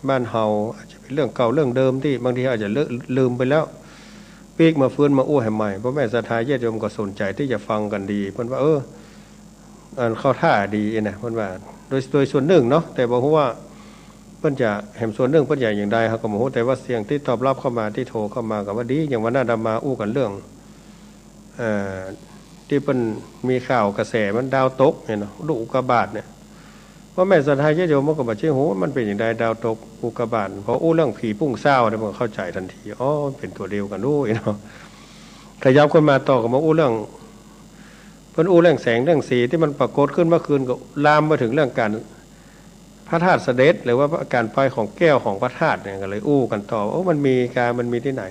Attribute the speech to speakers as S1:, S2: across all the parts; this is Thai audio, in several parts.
S1: บ้านเฮาอาจจะเป็นเรื่องเก่าเรื่องเดิมที่บางทีอาจจะลืมไปแล้วปีกมาฟื้นมาอู้ให้ใหม่เพราะแม่ศรัทธาญาติโยมก็สนใจที่จะฟังกันดีเพิ่นว่าเข้าท่าดีนะเพิ่นว่าโดยส่วนหนึ่งเนาะแต่บอกว่าเพิ่นจะแห่งส่วนหนึ่งเพิ่นใหญ่อย่างใดครับก็บ่ฮู้แต่ว่าเสียงที่ตอบรับเข้ามาที่โทรเข้ามาก็ว่าดีอย่างวันนั้นมาอู้กันเรื่องที่เพิ่นมีข่าวกระแสมันดาวตกเนี่ยเนาะลูกอุกกาบาตเนี่ยเพราะแม่ศรัทธาญาติโยมมันก็บ่ใช่โหมันเป็นอย่างใดดาวตกอุกกาบาตพออู้เรื่องผีพุ่งเศร้าเนี่ยมันเข้าใจทันทีอ๋อเป็นตัวเดียวกันด้วยเนาะขยับขึ้นมาต่อก็มาอู้เรื่องเพิ่นอู้เรื่องแสงเรื่องสีที่มันปรากฏขึ้นเมื่อคืนก็ลามมาถึงเรื่องการพระธาตุเสด็จหรือว่าการไปของแก้วของพระธาตุเนี่ยก็เลยอู้กันต่อมันมีที่ไหน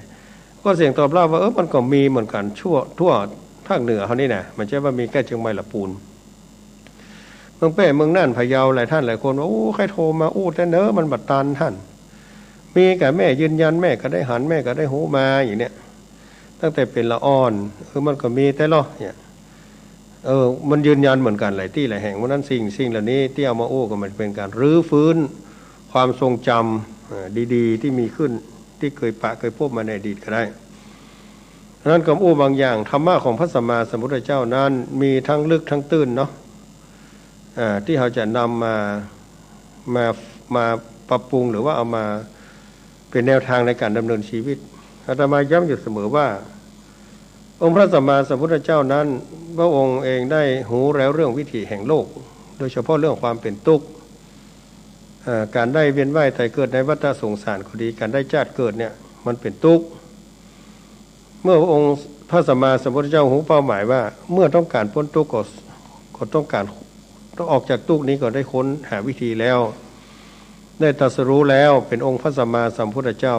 S1: ก็เสียงตอบรับว่ามันก็มีเหมือนกันทั่วภาคเหนือเขานี่นะมันใช่ว่ามีแค่เชียงใหม่ละปูนเมืองเป้เมืองน่านพะเยาหลายท่านหลายคนว่าใครโทรมาอู้แต่เนอะมันบัดตันท่านมีกับแม่ยืนยันแม่ก็ได้หันแม่ก็ได้หูมาอย่างเนี้ยตั้งแต่เป็นละอ่อนมันก็มีแต่ละเนี่ยมันยืนยันเหมือนกันหลายที่หลายแห่งเพราะนั้นสิ่งเหล่านี้ที่เอามาอู้ก็มันเป็นการรื้อฟื้นความทรงจำดีๆที่มีขึ้นที่เคยพบมาในอดีตก็ได้ฉะนั้นคำอู้บางอย่างธรรมะของพระสัมมาสัมพุทธเจ้านั้นมีทั้งลึกทั้งตื้นเนาะที่เขาจะนำมาปรับปรุงหรือว่าเอามาเป็นแนวทางในการดำเนินชีวิตอาตมาย้ำอยู่เสมอว่าองค์พระสัมมาสัมพุทธเจ้านั้นพระองค์เองได้หูแล้วเรื่องวิถีแห่งโลกโดยเฉพาะเรื่องความเป็นทุกข์การได้เวียนว่ายตายเกิดในวัฏสงสารก็ดีการได้ชาติเกิดเนี่ยมันเป็นทุกข์เมื่อพระองค์พระสัมมาสัมพุทธเจ้าหูเป้าหมายว่าเมื่อต้องการพ้นทุกข์ก็ต้องออกจากทุกข์นี้ก็ได้ค้นหาวิธีแล้วได้ตรัสรู้แล้วเป็นองค์พระสัมมาสัมพุทธเจ้า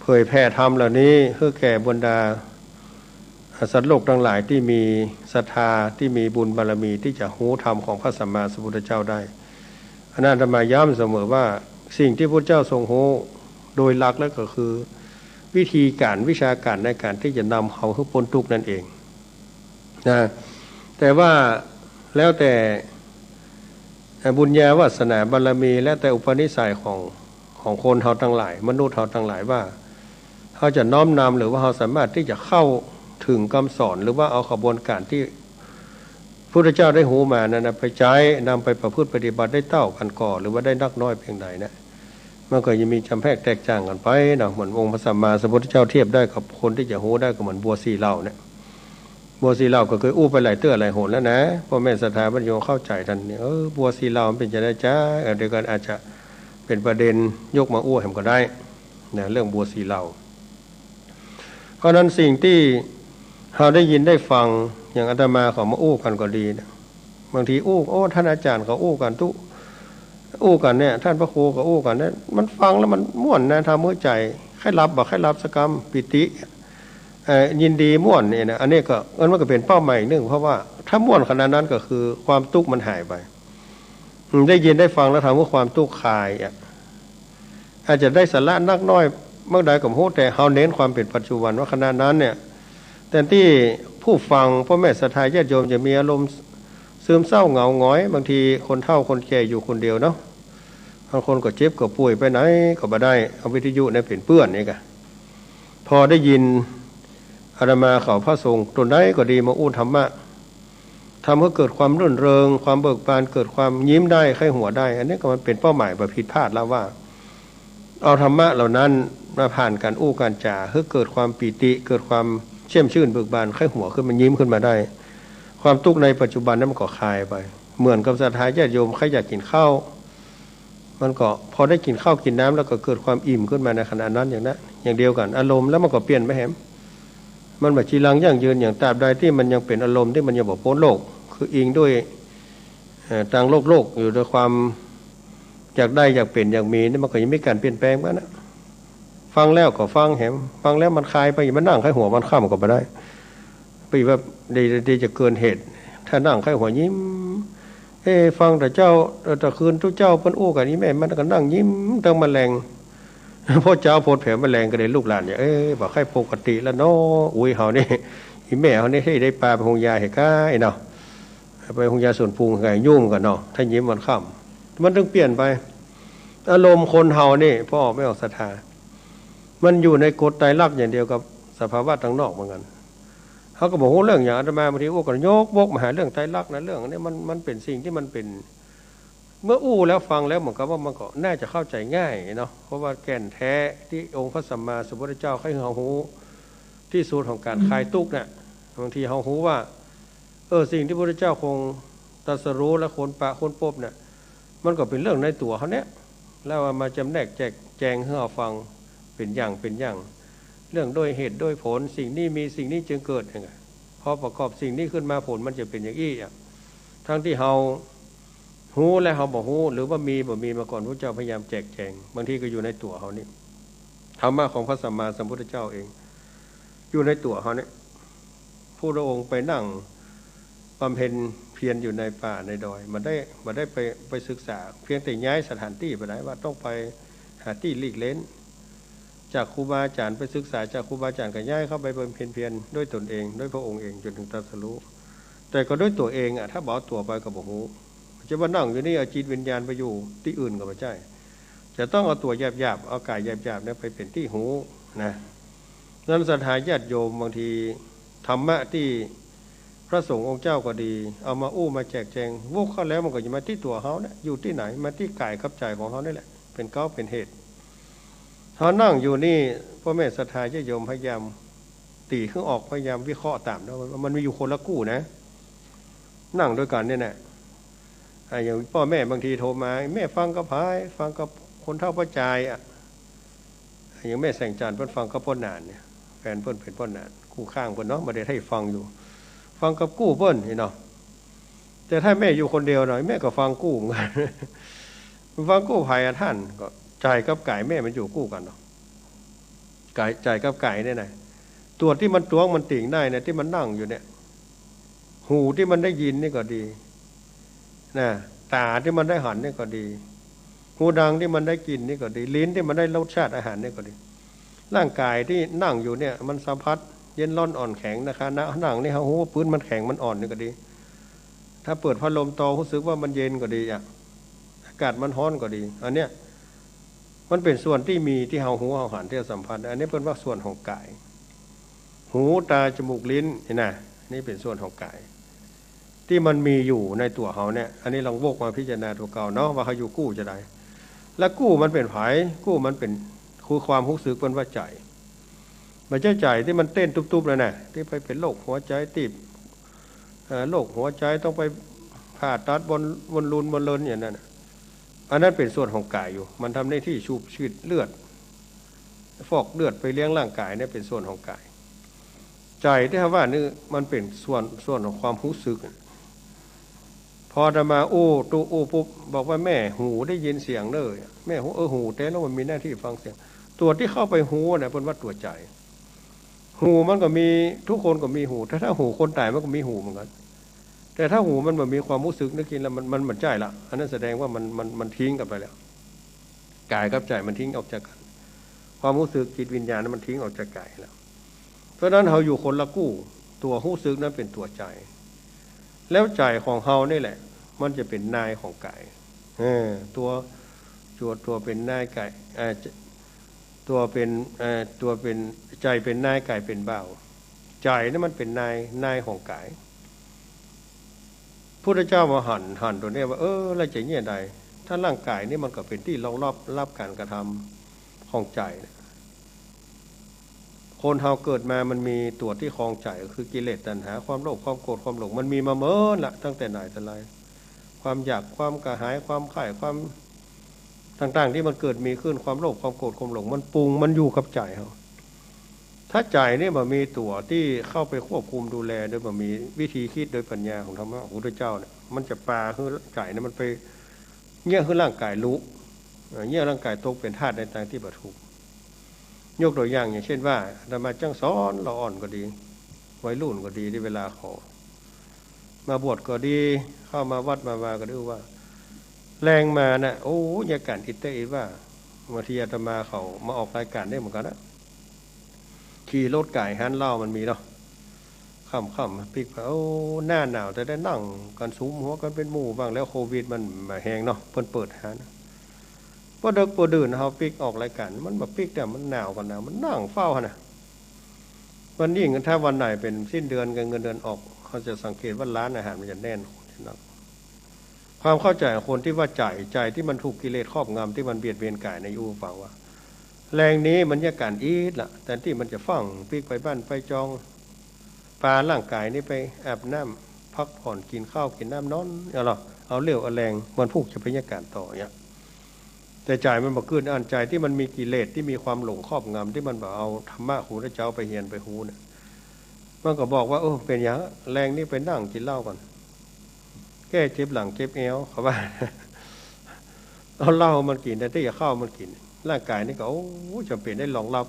S1: เผยแผ่ธรรมเหล่านี้เพื่อแก่บรรดาสัตว์โลกทั้งหลายที่มีศรัทธาที่มีบุญบารมีที่จะหูธรรมของพระสัมมาสัมพุทธเจ้าได้อาตมาย้ำเสมอว่าสิ่งที่พระเจ้าทรงหูโดยหลักแล้วก็คือวิธีการวิชาการในการที่จะนำเขาให้พ้นทุกข์นั่นเองนะแต่ว่าแล้วแต่บุญญาวาสนาบารมีและแต่อุปนิสัยของคนเขาทั้งหลายมนุษย์เขาทั้งหลายว่าเขาจะน้อมนำหรือว่าเขาสามารถที่จะเข้าถึงคำสอนหรือว่าเอาขบวนการที่พระพุทธเจ้าได้หูมานั้นไปใช้นำไปประพฤติปฏิบัติได้เต้ากันก่อหรือว่าได้นักน้อยเพียงใดนะมันก็จะมีจำแพกแตกต่างกันไปนะเหมือนองค์พระสัมมาสัมพุทธเจ้าเทียบได้กับคนที่จะหูได้ก็เหมือนบัวสีเหล่าเนี่ยบัวสีเหล่าก็เคยอู้ไปหลายเตื้อหลายหนแล้วนะพ่อแม่ศรัทธาญาติโยมเข้าใจทันเนี่ยบัวสีเหล่ามันเป็นจะได้จ้าเดี๋ยวกันอาจจะเป็นประเด็นยกมาอู้แหมก็ได้นะเรื่องบัวสีเหล่าเพราะนั้นสิ่งที่เราได้ยินได้ฟังอย่างอาตมาเขามาอู้กันก็ดีนะบางทีอู้ท่านอาจารย์เขาอู้กันอู้กันเนี่ยท่านพระครูก็อู้กันเนี่ยมันฟังแล้วมันม่วนนะทำเมื่อใจใครรับบอกใครรับสกรรมปิติยินดีม่วนเนี่ยนะอันนี้ก็มันก็เป็นเป้าหมายหนึ่งเพราะว่าถ้าม่วนขนาดนั้นก็คือความทุกข์มันหายไปได้ยินได้ฟังแล้วทำให้ความทุกข์คลายอาจจะได้สาระนักน้อยเมื่อใดกับโหแต่เขาเน้นความเป็นปัจจุบันว่าขณะนั้นเนี่ยแต่ที่ผู้ฟังพ่อแม่ศรัทธาญาติโยมจะมีอารมณ์ซึมเศร้าเหงาหงอยบางทีคนเฒ่าคนแก่อยู่คนเดียวเนาะบางคนก็เจ็บก็ป่วยไปไหนก็บ่ได้เอาวิทยุเนี่ยเป็นเปื้อนนี่กะพอได้ยินอาตมาเขาพระสงฆ์ตนใดก็ดีมาอู้ธรรมะทำให้เกิดความรื่นเริงความเบิกบานเกิดความยิ้มได้ไข้หัวได้อันนี้ก็มันเป็นเป้าหมายประผิดพลาดแล้วว่าเอาธรรมะเหล่านั้นมาผ่านการอู้การจ่าให้เกิดความปีติเกิดความเชื่อมชื่นเบิกบานไข้หัวขึ้นมันยิ้มขึ้นมาได้ความทุกข์ในปัจจุบันนั้นมันก็คลายไปเหมือนกับศรัทธาญาติโยมใครอยากกินข้าวมันก็พอได้กินข้าวกินน้ำแล้วก็เกิดความอิ่มขึ้นมาในขณะนั้นอย่างนั้นอย่างเดียวกันอารมณ์แล้วมันก็เปลี่ยนไปแหมมันแบบจีรังยั่งยืนอย่างตราบใดที่มันยังเป็นอารมณ์ที่มันยังบอกพ้นโลกคืออิงด้วยทางโลกอยู่ด้วยความอยากได้อยากเป็นอยากมีนี่มันก็ยังไม่การเปลี่ยนแปลงกันนะฟังแล้วก็ฟังแหมฟังแล้วมันคลายไปมันนั่งไข้หัวมันข้ามก็ไปได้ไปแบบดีจะเกินเหตุถ้านั่งไข้หัวยิ้มฟังแต่เจ้าแต่คืนทุกเจ้าเพิ่นอู้กันนี้แม่มันก็นั่งยิ้มตั้งแมลงพ่อเจ้าโพดแผลแมลงก็เลยลูกหลานอย่างบอกให้ปกติแล้วเนาะอุ้ยเฮานี่อีแม่เฮานี่ให้ได้ปลาไปหงยาให้ก้าไอ้เนาะไปหงยาส่วนพุงไงยุ่งกันเนาะถ้ายิ้มมันข้ามมันต้องเปลี่ยนไป อารมณ์คนเฮานี่พอออกไม่ออกศรัทธามันอยู่ในกฎไตรลักษณ์อย่างเดียวกับสภาวะทางนอกเหมือนกันเขาก็บอกว่าเรื่องอย่างอาตมาบางทีโอ้ก็โยกบกมาหาเรื่องไตรลักษณ์นะเรื่องนี้มันเป็นสิ่งที่มันเป็นเมื่ออู้แล้วฟังแล้วเหมือนกับว่ามันก็น่าจะเข้าใจง่ายเนาะเพราะว่าแก่นแท้ที่องค์พระสัมมาสัมพุทธเจ้าให้เราหูที่สุดของการคลายทุกข์เนี่ยบางทีเราหูว่าสิ่งที่พระพุทธเจ้าคงตรัสรู้และคนปะคนพบเนี่ยมันก็เป็นเรื่องในตัวเขาเนี่ยแล้วมาจำแนกแจงให้เราฟังเป็นอย่างเรื่องด้วยเหตุด้วยผลสิ่งนี้มีสิ่งนี้จึงเกิดยังไงพอประกอบสิ่งนี้ขึ้นมาผลมันจะเป็นอย่างอี้ทั้งที่เราหูและเขาบอกหูหรือว่ามีบ่มีมาก่อนพระเจ้าพยายามแจกแจงบางทีก็อยู่ในตัวเขานี่ธรรมะของพระสัมมาสัมพุทธเจ้าเองอยู่ในตัวเขาเนี่ยพระองค์ไปนั่งบำเพ็ญเพียรอยู่ในป่าในดอยมันได้ไปศึกษาเพียงแต่ย้ายสถานที่ไปไหนว่าต้องไปหาที่หลีกเล้นจากครูบาอาจารย์ไปศึกษาจากครูบาอาจารย์ก็ย้ายเข้าไปบำเพ็ญเพียรด้วยตนเองด้วยพระองค์เองจนถึงตรัสรู้แต่ก็ด้วยตัวเองถ้าบอกตัวไปก็บอกหูจะว่านั่งอยู่นี่เอาจิตวิญญาณไปอยู่ที่อื่นก็ไม่ใช่จะต้องเอาตัวหยาบเอากายหยาบเนี่ยไปเป็นที่หูนะนั้นศรัทธาญาติโยมบางทีธรรมะที่พระสงฆ์องค์เจ้าก็ดีเอามาอู้มาแจกแจงวกเข้าแล้วมันก็จะมาที่ตัวเขาเนี่ยอยู่ที่ไหนมาที่กายกับใจของเขานี่แหละเป็นเก้าเป็นเหตุเขานั่งอยู่นี่พ่อแม่ศรัทธาญาติโยมพยายามตีขึ้นออกพยายามวิเคราะห์ตามแล้วมันมีอยู่คนละกู้นะนั่งด้วยกันเนี่ยนะอย่างพ่อแม่บางทีโทรมาแม่ฟังกับพายฟังกับคนเท่าพ่อจายอย่างแม่แสงจันทร์เพิ่นฟังกับพ่อนานเนี่ยแฟนเพิ่นเป็นพ่อนานคู่ข้างเพิ่นเนาะมาได้ให้ฟังอยู่ฟังกับกู้เพิ่นเนาะแต่ถ้าแม่อยู่คนเดียวหน่อยแม่ก็ฟังกู้เหมือนกันฟังกู้ภัยท่านก็ใจกับไก่แม่มันอยู่กู้กันเนาะไก่ใจกับไก่เนี่ยนะตัวที่มันตวงมันติ่งได้เนี่ยที่มันนั่งอยู่เนี่ยหูที่มันได้ยินนี่ก็ดีนะตาที่มันได้หันนี่ก็ดีหูดังที่มันได้กินนี่ก็ดีลิ้นที่มันได้รสชาติอาหารนี่ก็ดีร่างกายที่นั่งอยู่เนี่ยมันสัมผัสเย็นร้อนอ่อนแข็งนะคะนั่งนี่เขาหูพื้นมันแข็งมันอ่อนนี่ก็ดีถ้าเปิดพัดลมต่อรู้สึกว่ามันเย็นก็ดีอากาศมันร้อนก็ดีอันเนี้ยมันเป็นส่วนที่มีที่เฮาหูเฮาหันที่สัมผัสอันนี้เป็นว่าส่วนของกายหูตาจมูกลิ้นนี่นะนี่เป็นส่วนของกายที่มันมีอยู่ในตัวเขาเนี่ยอันนี้ลองโวกมาพิจารณาตัวเก่าเนาะว่าเขาอยู่กู้จะได้แล้วกู้มันเป็นไผกู้มันเป็นคือความรู้สึกเป็นว่าใจมันใจที่มันเต้นตุบๆแล้วนะที่ไปเป็นโรคหัวใจตีบโรคหัวใจต้องไปผ่าตัดบนรูนบนเลนอย่างนั้นอันนั้นเป็นส่วนของกายอยู่มันทำหน้าที่ชูบชีดเลือดฟอกเลือดไปเลี้ยงร่างกายเนี่ยเป็นส่วนของกายใจที่คำว่านี่มันเป็นส่วนของความรู้สึกพอจะมาปุ๊บบอกว่าแม่หูได้ยินเสียงเลยแม่หูแต่แล้วมันมีหน้าที่ฟังเสียงตัวที่เข้าไปหูเนี่ยเป็นว่าตัวใจหูมันก็มีทุกคนก็มีหูถ้าหูคนตายมันก็มีหูเหมือนกันแต่ถ้าหูมันแบบมีความรู้สึกนึกกินแล้วมันเหมือนใจละอันนั้นแสดงว่ามันทิ้งกันไปแล้วกายกับใจมันทิ้งออกจากกันความรู้สึกจิตวิญญาณนั้นมันทิ้งออกจากกายแล้วเพราะนั้นเราอยู่คนละกู้ตัวรู้สึกนั้นเป็นตัวใจแล้วใจของเรานี่แหละมันจะเป็นนายของกายตัวเป็นนายกายตัวเป็นใจเป็นนายกายเป็นเบาใจนี่มันเป็นนายของกายพุทธเจ้ามาหันตัวนี้ว่าอะไรจะเงี้ยใดถ้าร่างกายนี่มันก็เป็นที่รับการกระทำของใจคนเราเกิดมามันมีตัวที่คลองใจคือกิเลสตัณหาความโลภความโกรธความหลงมันมีมาเมื่อละตั้งแต่ไหนแต่ไรความอยากความกระหายความข่ายความต่างๆที่มันเกิดมีขึ้นความโลภความโกรธความหลงมันปรุงมันอยู่กับใจเขาถ้าใจนี่มันมีตัวที่เข้าไปควบคุมดูแลโดยมันมีวิธีคิดโดยปัญญาของธรรมะของพระพุทธเจ้าเนี่ยมันจะปาคือใจเนี่ยมันไปเงี้ยคือร่างกายรู้เงี้ยร่างกายตกเป็นธาตุในทางที่บรรทุกยกตัวอย่างเช่นว่าธรรมะจังสอนเราอ่อนก็ดีวัยรุ่นก็ดีที่เวลาเขามาบวชก็ดีเข้ามาวัดมาก็ดูว่าแรงมานะโอ้ยาการอิตเตอร์ว่าบางทีอาตมาเขามาออกรายการได้เหมือนกันนะขี่รถไก่ฮันเล่ามันมีเนาะค่ำปิกโอ้หน้าหนาวแต่ได้นั่งกันซุ้มหัวกันเป็นหมู่บ้างแล้วโควิดมันมาแหงเนาะเพิ่นเปิดฮัน ว่าเด็กปวดดื่นเฮาปิกออกรายการมันแบบปิกแต่มันหนาวกันนะมันนั่งเฝ้านะวันนี้ถ้าวันไหนเป็นสิ้นเดือนเงินเดือนออกเขาจะสังเกตว่าร้านอาหารมันจะแน่นนะความเข้าใจของคนที่ว่าใจที่มันถูกกิเลสครอบงำที่มันเบียดเบียนกายในยูฟังว่าแรงนี้มันยาการอีดล่ะแต่ที่มันจะฟังปิกไปบ้านไปจองปลาร่างกายนี่ไปอาบน้ำพักผ่อนกินข้าวกินน้ำนอนเอาเลี้ยวเอาแรงมันพูกจะไปยาการต่อเนี่ยแต่ใจมันบอกขึ้นอ่านใจที่มันมีกิเลสที่มีความหลงครอบงำที่มันบอกเอาธรรมะหูพระเจ้าไปเฮียนไปหูเนี่ยมันก็บอกว่าเป็นอย่างแรงนี่ไปนั่งกินเหล้าก่อนแก้เจ็บหลังเจ็บเอวเขาว่าเอาเหล้ามันกินแต่ที่อย่าเข้ามันกินร่างกายนี่ก็จำเป็นได้รองรับ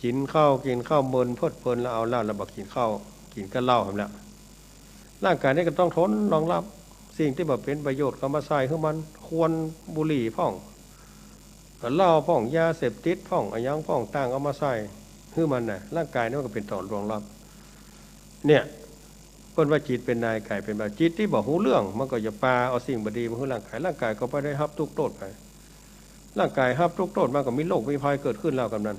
S1: กินข้าวเมินเพลิดเพลินแล้วเอาเหล้าแล้วบอกกินข้าวกินก็เหล้าทำแล้วร่างกายนี่ก็ต้องทนรองรับสิ่งที่แบบเป็นประโยชน์ก็มาใส่ให้มันควรบุหรี่พ่องเหล้าพ่องยาเสพติดพ่องอย่างพ่องต่างเอามาใส่ให้มันน่ะร่างกายนี่มันก็เป็นตอนรองรับเนี่ยเพิ่นว่าจิตเป็นนายกายเป็นแบบจิตที่บอกหูเรื่องมันก็อย่าปาเอาสิ่งบดีมาให้ร่างกายก็ไปได้รับทุกโทษไปร่างกายรับทุกโทษมันก็มีโรคมีภัยเกิดขึ้นแล้วกันนั้น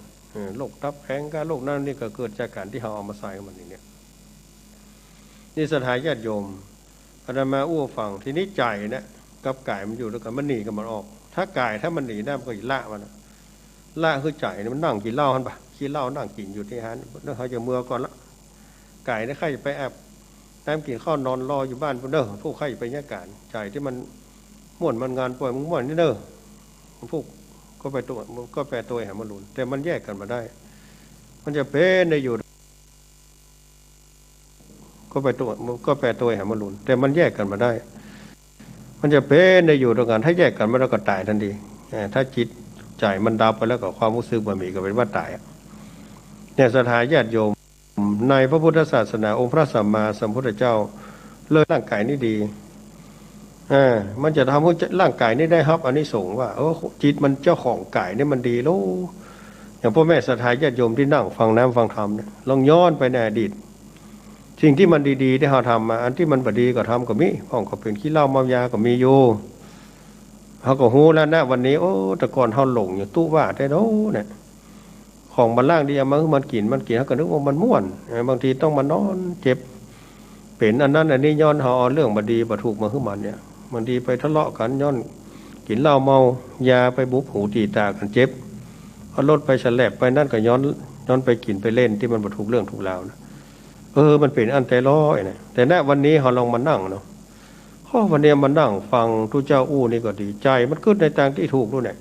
S1: โรคตับแข็งการโรคนั้นนี่ก็เกิดจากการที่เราเอามาใส่มันนี่เนี่ยนี่สถานญาติโยมอาตมาอู้ฟังทีนี้ใจเนี่ยกับกายมันอยู่ด้วยกันมันหนีกันมันออกถ้ากายถ้ามันหนีได้มันก็ละมันละคือใจมันนั่งกินเหล้าหันปะกินเหล้านั่งกินอยู่ที่ฮันเรื่องเขาจะเมื่อก่อนละกายนี่ใครไปแอบน้ำกินข้าวนอนรออยู่บ้านเด้อพวกใครไปแยกการใจที่มันม่วนมันงานป่วยมึงม่วนนี่เด้อพวกก็ไปตัวก็แปรตัวแหมันหลุนแต่มันแยกกันมาได้มันจะเป็นในอยู่ก็ไปตัวก็แปรตัวแหมันหลุนแต่มันแยกกันมาได้มันจะเป็นในอยู่ตรงกันถ้าแยกกันมันก็ตายทันทีถ้าจิตใจมันดับไปแล้วก็ความรู้สึกบะหมี่ก็เป็นว่าตายเนี่ยสถานญาติโยมในพระพุทธศาสนาองค์พระสัมมาสัมพุทธเจ้าเลิศร่างกายนี่ดีมันจะทำให้ร่างกายนี่ได้รับอานิสงส์ว่าจิตมันเจ้าของกายนี่มันดีแล้วอย่างพ่อแม่สถานญาติโยมที่นั่งฟังน้ำฟังธรรมเนี่ยลองย้อนไปในอดีตสิ่งที่มันดีๆที่เราทำมาอันที่มันบดีก็ทำก็มีพ่องก็เป็นขี้เหล้าเมายาก็มีอยู่เขาก็หูแล้วนะวันนี้แต่ก่อนเขาหลงอยู่ตู้ว่าแต่โน้เนี่ยของมันล่างดีมันกินเขาก็นึกว่ามันม่วนบางทีต้องมานอนเจ็บเป็นอันนั้นอันนี้ย้อนเขาเอาเรื่องบดีบถูกมาขึ้นมาเนี่ยบางทีไปทะเลาะกันย้อนกินเหล้าเมายาไปบุบหูตีตากันเจ็บเอารถไปฉลับไปนั่นก็ย้อนไปกินไปเล่นที่มันบถูกเรื่องถูกราวนะมันเป็นอันแต่ร้อยนะแต่ณวันนี้เขาลองมานั่งเนาะวันนี้มานั่งฟังทุเจ้าอู้นี่ก็ดีใจมันขึ้นในทางที่ถูกด้วยเนี่ย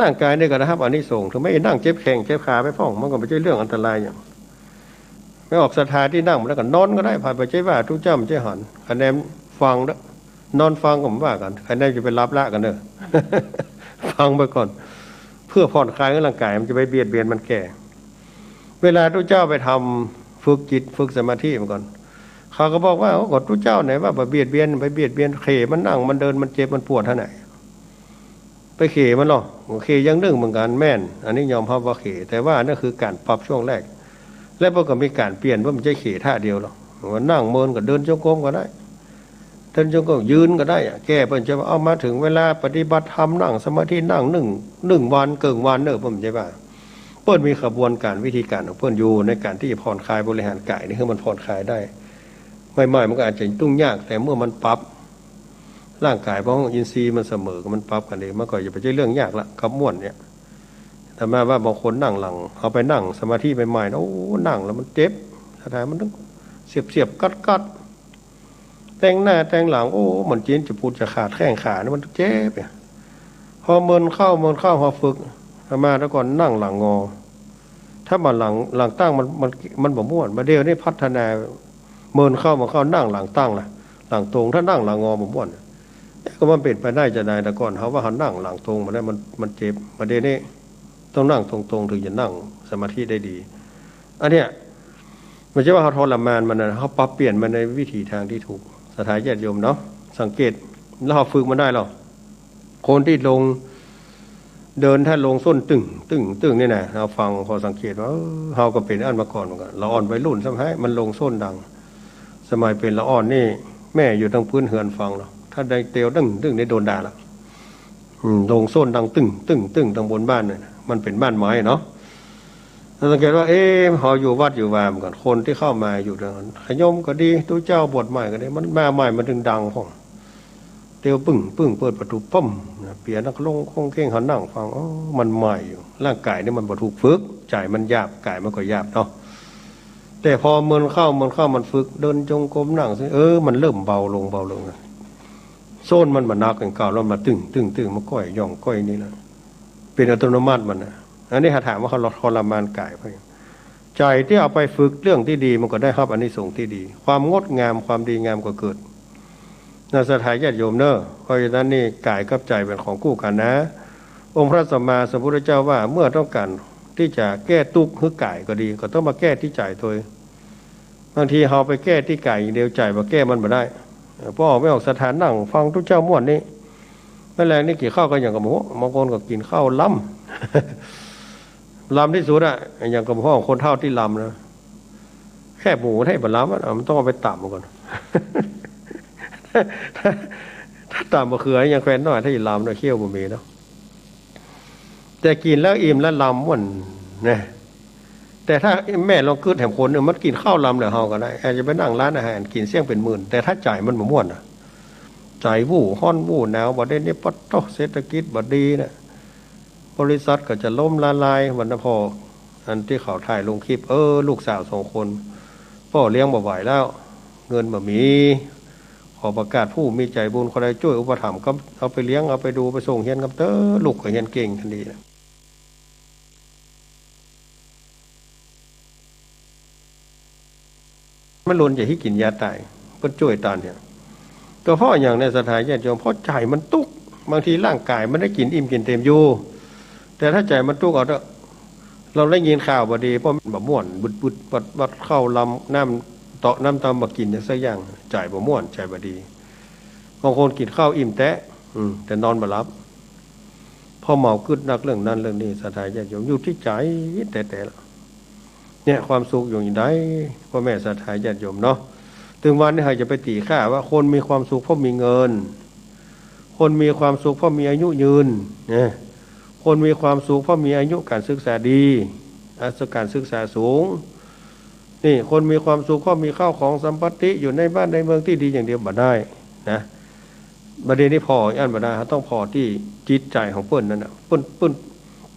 S1: ร่างกายนี่ก็นะครับอันนี้ส่งถึงไม่นั่งเจ็บแข้งเจ็บขาไปฟ้องมันก็ไม่ใช่เรื่องอันตรายอย่างไม่ออกศรัทธาที่นั่งแล้วก็นอนก็ได้ผ่านไปใช่ว่าทุเจ้ามันใช่หันคะแนนฟังแล้วนอนฟังก็ไม่ว่ากันคะแนนจะไปรับละกันเนอะ ฟังไปก่อนเพื่อผ่อนคลายร่างกายมันจะไปเบียดเบียนมันแก่เวลาทุเจ้าไปทำฝึกจิตฝึกสมาธิมาก่อนเขาก็บอกว่ากดทุเจ้าไหนว่าไปเบียดเบียนเขมันนั่งมันเดินมันเจ็บมันปวดเท่าไหร่ไปเขมันหรอเขยังนึ่งเหมือนกันแม่นอันนี้ยอมรับว่าเขแต่ว่านั่นคือการปรับช่วงแรกและพอก็มีการเปลี่ยนว่ามันจะเขท่าเดียวหรอกมันนั่งเมินก็เดินจงกรมก็ได้เดินจงกรมยืนก็ได้แก้เป็นจะเอามาถึงเวลาปฏิบัติธรรมนั่งสมาธินั่งหนึ่งวันเกินวันเนอะผมใช่ป่ะเปิ้ลมีขบวนการวิธีการของเปิ้ลอยู่ในการที่จะผ่อนคลายบริหารกายนี่คือมันผ่อนคลายได้ไม่มันก็อาจจะตุ้งยากแต่เมื่อมันปรับร่างกายเพราะอินทรีย์มันเสมอมันปรับกันเองมันก็อย่าไปใช้เรื่องยากละกับม่วนเนี่ยแต่มาว่าบางคนนั่งหลังเอาไปนั่งสมาธิใหม่ๆนะนั่งแล้วมันเจ็บสุดท้ายมันต้องเสียบกัดแต่งหน้าแต่งหลังเหมือนจีนจะพูดจะขาดแข้งขาเนี่ยมันเจ็บเนี่ยพอเมินเข้าพอฝึกมาแล้วก่อนนั่งหลังงอถ้ามาหลังตั้งมันบ่ม่วนมาเดียวนี่พัฒนาเมินเข้านั่งหลังตั้งล่ะหลังตรงถ้านั่งหลังงอบ่ม่วนก็มันเป็นไปได้จะได้แต่ก่อนเขาว่าเขานั่งหลังตรงมาได้มันเจ็บมาเดียวนี่ต้องนั่งตรงๆถึงจะนั่งสมาธิได้ดีอันเนี้ยมันจะว่าเขาทรมานมันนะเขาปรับเปลี่ยนมันในวิธีทางที่ถูกสถานญาติโยมเนาะสังเกตแล้วเขาฝึกมันได้หรอคนที่ลงเดินถ้าลงส้นตึงนี่นะเราฟังพอสังเกตว่าเราก็เป็นอันมาก่อนเหมือนกันเราอ่อนไปรุ่นสมัยมันลงส้นดังสมัยเป็นละอ่อนนี่แม่อยู่ทางพื้นเหือนฟังเราถ้าได้เตียวตึงได้โดนด่าแล้ว ลงโซนดังตึ้งตึ้งตึ้งทางบนบ้านเนี่ยมันเป็นบ้านไม้เนาะเราสังเกตว่าพออยู่วัดอยู่วามก่อนคนที่เข้ามาอยู่ตรงนั้นขยมก็ดีตู้เจ้าบทใหม่ก็ดีมันมาใหม่มันถึงดังพ่อเตียวปึ้งปึ้งเปิดประตูปั้มเปียนักลงคงเข่งหันนั่งฟังมันใหม่อยู่ร่างกายนี่มันบ่ถูกฝึกใจมันหยาบกายมันก็หยาบเนาะแต่พอมันเข้ามันฝึกเดินจงกรมนั่งมันเริ่มเบาลงโซนมันนักอย่างเก่าแล้วมาตึ้งตึ้งตึ้งมาก้อยย่องก้อยนี่แหละเป็นอัตโนมัติมันนะอันนี้ถามว่าเขาทรมานกายไปใจที่เอาไปฝึกเรื่องที่ดีมันก็ได้รับอานิสงส์ที่ดีความงดงามความดีงามก็เกิดน่าสถานญาติโยมเนอะเพราะฉะนั้นนี่กายกับใจเป็นของคู่กันนะองค์พระสัมมาสัมพุทธเจ้าว่าเมื่อต้องการที่จะแก้ทุกข์คือกายก็ดีก็ต้องมาแก้ที่ใจตัวบางทีเราไปแก้ที่กายอย่างเดียวใจมาแก้มันไม่ได้พอออกไม่ออกสถานนั่งฟังทุกเจ้าม่วนนี่แม่แรงนี่กี่ข้าวก็อย่างกับหมูบางคนก็กินข้าวล้ำที่สุดอะอย่างกับพ่อคนเท่าที่ล้ำนะแค่หมูให้บรรล้ำมันต้องเอาไปต่ำก่อนถ้าต่ำมาคืออย่างแฟนน้อยถ้าอีล้ำเนี่ยเขี้ยวบะหมี่เนาะแต่กินแล้วอิ่มแล้วล้ำม่วนนะแต่ถ้าแม่ลองคืดแถมคนเนี่ยมันกินข้าวล้ำเลยเฮาก็ได้อาจจะไปนั่งร้านอาหารกินเสี่ยงเป็นหมื่นแต่ถ้าจ่ายมันบ่ม่วนอะใจวู่ฮ้อนวู่หนาวบ่ได้นี่ปัดโตเศรษฐกิจบ่ดีนะบริษัทก็จะล้มละลายวันนพออันที่เขาถ่ายลงคลิปลูกสาว2 คนพ่อเลี้ยงบ่ไหวแล้วเงินบ่มีขอประกาศผู้มีใจบุญคนใดช่วยอุปถัมภ์ก็เอาไปเลี้ยงเอาไปดูไปส่งเฮียนกับลูกก็เฮียนเก่งทันทีนะมันล้นจะให้กินยาตายเพื่อช่วยตอนเนี่ยตัวพ่ออย่างในสถานญาติโยมพ่อใจมันตุกบางทีร่างกายมันได้กินอิ่มกินเต็มอยู่แต่ถ้าใจมันตุกเอาเราได้ยินข่าวบดีเพราะแบบม่วนบุดวัดเข้าลำน้ำเตาะน้ำตำมากินอย่างสักอย่างใจบ่ม่วนใจบดีบางคนกินข้าวอิ่มแตะแต่นอนบ่หลับพอเมากึดนักเรื่องนั้นเรื่องนี้สถานญาติโยมอยู่ที่ใจแต่เนี่ยความสุขอยู่อย่างไรพ่อแม่ศรัทธาญาติโยมเนาะถึงวันนี้ใครจะไปตีค่าว่าคนมีความสุขเพราะมีเงินคนมีความสุขเพราะมีอายุยืนเนี่ยคนมีความสุขเพราะมีอายุการศึกษาดีการศึกษาสูงนี่คนมีความสุขเพราะมีข้าวของสัมปติอยู่ในบ้านในเมืองที่ดีอย่างเดียวบ่ได้นะประเด็นนี้พออันบ่ได้ต้องพอที่จิตใจของเปิ้นนั่นน่ะเปิ้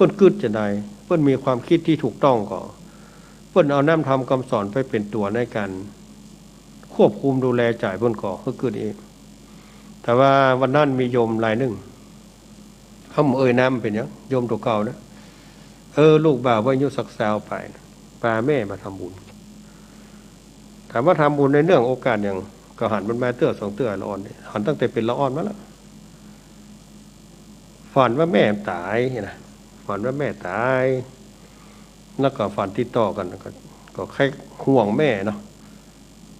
S1: นกึศจะได้เปิ้นมีความคิดที่ถูกต้องก่อนเปิ้นเอาน้ำทำคำสอนไปเป็นตัวในการควบคุมดูแลจ่ายเปิ้นก่อก็คือเองแต่ว่าวันนั้นมีโยมรายหนึ่งเขาน้ำเป็นยังโยมตัวเก่านะลูกบ่าวว่าอายุสักสาวไปปาแม่มาทำบุญถามว่าทำบุญในเรื่องโอกาสอย่างก็หันมันมาเตื้อ2 เตื้อละอ่อนหันตั้งแต่เป็นละอ่อนมาแล้วฝันว่าแม่ตายนะฝันว่าแม่ตายแล้วก็ฝันติดต่อกันก็แค่ห่วงแม่เนาะ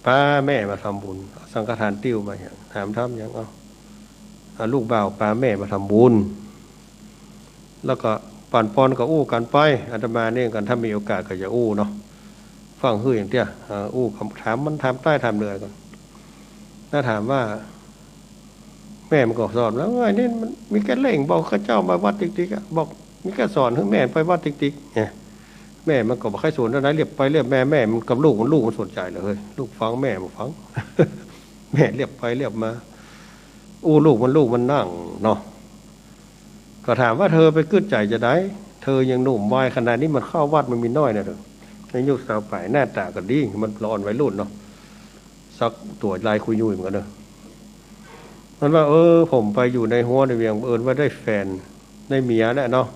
S1: ป้าแม่มาทำบุญสังฆทานติ้วมาอย่างถามทำอย่างลูกบ่าวป้าแม่มาทำบุญแล้วก็ปั่นปอนก็อู้กันไปอาตมาเนี่ยกันถ้ามีโอกาสก็จะอู้เนาะฟังฮืออย่างเตี้ยอู้คำถามมันถามใต้ถามเหนือก่อนถ้าถามว่าแม่มันก็สอนแล้วไอ้นี่มันมีแค่เล่งบอกข้าเจ้ามาวัดติ๊กๆบอกมีแค่สอนให้แม่ไปวัดติ๊กๆเนี่ยแม่มันก็บอกให้สวนอะไรเรียบไปเรียบแม่มันกับลูกมันสนใจเลยเฮ้ยลูกฟังแม่มันฟัง แม่เรียบไปเรียบมาอู้ลูกมันนั่งเนาะก็ถามว่าเธอไปกึศใจจะได้เธอยังหนุ่มวัยขนาดนี้มันเข้าวัดมันมีน้อยนะเถอะอายุสาวไปหน้าตาก็ดีมันร้อนไว้รุ่นเนาะสักตัวลายคุยยุ่ยเหมือนกันเนอะมันว่าผมไปอยู่ในหัวในเวียงว่าได้แฟนได้เมียแล้วเนาะ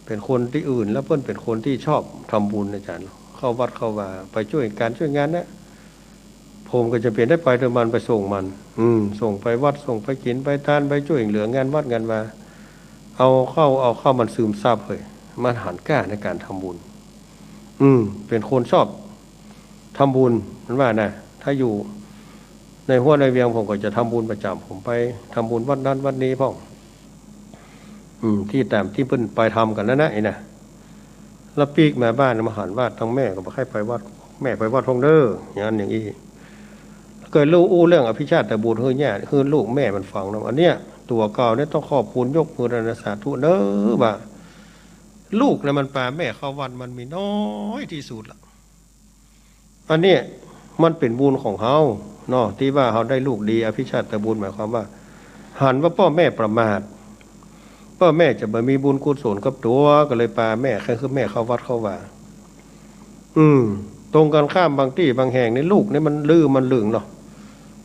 S1: เป็นคนที่อื่นแล้วเพิ่นเป็นคนที่ชอบทำบุญอาจารย์เข้าวัดเข้าว่าไปช่วยการช่วยงานนะผมก็จะเปลี่ยนได้ไปเดิมมันไปส่งมันส่งไปวัดส่งไปกินไปทานไปช่วยเหลืองานวัดงานมาเอาเข้ามันซึมซาบเลยมันหันกล้าในการทำบุญเป็นคนชอบทำบุญมันว่านะถ้าอยู่ในหัวในเวียงผมก็จะทำบุญประจำผมไปทำบุญวัดนั้นวัดนี้พ่อที่ตามที่เพิ่นไปทำกันนั่นนะไอ้นะแล้วปีกมาบ้านมาหันวาดทั้งแม่ก็บอกให้ไปวัดแม่ไปวัดทงเด้ออย่างนั้นอย่างนี้เกิดลูกอู้เรื่องอภิชาติแต่บุญเฮือเนี่ยคือลูกแม่มันฟังนะอันเนี้ย ตัวเก่าเนี่ยต้องขอบคุณยกมือระสาธุเนอบ่าลูกเนี่ยมันป่าแม่เข้าวันมันมีน้อยที่สุดละอันนี้มันเป็นบุญของเขาเนาะที่ว่าเขาได้ลูกดีอภิชาติบุญหมายความว่าหันว่าพ่อแม่ประมาทพ่อแม่จะบ่มีบุญกุศลกับตัวก็เลยป่าแม่แค่คือแม่เข้าวัดเข้าว่าตรงกันข้ามบางที่บางแห่งในลูกนี่มันลือมันหลึงเนาะ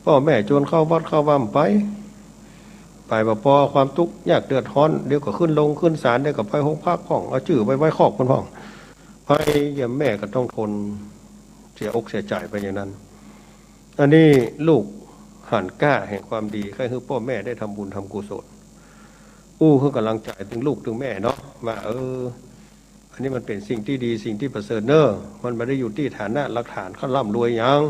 S1: พ่อแม่ชวนเข้าวัดเข้าว่ำไปบ่พอความทุกข์ยากเดือดร้อนเดี๋ยวก็ขึ้นลงขึ้นศาลเดี๋ยวก็ไปห้องพักห้องเอาจื่อไปไว้คอกคนห้องไปเยี่ยมแม่ก็ต้องทนเสียอกเสียใจไปอย่างนั้นอันนี้ลูกหันกล้าแห่งความดีใครคือพ่อแม่ได้ทำบุญทำกุศลคือกำลังใจถึงลูกถึงแม่เนาะว่าอันนี้มันเป็นสิ่งที่ดีสิ่งที่ประเสริฐเนอะมันไม่ได้อยู่ที่ฐานะหลักฐานเขาร่ำรวยอย่าง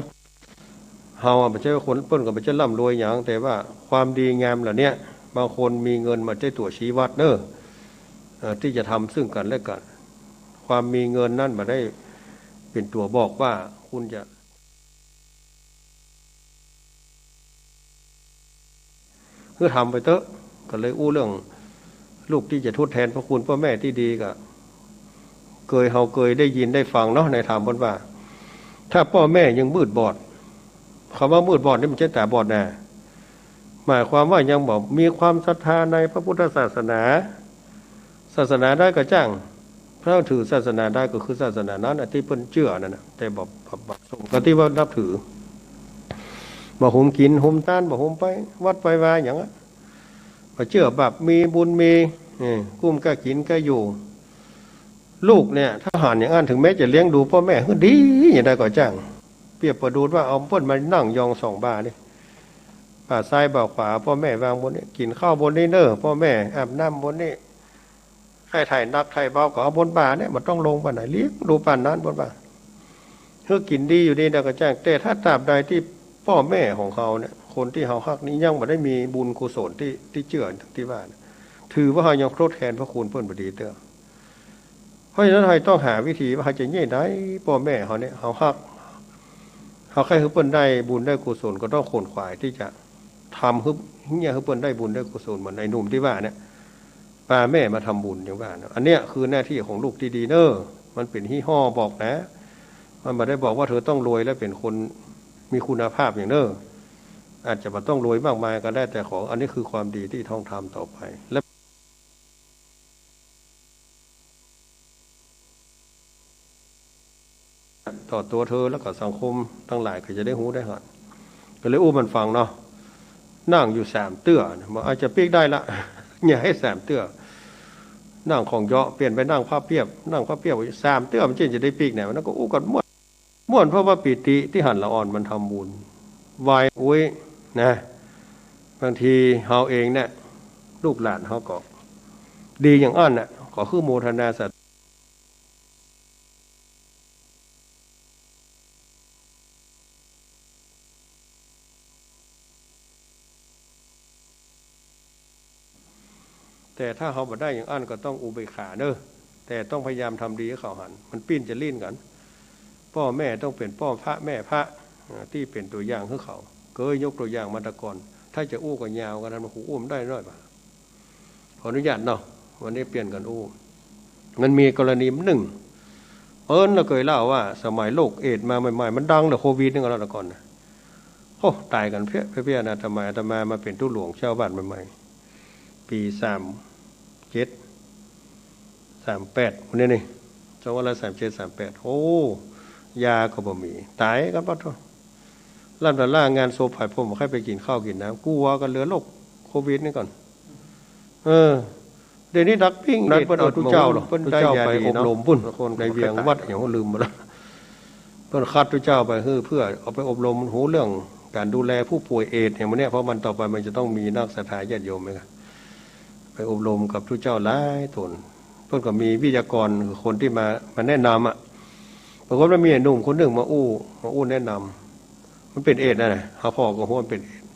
S1: เฮาไม่ใช่คนเปิ้นก็ไม่ใช่ร่ำรวยอย่างแต่ว่าความดีงามเหล่านี้บางคนมีเงินมาใช้ตัวชี้วัดเนอะที่จะทำซึ่งกันและกันความมีเงินนั่นมาได้เป็นตัวบอกว่าคุณจะคือทำไปเถอะก็เลยเรื่องลูกที่จะทดแทนพระคุณพ่อแม่ที่ดีก็เฮาเคยได้ยินได้ฟังเนาะในธรรมบนว่าถ้าพ่อแม่ยังมืดบอดคำว่ามืดบอดนี่มันใช่แต่บอดแน่หมายความว่ายังบอกมีความศรัทธาในพระพุทธศาสนาได้ก็จ้างพระถือศาสนาได้ก็คือศาสนานั้นที่เพิ่นเชื่อนั่นนะแต่บอกสมกับที่ว่านับถือบอกหุมกินหุมต้านบอกหุมไปวัดไปวาอย่างนั้นเชื่อแบบมีบุญมีกุ้มก็กินก็อยู่ลูกเนี่ยถ้าหันอย่างนั้นถึงแม้จะเลี้ยงดูพ่อแม่ก็ดีอย่างใดก็จ้างเปรียบประดูดว่าเอาเพิ่นมานั่งยองสองบานี่ป่าซ้ายบ่าขวาพ่อแม่วางบนนี้กินข้าวบนนี้เนอพ่อแม่อาบน้ำบนนี้ใครถ่ายนักถ่ายเบาก็เอาบนบ่าเนี่ยมันต้องลงไปไหนเลี้ยงดูป่านนั้นบนบ่าเพื่อกินดีอยู่นี่ใดก็จ้างแต่ถ้าตราบใดที่พ่อแม่ของเขาเนี่ยคนที่เขาฮักนี้ยังไม่ได้มีบุญกุศลที่เจือที่ว่าถือว่าเขายังโทษแทนพระคุณเพิ่นบดีเตอเพราะฉะนั้นเราต้องหาวิธีว่าจะเงี้ยได้พ่อแม่เขาเนี่ยเขาฮักเขาใครคือเพิ่นได้บุญได้กุศลก็ต้องขนขวายที่จะทำคือเนี่ยคือเพิ่นได้บุญได้กุศลเหมือนในหนุ่มที่ว่าเนี่ยป้าแม่มาทำบุญอย่างว่าอันเนี้ยคือหน้าที่ของลูกที่ดีเนอมันเป็นที่ห่อบอกนะมันไม่ได้บอกว่าเธอต้องรวยและเป็นคนมีคุณภาพอย่างเนออาจจะมาต้องรวยมากมายก็ได้แต่ของอันนี้คือความดีที่ต้องทำต่อไปและต่อตัวเธอแล้วก็สังคมทั้งหลายก็จะได้หูได้หันก็เลยมันฟังเนาะนั่งอยู่3 เตื้อมันอาจจะปีกได้ละอย่าให้3 เตื้อนั่งของเยาะเปลี่ยนไปนั่งผ้าเปียบนั่งผ้าเปียบ3 เตื้อมันจะได้ปีกไหนมันก็กันม่วนเพราะว่าปิติที่หันละอ่อนมันทำบุญวายนะบางทีเฮาเองเนี่ยลูกหลานเฮาก็ดีอย่างอันน่ะขอคือโมทนาสัตว์แต่ถ้าเขาบ่ได้อย่างอันก็ต้องอุเบกขาเนอะแต่ต้องพยายามทำดีให้เขาหันมันปิ้นจะลิ้นกันพ่อแม่ต้องเป็นพ่อพระแม่พระที่เป็นตัวอย่างให้เขาเคยยกตัวอย่างมาตะก่อนถ้าจะอู้ก็ยาวกันนั้นมันอู้มได้น้อยป่ะขออนุญาตเนาะวันนี้เปลี่ยนกันอู้มันมีกรณีหนึ่งเราเคยเล่าว่าสมัยโรคเอดมาใหม่ๆมันดังเลยโควิดนี่ก็แล้วตะก่อนนะตายกันเพี้ยนะทำไมมาเป็นตู้หลวงเช่าบ้านใหม่ๆปี37 38วันนี้นี่2537 38ยาก็บ่มีตายกันปั๊บลั่นล่างานโซผายผมให้ไปกินข้าวกินน้ำกู้ว่ากันเหลือโรคโควิดนี่ก่อนเดี๋ยวนี้ดักปิ้งนัดเพิ่นเอาทุเจ้าหรอเพิ่นได้ยาไปอบรมพุ่นคนในเวียงวัดอย่างลืมหมดแล้วเพิ่นคัดทุเจ้าไปเพื่อเอาไปอบรมหูเรื่องการดูแลผู้ป่วยเอดส์อย่างนี้เพราะมันต่อไปมันจะต้องมีนักศรัทธาญาติโยมไหมครับไปอบรมกับทุเจ้าหลายตนเพิ่นก็มีวิทยากรคือคนที่มาแนะนำปรากฏว่ามีหนุ่มคนหนึ่งมาอู้แนะนำมันเป็นเอดส์นะเขาพ่อก็หัวมันเป็นเอดส์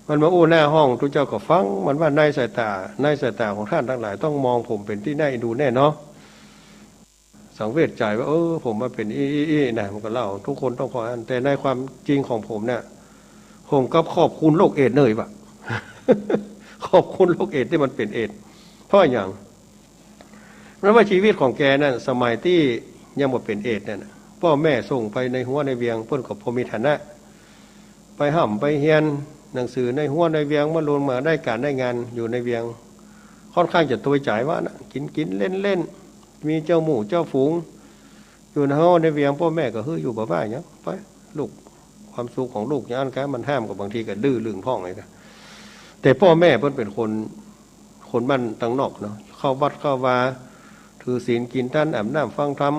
S1: มันมาอู้หน้าห้องทุเจ้าก็ฟังมันว่าในสายตาของท่านทั้งหลายต้องมองผมเป็นที่น่าดูแน่เนาะสังเวชใจว่าผมมาเป็นนะมันก็เล่าทุกคนต้องขออันแต่ในความจริงของผมเนี่ยผมก็ขอบคุณโรคเอดส์เลยว่ะ ขอบคุณโรคเอดส์ที่มันเป็นเอดส์เพราะอย่างนั้นว่าชีวิตของแกนั่นสมัยที่ยังบ่เป็นเอดส์นั่นพ่อแม่ส่งไปในหัวในเวียงเพิ่นก็พอมีฐานะไปห่ำไปเฮียนหนังสือในหัวในเวียงมาลงมาได้การได้งานอยู่ในเวียงค่อนข้างจะตัวจ่ายว่านะกินเล่นมีเจ้าหมู่เจ้าฝูงอยู่ในห้องในเวียงพ่อแม่ก็ฮืออยู่บ่ว่าอย่างไปลูกความสุขของลูกอย่างนั้นมันห้ามกับบางทีก็ดื้อลึงพ่องเลยกันแต่พ่อแม่เพิ่นเป็นคนบ้านต่างนอกเนาะเข้าวัดเข้าวาถือศีลกินท่านอาบน้ำฟังธรรม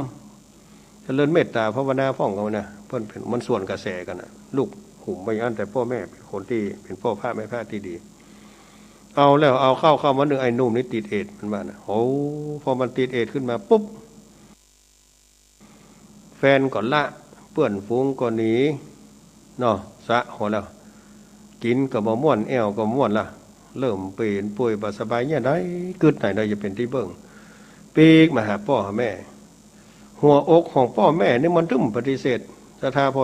S1: เจริญเมตตาภาวนาพ่องกันนะเพิ่นเป็นมันส่วนกระแสกันนะลูกหุ่มไปอย่างนั้นแต่พ่อแม่เป็นคนที่เป็นพ่อพระแม่พระที่ดีเอาแล้วเอาเข้ามาหนึ่งไอ้หนุ่มนี่ติดเอดมันมานะโอ้พอมันติดเอดขึ้นมาปุ๊บแฟนก่อนละเปื่อนฟุ้งก่อนหนีเนาะสะหัวแล้วกินกับบ่ม่วนแอวกับม่วนละเริ่มเปลี่ยนป่วยบาสบายเนี่ยได้กึดไหนได้จะเป็นที่เบิ่งปีกมาหาพ่อหาแม่หัวอกของพ่อแม่นี่มันตึ้มปฏิเสธศรัทธาพอ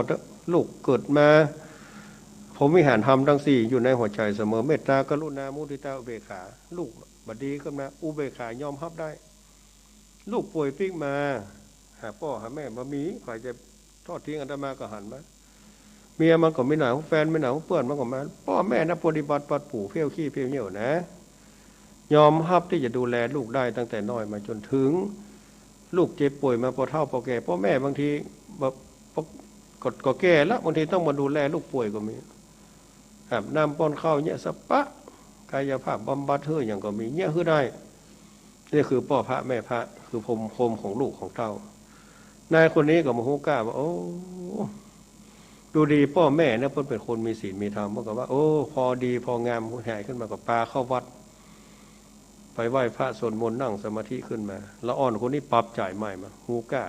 S1: ลูกเกิดมาผมวิหารธรรมทั้งสี่อยู่ในหัวใจเสมอเมตตากรุณามุทิตาอุเบกขาลูกบัดดีขึ้นมาอุเบกขายอมรับได้ลูกป่วยปีกมาหาพ่อหาแม่มามีฝ่ายจะทอดทิ้งอาตมาก็หันมาเมียมันก็ไม่หนาวแฟนไม่หนาวเปื่อนมันก็มาพ่อแม่นะปฏิบัติปัดผู่เพี้ยวขี้เพี้ยวเหี่ยวนะยอมรับที่จะดูแลลูกได้ตั้งแต่น้อยมาจนถึงลูกเจ็บป่วยมาพอเฒ่าพอแก่พ่อแม่บางทีแบบก็แก่แล้วบางทีต้องมาดูแลลูกป่วยก็มีอาบน้ำป้อนข้าวเนี่ยสปะกายภาพบำบัดเฮืออย่างก็มีเนี่ยคือได้นี่คือพ่อพระแม่พระคือพรมโคมของลูกของเต้านายคนนี้ก็มาฮู้กล้าว่าโอ้ดูดีพ่อแม่เนี่ยเพิ่นเป็นคนมีศีลมีธรรมเมื่อกับว่าโอ้พอดีพองามผู้ใหญ่ขึ้นมากับปลาเข้าวัดไปไหว้พระสวดมนต์นั่งสมาธิขึ้นมาแล้วอ่อนคนนี้ปรับจ่ายใหม่มาฮู้กล้า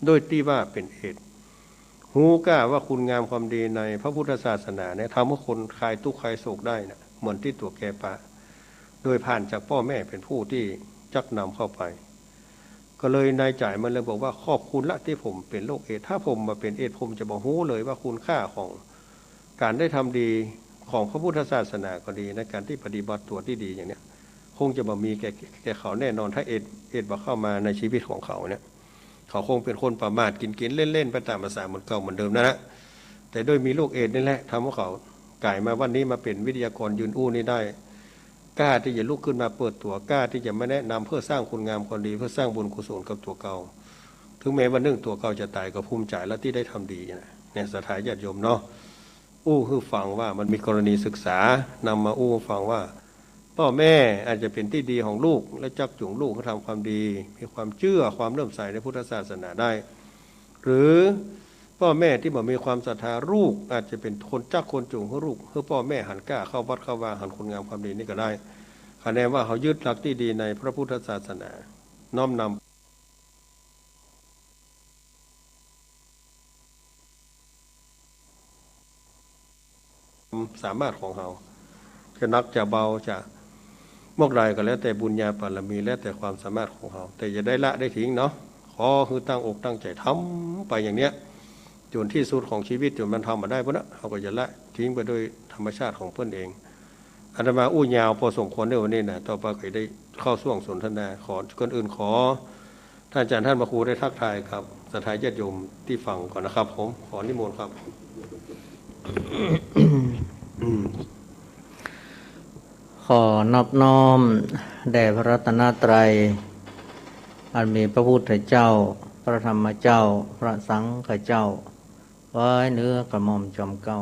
S1: โดยที่ว่าเป็นเหตุฮู้กล้าว่าคุณงามความดีในพระพุทธศาสนาเนี่ยทำให้คนคลายทุกข์คลายโศกได้นะเหมือนที่ตัวแกปะโดยผ่านจากพ่อแม่เป็นผู้ที่จักนำเข้าไปก็เลยนายจ่ายมันเลยบอกว่าขอบคุณละที่ผมเป็นโรคเอดส์ถ้าผมมาเป็นเอดส์ผมจะบอกฮู้เลยว่าคุณค่าของการได้ทำดีของพระพุทธศาสนาก็ดีในการที่ปฏิบัติตัวที่ดีอย่างเนี้ยคงจะบ่มีแก่เขาแน่นอนถ้าเอดส์บ่เข้ามาในชีวิตของเขาเนี่ยเขาคงเป็นคนประมาทกินเล่นไปตามภาษาเหมือนเก่าเหมือนเดิมนะแต่ด้วยมีโรคเอดส์นี่แหละทำให้เขากลายมาวันนี้มาเป็นวิทยากรยืนอู้นี่ได้กล้าที่จะลุกขึ้นมาเปิดตัวกล้าที่จะมาแนะนำเพื่อสร้างคุณงามความดีเพื่อสร้างบุญกุศลกับตัวเก่าถึงแม้วันหนึ่งตัวเก่าจะตายก็ภูมิใจแล้วที่ได้ทำดีนะเนี่ยศรัทธาญาติโยมเนาะอู้คือฟังว่ามันมีกรณีศึกษานำมาอู้ฟังว่าพ่อแม่อาจจะเป็นที่ดีของลูกและจักจูงลูกเขาทำความดีมีความเชื่อความเลื่อมใสในพุทธศาสนาได้หรือพ่อแม่ที่บ่มีความศรัทธาลูกอาจจะเป็นคนจักคนจูงให้ลูกเพื่อพ่อแม่หันกล้าเข้าวัดเข้าวาหันคุณงามความดีนี่ก็ได้คะแนนว่าเขายึดหลักที่ดีในพระพุทธศาสนาน้อมนำสามารถของเขาจะนักจะเบาจะมกไรก็แล้วแต่บุญญาบารมีแล้วแต่ความสามารถของเขาแต่จะได้ละได้ทิ้งเนาะขอคือตั้งอกตั้งใจทำไปอย่างเนี้ยจนที่สุดของชีวิตจนมันทำมาได้เพราะนั้นเขาก็จะละทิ้งไปโดยธรรมชาติของเพื่อนเองอาตมาอู้ยาวพอสมควรในวันนี้นะต่อไปก็ได้เข้าส่วงสนทนาขอคนอื่นขอท่านอาจารย์ท่านพระครูได้ทักทายครับศรัทธาญาติโยมที่ฟังก่อนนะครับผมขอนิมนต์ครับ
S2: ขอนอบน้อมแด่พระรัตนตรัยอันมีพระพุทธเจ้าพระธรรมเจ้าพระสังฆเจ้าไว้เนื้อกระหม่อมจอมเกล้า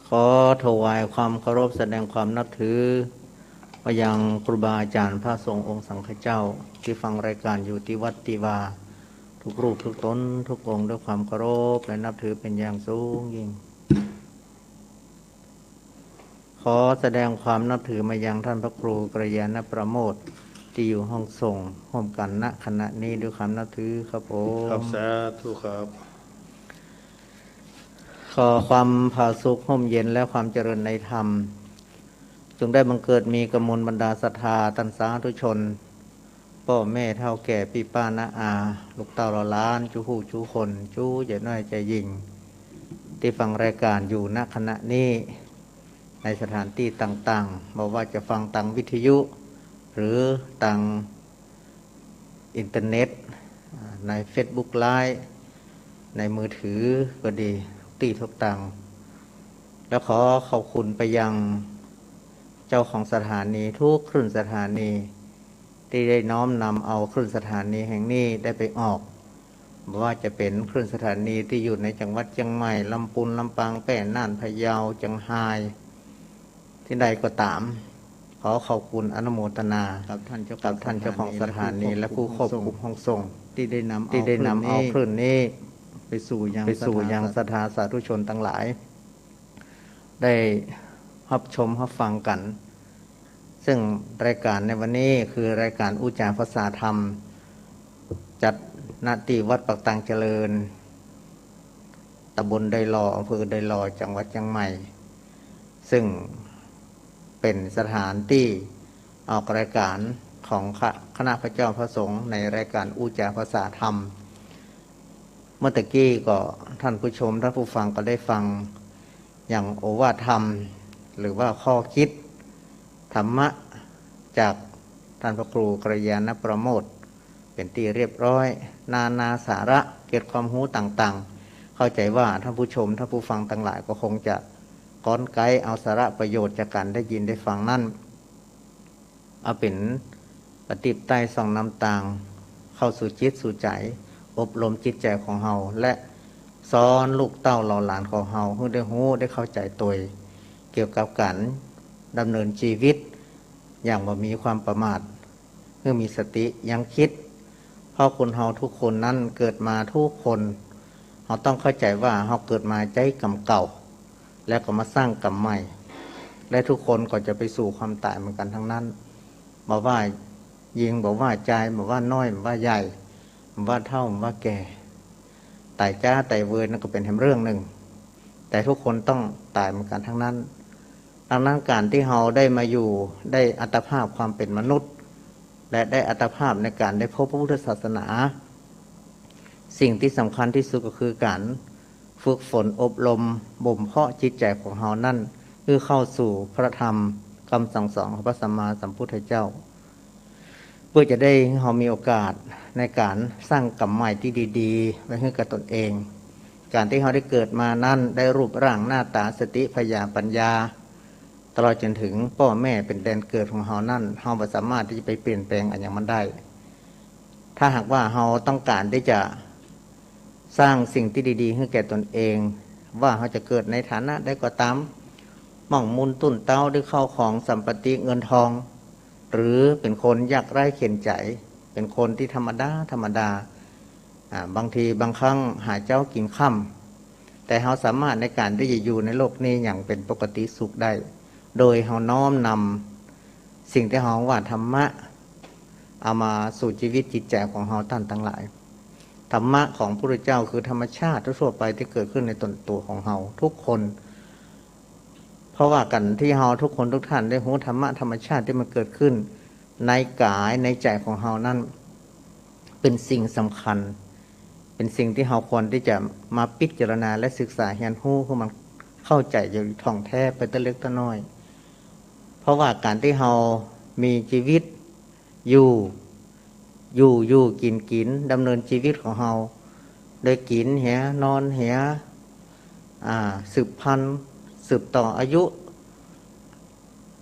S2: ขอถวายความเคารพแสดงความนับถือไปยังครูบาอาจารย์พระสงฆ์องค์สังฆเจ้าที่ฟังรายการอยู่ที่วัดติวาทุกรูปทุกตนทุกองค์ด้วยความเคารพและนับถือเป็นอย่างสูงยิ่งขอแสดงความนับถือมายังท่านพระครูกัลยาณประโมทที่อยู่ห้องส่งร่วมกันณขณะนี้ด้วยความนับถือครับผม
S1: ครับสาธุครับ
S2: ขอความผาสุกร่มเย็นและความเจริญในธรรมจงได้บังเกิดมีกมลบรรดาศรัทธาตันสาธุชนพ่อแม่เฒ่าแก่พี่ป้าน้าอาลูกเต้าเราล้านจู้ฮู้จู้คนจู้ใหญ่น้อยใจยิ่ง ที่ฟังรายการอยู่ณขณะนี้ในสถานที่ต่างๆบอกว่าจะฟังทางวิทยุหรือทางอินเทอร์เน็ตใน Facebook Live ในมือถือก็ดีที่ทุกต่างแล้วขอขอบคุณไปยังเจ้าของสถานีทุกคลื่นสถานีที่ได้น้อมนำเอาคลื่นสถานีแห่งนี้ได้ไปออกไม่ว่าจะเป็นคลื่นสถานีที่อยู่ในจังหวัดเชียงใหม่ลำพูนลำปางแพร่น่านพะเยาจังไห้ที่ใดก็ตามขอขอบคุณอนุโมทนากับท่านเจ้าของสถานีและผู้ควบคุมห้องส่งที่ได้นำเอาคลื่นนี้ไปสู่ยังสถาสาธุชนทั้งหลายได้รับชมรับฟังกันซึ่งรายการในวันนี้คือรายการอุจาภาษาธรรมจัดณที่วัดปักตังเจริญตำบลไดลออำเภอไดลอจังหวัดเชียงใหม่ซึ่งเป็นสถานที่ออกรายการของคณะพระเจ้าพระสงฆ์ในรายการอุจาภาษาธรรมเมื่อตะกี้ก็ท่านผู้ชมท่านผู้ฟังก็ได้ฟังอย่างโอวาทธรรมหรือว่าข้อคิดธรรมะจากท่านพระครูกัลยาณประโมทเป็นที่เรียบร้อยนาสาระเก็บความรู้ต่างๆเข้าใจว่าท่านผู้ชมท่านผู้ฟังทั้งหลายก็คงจะก้อนไกด์เอาสาระประโยชน์จากการได้ยินได้ฟังนั่นเอาเป็นปฏิบัติใต้ส่องน้ำต่างเข้าสู่จิตสู่ใจอบรมจิตใจของเฮาและสอนลูกเต้าเหล่าหลานของเฮาให้ได้รู้ได้เข้าใจตัวเกี่ยวกับการดำเนินชีวิตอย่างบ่มีความประมาทเพื่อมีสติยังคิดเพราะคนเฮาทุกคนนั้นเกิดมาทุกคนเฮาต้องเข้าใจว่าเฮาเกิดมาใจกรรมเก่าแล้วก็มาสร้างกรรมใหม่และทุกคนก็จะไปสู่ความตายเหมือนกันทั้งนั้นบอกว่ายิงบอกว่าใจบอกว่าน้อยบอกว่าใหญ่บอกว่าเท่าบอกว่าแก่ตายจ้าตายเวรนั่นก็เป็นเรื่องหนึ่งแต่ทุกคนต้องตายเหมือนกันทั้งนั้นดังนั้นการที่เราได้มาอยู่ได้อัตภาพความเป็นมนุษย์และได้อัตภาพในการได้พบพระพุทธศาสนาสิ่งที่สำคัญที่สุดก็คือการฝึกฝนอบรมบ่มเพาะจิตใจของเรานั่นคือเข้าสู่พระธรรมคำสั่งสอนของพระสัมมาสัมพุทธเจ้าเพื่อจะได้เรามีโอกาสในการสร้างกรรมใหม่ที่ดีๆไว้ให้กับตนเองการที่เราได้เกิดมานั่นได้รูปร่างหน้าตาสติปัญญาตลอดจนถึงพ่อแม่เป็นแดนเกิดของเรานั่นเราไม่สามารถที่จะไปเปลี่ยนแปลงอะไรอย่างมันได้ถ้าหากว่าเราต้องการที่จะสร้างสิ่งที่ดีๆให้แก่ตนเองว่าเราจะเกิดในฐานะได้ก็ตามหม่องมุนตุ่นเต้าด้วยเข้าของสัมปติเงินทองหรือเป็นคนยากไร้เข็ญใจเป็นคนที่ธรรมดาบางทีบางครั้งหาเจ้ากินค่ำแต่เราสามารถในการที่จะอยู่ในโลกนี้อย่างเป็นปกติสุขได้โดยเราน้อมนำสิ่งที่เราว่าธรรมะเอามาสู่ชีวิตจิตใจของเราท่านทั้งหลายธรรมะของพระพุทธเจ้าคือธรรมชาติทั่วไปที่เกิดขึ้นในตนตัวของเราทุกคนเพราะว่ากันที่เราทุกคนทุกท่านได้รู้ธรรมะธรรมชาติที่มันเกิดขึ้นในกายในใจของเรานั้นเป็นสิ่งสำคัญเป็นสิ่งที่เราควรที่จะมาพิจารณาและศึกษาเรียนรู้เพื่อมันเข้าใจอย่างท่องแท้ไปตะเล็กตะน้อยเพราะว่าการที่เรามีชีวิตอยู่กินดำเนินชีวิตของเราโดยกินเหียนอนเหียสืบพันธุ์สืบต่ออายุ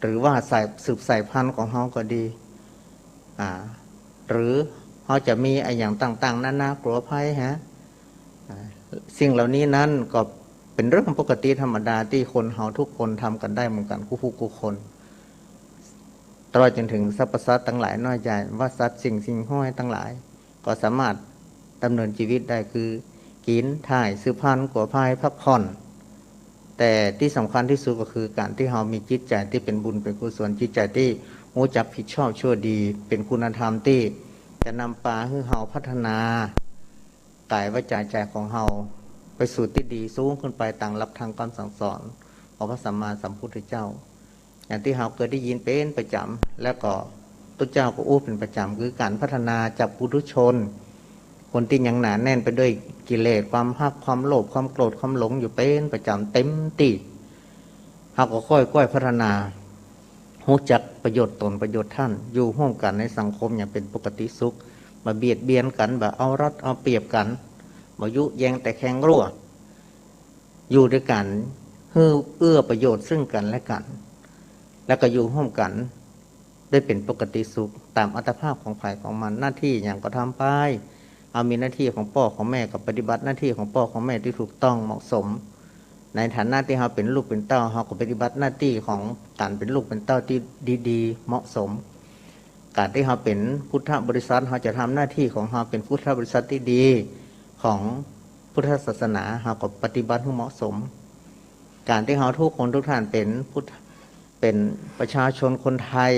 S2: หรือว่าสืบสายพันธุ์ของเราก็ดีหรือเราจะมีอย่างต่างๆนานาๆกลัวภัยสิ่งเหล่านี้นั้นก็เป็นเรื่องปกติธรรมดาที่คนเราทุกคนทำกันได้เหมือนกันคู่คนตลอดจนถึงสรรพสัตว์ทั้งหลายน้อยใหญ่ว่าสัตว์สิ่งห้อยทั้งหลายก็สามารถดำเนินชีวิตได้คือกินถ่ายสืบพันธุ์กลัวภัยพักผ่อนแต่ที่สำคัญที่สุดก็คือการที่เรามีจิตใจที่เป็นบุญเป็นกุศลจิตใจที่รู้จักผิดชอบชั่วดีเป็นคุณธรรมที่จะนำพาให้เราพัฒนากายวาจาใจของเราไปสู่ที่ดีสูงขึ้นไปตามหลักทางคำสั่งสอนของพระสัมมาสัมพุทธเจ้าอย่างที่เราเคยได้ยินเป็นประจำและก็ตุเจ้าก็อู้เป็นประจำคือการพัฒนาจากปุถุชน คนที่ยังหนาแน่นไปด้วยกิเลสความฮักความโลภความโกรธความหลงอยู่เป็นประจำเต็มตีเขาก็ค่อยๆพัฒนารู้จักประโยชน์ตนประโยชน์ท่านอยู่ร่วมกันในสังคมอย่างเป็นปกติสุขมาเบียดเบียนกันแบบเอารัดเอาเปรียบกันมายุแยงแต่แข่งรั่วอยู่ด้วยกันเอื้อประโยชน์ซึ่งกันและกันแล้วก็อยู่ร่วมกันได้เป็นปกติสุขตามอัตภาพของฝ่ายของมันหน้าที่อย่างก็ทำไปเอามีหน้าที่ของพ่อของแม่กับปฏิบัติหน้าที่ของพ่อของแม่ที่ถูกต้องเหมาะสมในฐานะที่เราเป็นลูกเป็นเต้าเราก็ปฏิบัติหน้าที่ของการเป็นลูกเป็นเต้าที่ดีๆเหมาะสมการที่เราเป็นพุทธบริษัทเราจะทำหน้าที่ของเราเป็นพุทธบริษัทที่ดีของพุทธศาสนาเราก็ปฏิบัติให้เหมาะสมการที่เราทุกคนทุกท่านเป็นประชาชนคนไทย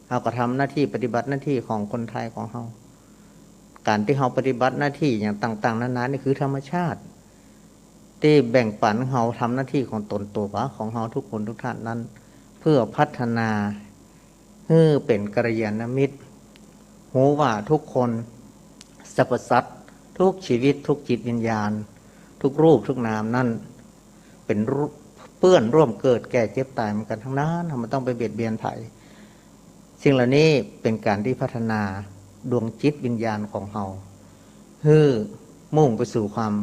S2: เราก็ทำหน้าที่ปฏิบัติหน้าที่ของคนไทยของเราการที่เราปฏิบัติหน้าที่อย่างต่างๆนั้นนี่คือธรรมชาติที่แบ่งปันเราทำหน้าที่ของตนตัวของเราทุกคนทุกท่านนั้นเพื่อพัฒนาให้เป็นกัลยาณมิตรหูว่าทุกคนสรรพสัตว์ทุกชีวิตทุกจิตวิญญาณทุกรูปทุกนามนั่นเป็นเปื้อนร่วมเกิดแก่เจ็บตายเหมือนกันทั้งนั้นมันต้องไปเบียดเบียนไผ่สิ่งเหล่านี้เป็นการที่พัฒนาดวงจิตวิญญาณของเราให้มุ่งไปสู่ความ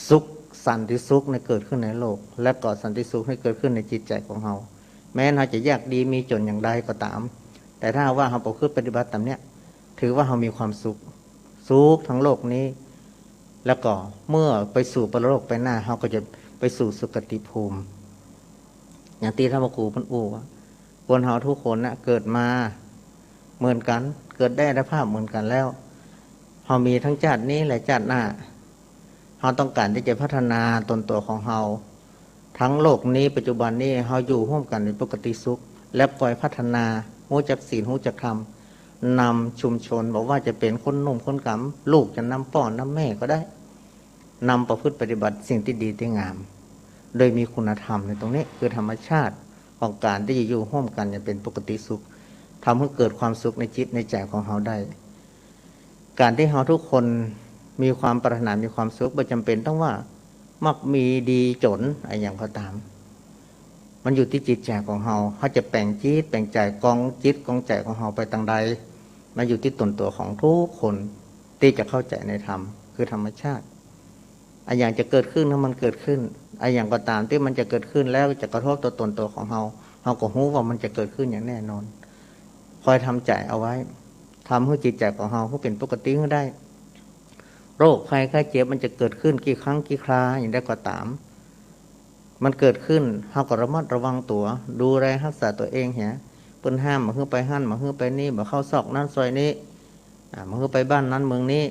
S2: สุขสันติสุขในเกิดขึ้นในโลกและก่อสันติสุขให้เกิดขึ้นในจิตใจของเราแม้เราจะยากดีมีจนอย่างใดก็ตามแต่ถ้าว่าเราประพฤติปฏิบัติตามเนี้ยถือว่าเรามีความสุขทั้งโลกนี้แล้วก็เมื่อไปสู่ปรโลกไปหน้าเราก็จะไปสู่สุคติภูมิอย่างที่ท่านพระครูพันอู้ว่าคนเราทุกคนนะเกิดมาเหมือนกันเกิดได้รับภาพเหมือนกันแล้วเรามีทั้งชาตินี้และชาติหน้าเราต้องการที่จะพัฒนาตนตัวของเราทั้งโลกนี้ปัจจุบันนี้เราอยู่ร่วมกันในปกติสุขและปล่อยพัฒนารู้จักศีลรู้จักธรรมนำชุมชนบอกว่าจะเป็นคนหนุ่มคนกำลูกจะนำป้อนนำแม่ก็ได้นำประพฤติปฏิบัติสิ่งที่ดีที่งามโดยมีคุณธรรมในตรงนี้คือธรรมชาติของการที่จะอยู่ร่วมกันอย่างเป็นปกติสุขทำให้เกิดความสุขในจิตในใจของเราได้การที่เราทุกคนมีความปรารถนามีความสุขไม่จำเป็นต้องว่ามักมีดีจนอะไรอย่างก็ตามมันอยู่ที่จิตใจของเราเขาจะแปลงจิตแปลงใจกองจิตกองใจของเราไปทางใดมันอยู่ที่ตนตัวของทุกคนที่จะเข้าใจในธรรมคือธรรมชาติอะไรอย่างจะเกิดขึ้นถ้ามันเกิดขึ้นอะไรอย่างก็ตามที่มันจะเกิดขึ้นแล้วจะกระทบตัวตนตัวของเราก็รู้ว่ามันจะเกิดขึ้นอย่างแน่นอนคอยทำใจเอาไว้ทำให้จิตใจของเราเขาเป็นปกติให้ได้โรคภัยไข้เจ็บมันจะเกิดขึ้นกี่ครั้งกี่คราอย่างใดก็ตามมันเกิดขึ้นเราก็ระมัดระวังตัวดูแลรักษาตัวเองเหี้ยเปิ้นห้ามมาเฮือไปหั่นมาเฮือไปนี่มาเข้าซอกนั้นซอยนี้มาเฮือไปบ้านนั้นเมืองนี้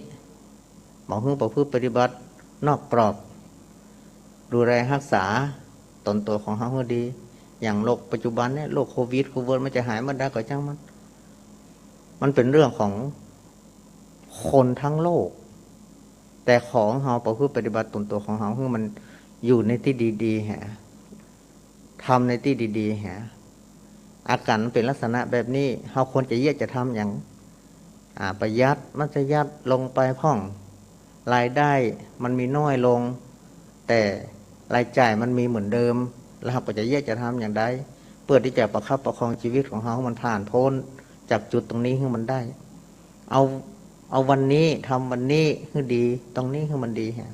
S2: มาเฮือประพฤติปฏิบัตินอกกรอบดูแลรักษาตนตัวของเราให้ดีอย่างโรคปัจจุบันเนี่ยโรคโควิดมันจะหายมันได้ก็ช่างมันเป็นเรื่องของคนทั้งโลกแต่ของเราประพฤติปฏิบัติตนตัวของเราคือมันอยู่ในที่ดีๆฮะทำในที่ดีๆฮะอาการเป็นลักษณะแบบนี้เราควรจะจะทำอย่างประหยัดมัธยัติลงไปพ่องรายได้มันมีน้อยลงแต่รายจ่ายมันมีเหมือนเดิมแล้วเราก็จะทำอย่างไรเพื่อที่จะประคับประคองชีวิตของเรามันผ่านพ้นจากจุดตรงนี้ให้มันได้เอาวันนี้ทำวันนี้ให้ดีตรงนี้ให้มันดีฮะ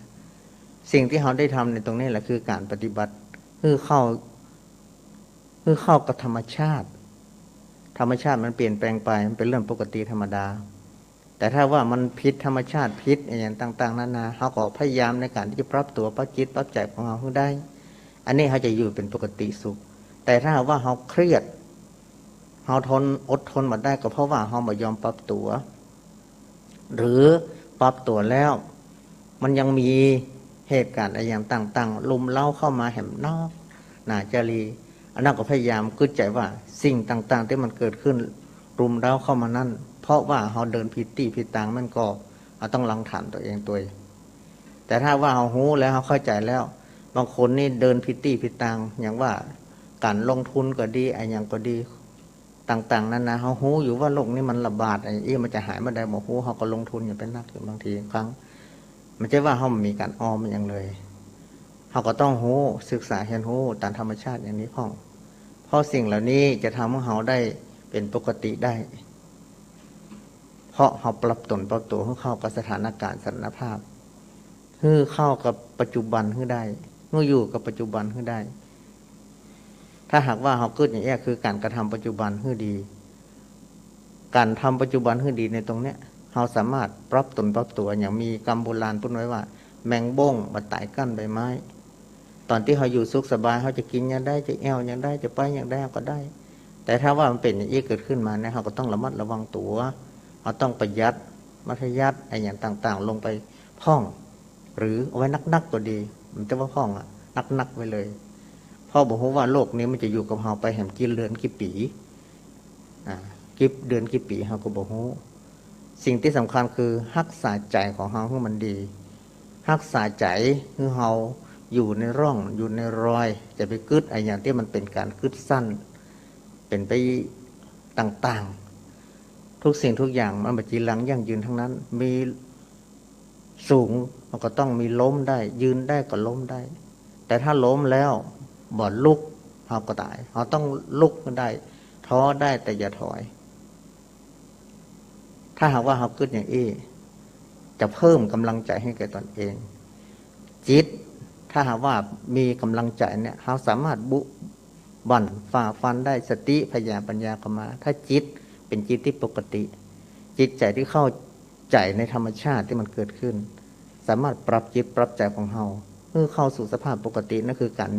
S2: สิ่งที่เราได้ทำในตรงนี้แหละคือการปฏิบัติคือเข้ากับธรรมชาติมันเปลี่ยนแปลงไปมันเป็นเรื่องปกติธรรมดาแต่ถ้าว่ามันผิดธรรมชาติผิดอย่างต่างๆนานาเราก็พยายามในการที่จะปรับตัวปรับจิตปรับใจของเราให้ได้อันนี้เขาจะอยู่เป็นปกติสุขแต่ถ้าว่าเราเครียดเราอดทนมาได้ก็เพราะว่าเราไม่ยอมปรับตัวหรือปรับตัวแล้วมันยังมีเหตุการณ์อะไรอย่างต่างๆลุมเล้าเข้ามาแหมนอกหนาจารีอันนั้นก็พยายามกึศใจว่าสิ่งต่างๆที่มันเกิดขึ้นรุมเล้าเข้ามานั่นเพราะว่าเราเดินผิดที่ผิดทางมันก็เราต้องลองถามตัวเองตัวแต่ถ้าว่าเราหูแล้วเราเข้าใจแล้วบางคนนี่เดินผิดที่ผิดทางอย่างว่าการลงทุนก็ดีอะไรอย่างก็ดี ต่างๆนั้นนะเขาหูอยู่ว่าโรคนี้มันระบาดไอ้มันจะหายเมื่อใดบอกหูเขาก็ลงทุนอย่างเป็นนักอยู่บางทีครั้งมันจะว่าเขามีการออมอย่างเลยเขาก็ต้องหูศึกษาเรียนรู้ตามธรรมชาติอย่างนี้พ่องเพราะสิ่งเหล่านี้จะทำให้เขาได้เป็นปกติได้เพราะเขาปรับตนปรับตัวให้เข้ากับสถานการณ์สถานภาพให้เข้ากับปัจจุบันให้ได้ให้อยู่กับปัจจุบันให้ได้ถ้าหากว่าเขาเกิดอย่างนี้คือการกระทำปัจจุบันให้ดีการทำปัจจุบันให้ดีในตรงเนี้ยเราสามารถปรับตนปรับตัวอย่างมีกรรมโบราณพูดไว้ว่าแมงบ้งมาไต่กั้นใบไม้ตอนที่เขาอยู่สุขสบายเขาจะกินยังได้จะแอวยังได้จะไปยังได้ก็ได้แต่ถ้าว่ามันเป็นอย่างนี้เกิดขึ้นมาเนี่ยเขาก็ต้องระมัดระวังตัวเขาต้องประหยัดมัธยัติไอ้อย่างต่างๆลงไปพ่องหรือเอาไว้นักๆก็ดีมันจะว่าพ่องนักๆไว้เลยพ่อบอกว่าโลกนี้มันจะอยู่กับเราไปแห่งกี่เดือนกี่ปีกี่เดือนกี่ปีเขาก็บอกสิ่งที่สำคัญคือรักษาใจของเราให้มันดีรักษาใจให้เราอยู่ในร่องอยู่ในรอยจะไปกึดไอ้อย่างที่มันเป็นการกึดสั้นเป็นไปต่างๆทุกสิ่งทุกอย่างมันบัจีหลังยั่งยืนทั้งนั้นมีสูงมันก็ต้องมีล้มได้ยืนได้ก็ล้มได้แต่ถ้าล้มแล้วบ่ลุกเราก็ตายเราต้องลุกก็ได้ท้อได้แต่อย่าถอยถ้าหากว่าเรากึดอย่างนี้จะเพิ่มกำลังใจให้แก่ตนเองจิตถ้าหากว่ามีกำลังใจเนี่ยเราสามารถบุบั่นฝ่าฟันได้สติพยาปัญญาเข้ามาถ้าจิตเป็นจิตที่ปกติจิตใจที่เข้าใจในธรรมชาติที่มันเกิดขึ้นสามารถปรับจิตปรับใจของเราเพื่อเข้าสู่สภาพปกตินั่นคือการ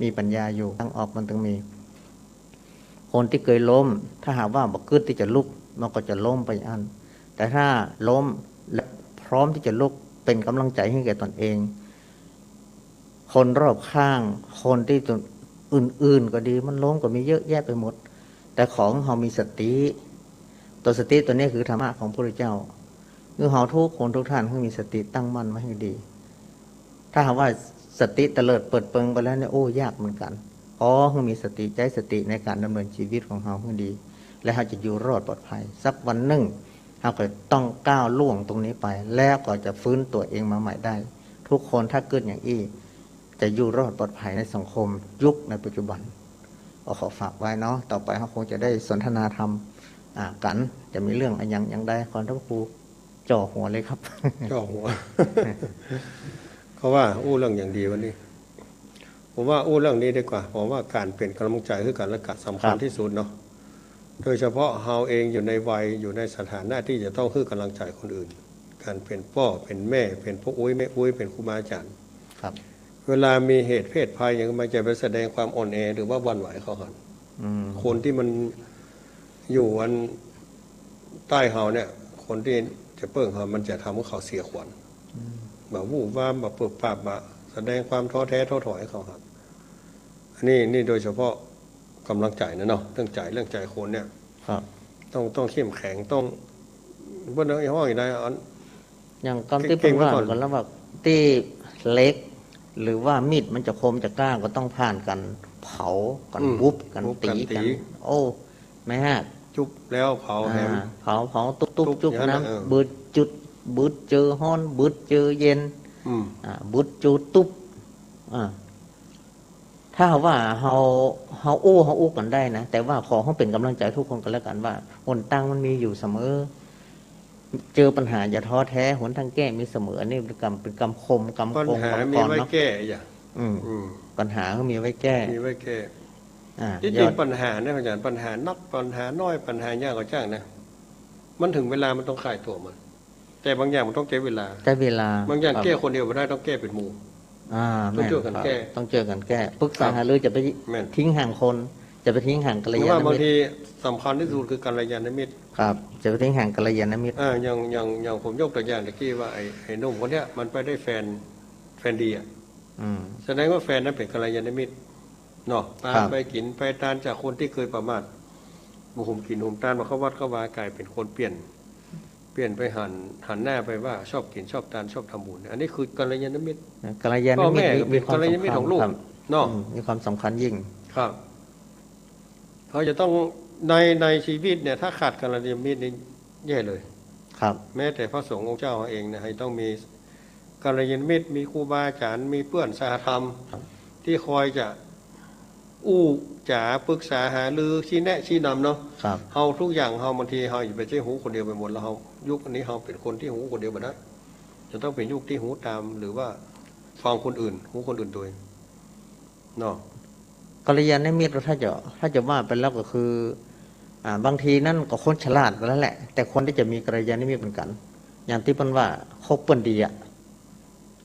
S2: มีปัญญาอยู่ทางออกมันต้องมีคนที่เคยล้มถ้าหากว่าบอกกึดที่จะลุกมันก็จะล้มไปอันแต่ถ้าล้มและพร้อมที่จะลุกเป็นกำลังใจให้แก่ตนเองคนรอบข้างคนที่อื่นๆก็ดีมันล้มก็มีเยอะแยะไปหมดแต่ของเรามีสติตัวสติตัวนี้คือธรรมะของพระพุทธเจ้าคือเราทุกคนทุกท่านให้มีสติตั้งมั่นไว้ให้ดีถ้าหากว่าสติเตลิดเปิดเปิงไปแล้วเนี่ยโอ้ยากเหมือนกันให้มีสติใจสติในการดำเนินชีวิตของเราให้ดีและเราจะอยู่รอดปลอดภัยสักวันหนึ่งเราก็ต้องก้าวล่วงตรงนี้ไปแล้วก็จะฟื้นตัวเองมาใหม่ได้ทุกคนถ้าเกิดอย่างอี้จะอยู่รอดปลอดภัยในสังคมยุคในปัจจุบันขอฝากไว้เนาะต่อไปเราคงจะได้สนทนาธรรมกันจะมีเรื่องอะไรอย่างใดขอท่านครูจ่อหัวเลยครับ
S1: จ่อหัว เขาว่าอู้เรื่องอย่างดีวันนี้ผมว่าอู้เรื่องนี้ดีกว่าผมว่าการเปลี่ยนกำลังใจคือการละกัดสำคัญที่สุดเนาะโดยเฉพาะเฮาเองอยู่ในวัยอยู่ในสถานะที่จะต้องคือกำลังใจคนอื่นการเป็นพ่อเป็นแม่เป็นพวกอุ้ยแม่อุ้ยเป็นครูบาอาจารย์
S2: ครับ
S1: เวลามีเหตุเพศภัยอย่างมันจะไปแสดงความอ่อนแอหรือว่าหวั่นไหวเขาหันคนที่มันอยู่อันใต้เฮาเนี่ยคนที่จะเปิ้งเฮามันจะทำให้เขาเสียขวัญแบบวูบวามแบบเปิดปากแบบแสดงความท้อแท้ท้อถอยเขาหันอันนี้โดยเฉพาะกำลังใจนะเนาะเรื่องใจคนเนี่ยต้องเข้มแข็งต้องเมื่อในห้องอย่างไร
S2: อย่างกำที่เป็นว่าก่อนแล้วแบบที่เล็กหรือว่ามีดมันจะคมจะกล้าก็ต้องผ่านกันเผากันบุบกันตีกันโอ้ไม่ฮะ
S1: จุบแล้วเผาแหม
S2: เผาตุ๊บจุบน้ำบืดจุดบืดเจอฮ้อนบืดเจอเย็นบืดจูตุ๊บถ้าว่าเขาอู้กันได้นะแต่ว่าขอเขาเป็นกำลังใจทุกคนกันแล้วกันว่าหนทางมันมีอยู่เสมอเจอปัญหาอย่าท้อแท้หนทางแก้มีเสมออันนี้เป็นกรรมคมกรรมคง
S1: ปัญหามีไว้แก้อย่าง
S2: ปัญหาก็มีไว้แก้
S1: จริงปัญหาเนี่ยอาจารย์ปัญหานักปัญหาน้อยปัญหายากกว่าจ้างนะมันถึงเวลามันต้องคลายตัวมันแต่บางอย่างมันต้องใช้เวลาบางอย่างแก้คนเดียวไม่ได้ต้องแก้เป็นหมู่ต้องเจอกันแก้
S2: ปรึกษาหารือจะไปทิ้งห่างคนจะไปทิ้งห่างกัลยาณมิตร
S1: ว่าบางทีสำคัญที่สุดคือกัลยาณมิตร
S2: ครับจะไปทิ้งห่างกัลยาณมิตร
S1: อย่างผมยกตัวอย่างตะกี้ว่าไอ้นุ่มคนเนี้ยมันไปได้แฟนดีแสดงว่าแฟนนั้นเป็นกัลยาณมิตรเนาะตามไปกินไปทานจากคนที่เคยประมาทบุหุมกินหุมทานมาเข้าวัดเข้าวากลายเป็นคนเปลี่ยนไปหันหน้าไปว่าชอบกินชอบทานชอบทำบุญอันนี้คือกัลยาณมิตร
S2: กัลยาณมิตร
S1: มีความสำคัญของลูกเนาะ
S2: มีความสำคัญยิ่ง
S1: ครับเขาจะต้อง ในชีวิตเนี่ยถ้าขาดกัลยาณมิตรนี่แย่เลย
S2: ครับ
S1: แม้แต่พระสงฆ์องค์เจ้าเองเนี่ยให้ต้องมีกัลยาณมิตรมีครูบาอาจารย์มีเพื่อนสหธรรม ที่คอยจะอู้จ๋าปรึกษาหารือชี้แนะชี้นำเนาะ
S2: ครับ
S1: เฮาทุกอย่างเฮาบางทีเฮาอย่าไปใช้หูคนเดียวไปหมดแล้วเฮายุคนี้เฮาเป็นคนที่หูคนเดียวบ่ได้จะต้องเป็นยุคที่หูตามหรือว่าฟังคนอื่นหูคนอื่นด้วยเนาะ
S2: กัลยาณมิตรถ้าจะว่าไปแล้วก็คือบางทีนั่นก็คนฉลาดไปแล้วแหละ แต่คนที่จะมีกัลยาณมิตรเหมือนกัน อย่างที่เปิ้นว่าคบเปิ้นดีอ่ะ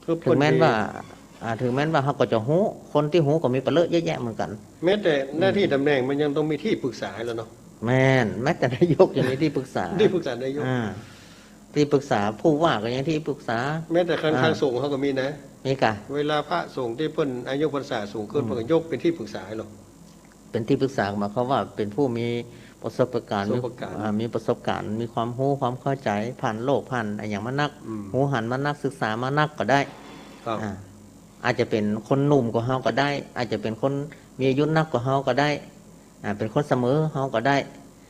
S1: คือ
S2: ถึงแม้นว่าเขาก็จะหูคนที่หูก็มีประเลอะเยอะแยะเหมือนกัน
S1: แม้แต่หน้าที่ตำแหน่งมันยังต้องมีที่ปรึกษาแล้วเนาะ
S2: แม้แต่นายกยังมีที่ปรึกษา
S1: ที่ปรึกษานายก
S2: ที่ปรึกษาผู้ว่าก็ยังที่ปรึกษา
S1: แม้แต่ทางส่งเขาก็มีนะ
S2: นี่กะ
S1: เวลาพระสงฆ์ที่เพิ่นอายุพรรษาสูงขึ้นเพิ่นก็ยกเป็นที่ปรึกษาหรอก
S2: เป็นที่ปรึกษาหมายความว่าเป็นผู้มีประสบการณ์
S1: ประสบการณ์
S2: มีประสบการณ์มีความรู้ความเข้าใจผ่านโลกผ่านอะไรอย่างมานัก หูหันมานักศึกษามานักก็ได้
S1: ครับ
S2: อาจจะเป็นคนหนุ่มกว่าเฮาก็ได้ อาจจะเป็นคนมีอายุนักกว่าเฮาก็ได้เป็นคนเสมอเฮาก็ได้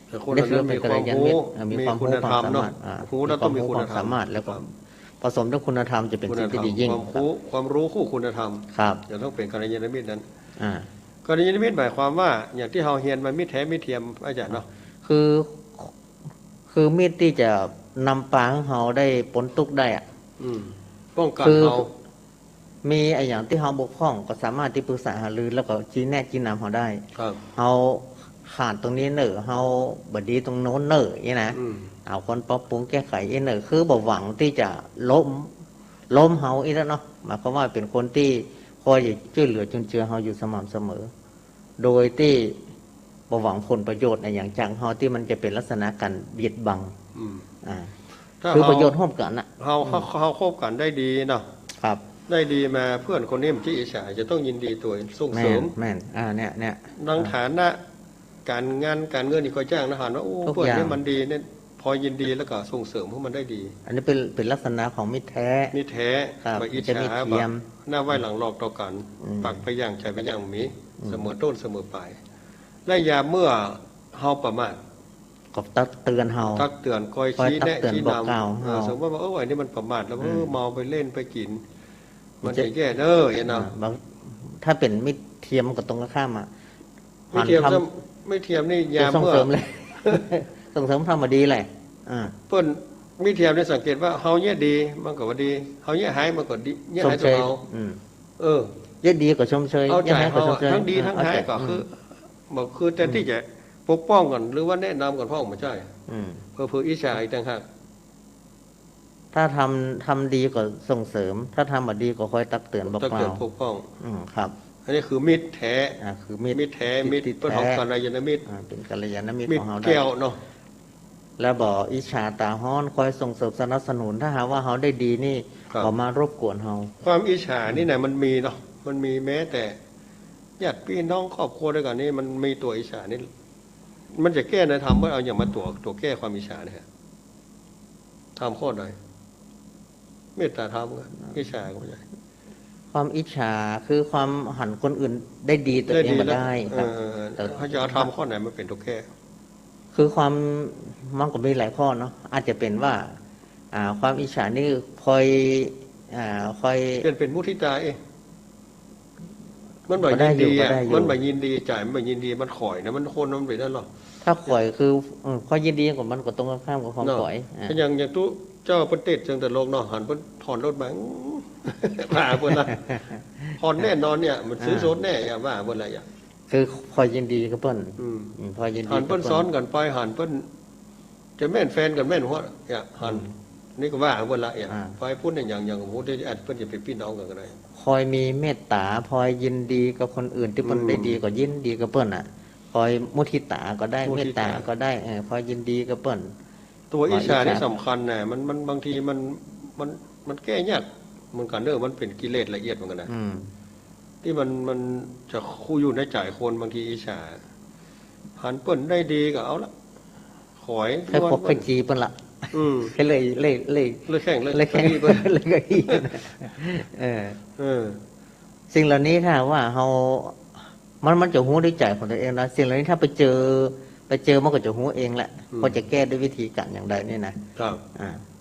S1: แต่คนนั้นมีความรู้
S2: มี
S1: มี
S2: ความ
S1: คุ
S2: รู้
S1: ณ
S2: ควา
S1: ธรร
S2: ม
S1: ม
S2: สา
S1: เนาะ
S2: มารถ
S1: รู้แล้วต้องมีคุณ
S2: ความ
S1: ธรรม
S2: สามารถแล้วก็
S1: ครับ
S2: ผสมด้วยคุณธรรมจะเป็น
S1: คุณ
S2: สิ่ง
S1: ธร
S2: ที่
S1: รม
S2: ดียิ่ง
S1: ความรู้คู่คุณธรรม
S2: ครับ
S1: จะต้องเป็นกัลยาณมิตรนั้น
S2: อ่า
S1: กัลยาณมิตรหมายความว่าอย่างที่เฮาเรียนมามิตรแท้มิตรเทียมอาจารย์เนาะ
S2: คือมิตรที่จะนำปางเฮาได้พ้นทุกข์ได้อะ
S1: ป้องกัน
S2: คือ
S1: เฮา
S2: มีไอ้อย่างที่เฮาบกพร่องก็สามารถที่ปรึกษาหารือแล้วก็ชี้แนะชี้นำเฮาได้
S1: ครับ
S2: เฮาขาดตรงนี้เนอะเฮาบดีตรงโน้นเนอะนี่นะ
S1: อืม
S2: เอาคนปรับปรุงแก้ไขเองเนอะคือบ่หวังที่จะล้มเฮาอีกแล้วเนาะหมายความว่าเป็นคนที่คอยช่วยเหลือจุนเจือเฮาอยู่สม่ำเสมอ โดยที่บ่หวังผลประโยชน์ในอย่างจังเฮาที่มันจะเป็นลักษณะการเบียดบัง
S1: อืม
S2: อ่า
S1: ถ้า
S2: คือ
S1: เฮา
S2: ประโยชน์ร่วมกันน่ะ
S1: เฮาคบกันได้ดีเนาะ
S2: ครับ
S1: ได้ดีมาเพื่อนคนนี้มันที่อิจฉาจะต้องยินดีตัวส่ง
S2: แม่
S1: เสริ
S2: น
S1: ม
S2: แม่นเนี่ย
S1: ดังฐานะการงานการเงินนี่ก็จ้างนะฮะว่าโอ้
S2: ทุก
S1: เพื่อน
S2: อย่าง
S1: นี่มันดีเนี่ยพอยินดีแล้วก็ส่งเสริมเพราะมันได้ดี
S2: อันนี้เป็นลักษณะของมิตรแท้
S1: นี่แท้
S2: ครับ
S1: ไปอิจ
S2: จะมี
S1: ฉา
S2: เทียม
S1: หน้าไหวหลังหลอกต่อกัน ปักไปอย่างใจไปอย่างหมีเสมอต้นเสมอปลายและยามเมื่อเฮาประมาท
S2: ก็ตักเตือนเฮา
S1: ตักเตือนคอย
S2: คอย
S1: ชี้
S2: ตัก
S1: แนะ
S2: เตือน
S1: ชี้
S2: บอกกล่าว
S1: นำ
S2: เฮา
S1: สมมติว่าไอ้นี่มันประมาทแล้วเมาไปเล่นไปกิน มัน
S2: จะ
S1: จะแย่เด้ออย่างนั้น
S2: บางถ้าเป็นมิตรเทียมก็ตรงกันข้ามอ่ะ
S1: ไม่เทียม
S2: ทำ
S1: ไม่เทียมนี่
S2: จะ
S1: ยาม
S2: ส่ง
S1: เมื่อ
S2: เสริมเลย ส่งเสริมทำมาดีเลยอ่า
S1: เพิ่นมิเทียมได้สังเกตว่าเฮาแย่ดีมันก็ว่าดีเฮาแย่หายมันก็ดีแย่
S2: ชม
S1: หาย
S2: เช
S1: ตัวย เฮา
S2: อืม
S1: เออ
S2: เยอะดีกว่าชมเชย
S1: เอา
S2: เยอะ
S1: ใจ
S2: ให้กว่า
S1: เฮา
S2: ชมเชย
S1: ทั้งดีทั้งหายก็คือบอกคือแต่ที่จะปกป้องกันหรือว่าแนะนำกันพ่อไม่ใช่
S2: อืม
S1: เพื่ออิจฉาอีกต่างหาก
S2: ถ้าทำดีก็ส่งเสริม ถ้าทำมาดีก็คอยตักเตือนบอก
S1: ถ้าก
S2: ล่า
S1: เกิด
S2: ว
S1: ปกป้อง
S2: ครับ
S1: อันนี้คือมิตรแท้
S2: คือมิตร
S1: มิตรแท้มิตร
S2: ที่
S1: เป็นของ
S2: แท้
S1: กัลยาณมิตร
S2: เป็นกัลยาณมิตร
S1: มิ
S2: ข
S1: ต
S2: อ
S1: รง
S2: เราได้
S1: แก้วเนาะ
S2: แล้วบอกอิจฉาตาฮ้อนคอยส่งเสริมสนับสนุนถ้าหากว่าเขาได้ดีนี่ก็มารบกวนเขา
S1: ความอิจฉานี่นะมันมีเนาะมันมีแม้แต่ญาติพี่น้องครอบครัวด้วยกันนี่มันมีตัวอิจฉานี่มันจะแก้ในธรรมว่าเอาอย่างมาตัวแก้ความอิจฉาเนี่ยฮะทำข้อใดเมตตาธรรมก็อิจฉาก็ไม่ใช่
S2: ความอิจฉาคือความหันคนอื่นได้ดีตัวเองมาได้ครับ
S1: แต่ถ้าจะเอาทำข้อไหนมันเป็นตัวแก้
S2: คือความมันก็มีหลายข้อเนาะอาจจะเป็นว่าความอิจฉานี่คอย
S1: เป็นมุทิตาเองมันแบบยินดีอ่ะมันแบบยินดีจ่ายมันแบบยินดีมันข่อยนะมันคนมันเป็นนั่นหรอ
S2: ถ้าข่อยคือข้อยินดีของมันก็ตรงกันข้ามกับความข่อย
S1: อย่างตู้เจ้าประเทศจังแต่โลกเนาะหันเพิ่นถอนรถมาผ่าเพิ่นละถอนแน่นอนเนี่ยมันซื้อโซนแน่อย่าว่าเพิ่นอะไรอย่าง
S2: คือคอยยินดีกับเปิ้นคอยยินดี
S1: หันเพิ่นซ้อนกันไปหันเพิ่นจะแม่นแฟนกันแม่นหัวอย่าหันนี่ก็ว่าเพิ่นละอย่างไปพูดอย่างโหได้อัดเพิ่นจะเป็นพี่น้องกันก็ได้
S2: คอยมีเมตตาคอยยินดีกับคนอื่นที่เปิ้นได้ดีก็ยินดีกับเปิ้นอ่ะคอยมุทิตาก็ได้เมตตาก็ได้คอยยินดีกับเปิ้น
S1: ตัวอิจฉานี่สำคัญนะมันบางทีมันแก้ยากเหมือนกันเด้อมันเป็นกิเลสละเอียดเหมือนกันนะที่มันจะคู่อยู่ในใจคนบางทีอิจฉาหันเปิ้นได้ดีก็เอาละขอย
S2: แค่พบไปจีเปิ้นละแค่เลย
S1: แข่งเลย
S2: แข่งเปิ้นเลยก็อีสิ่งเหล่านี้ถ้าว่าเฮามันจะหู้ด้วยใจของตัวเองนะสิ่งเหล่านี้ถ้าไปเจอ ไปเจอมันก็จะหูเองแหละเขาจะแก้ด้วยวิธีการอย่างใดนี่นะครับ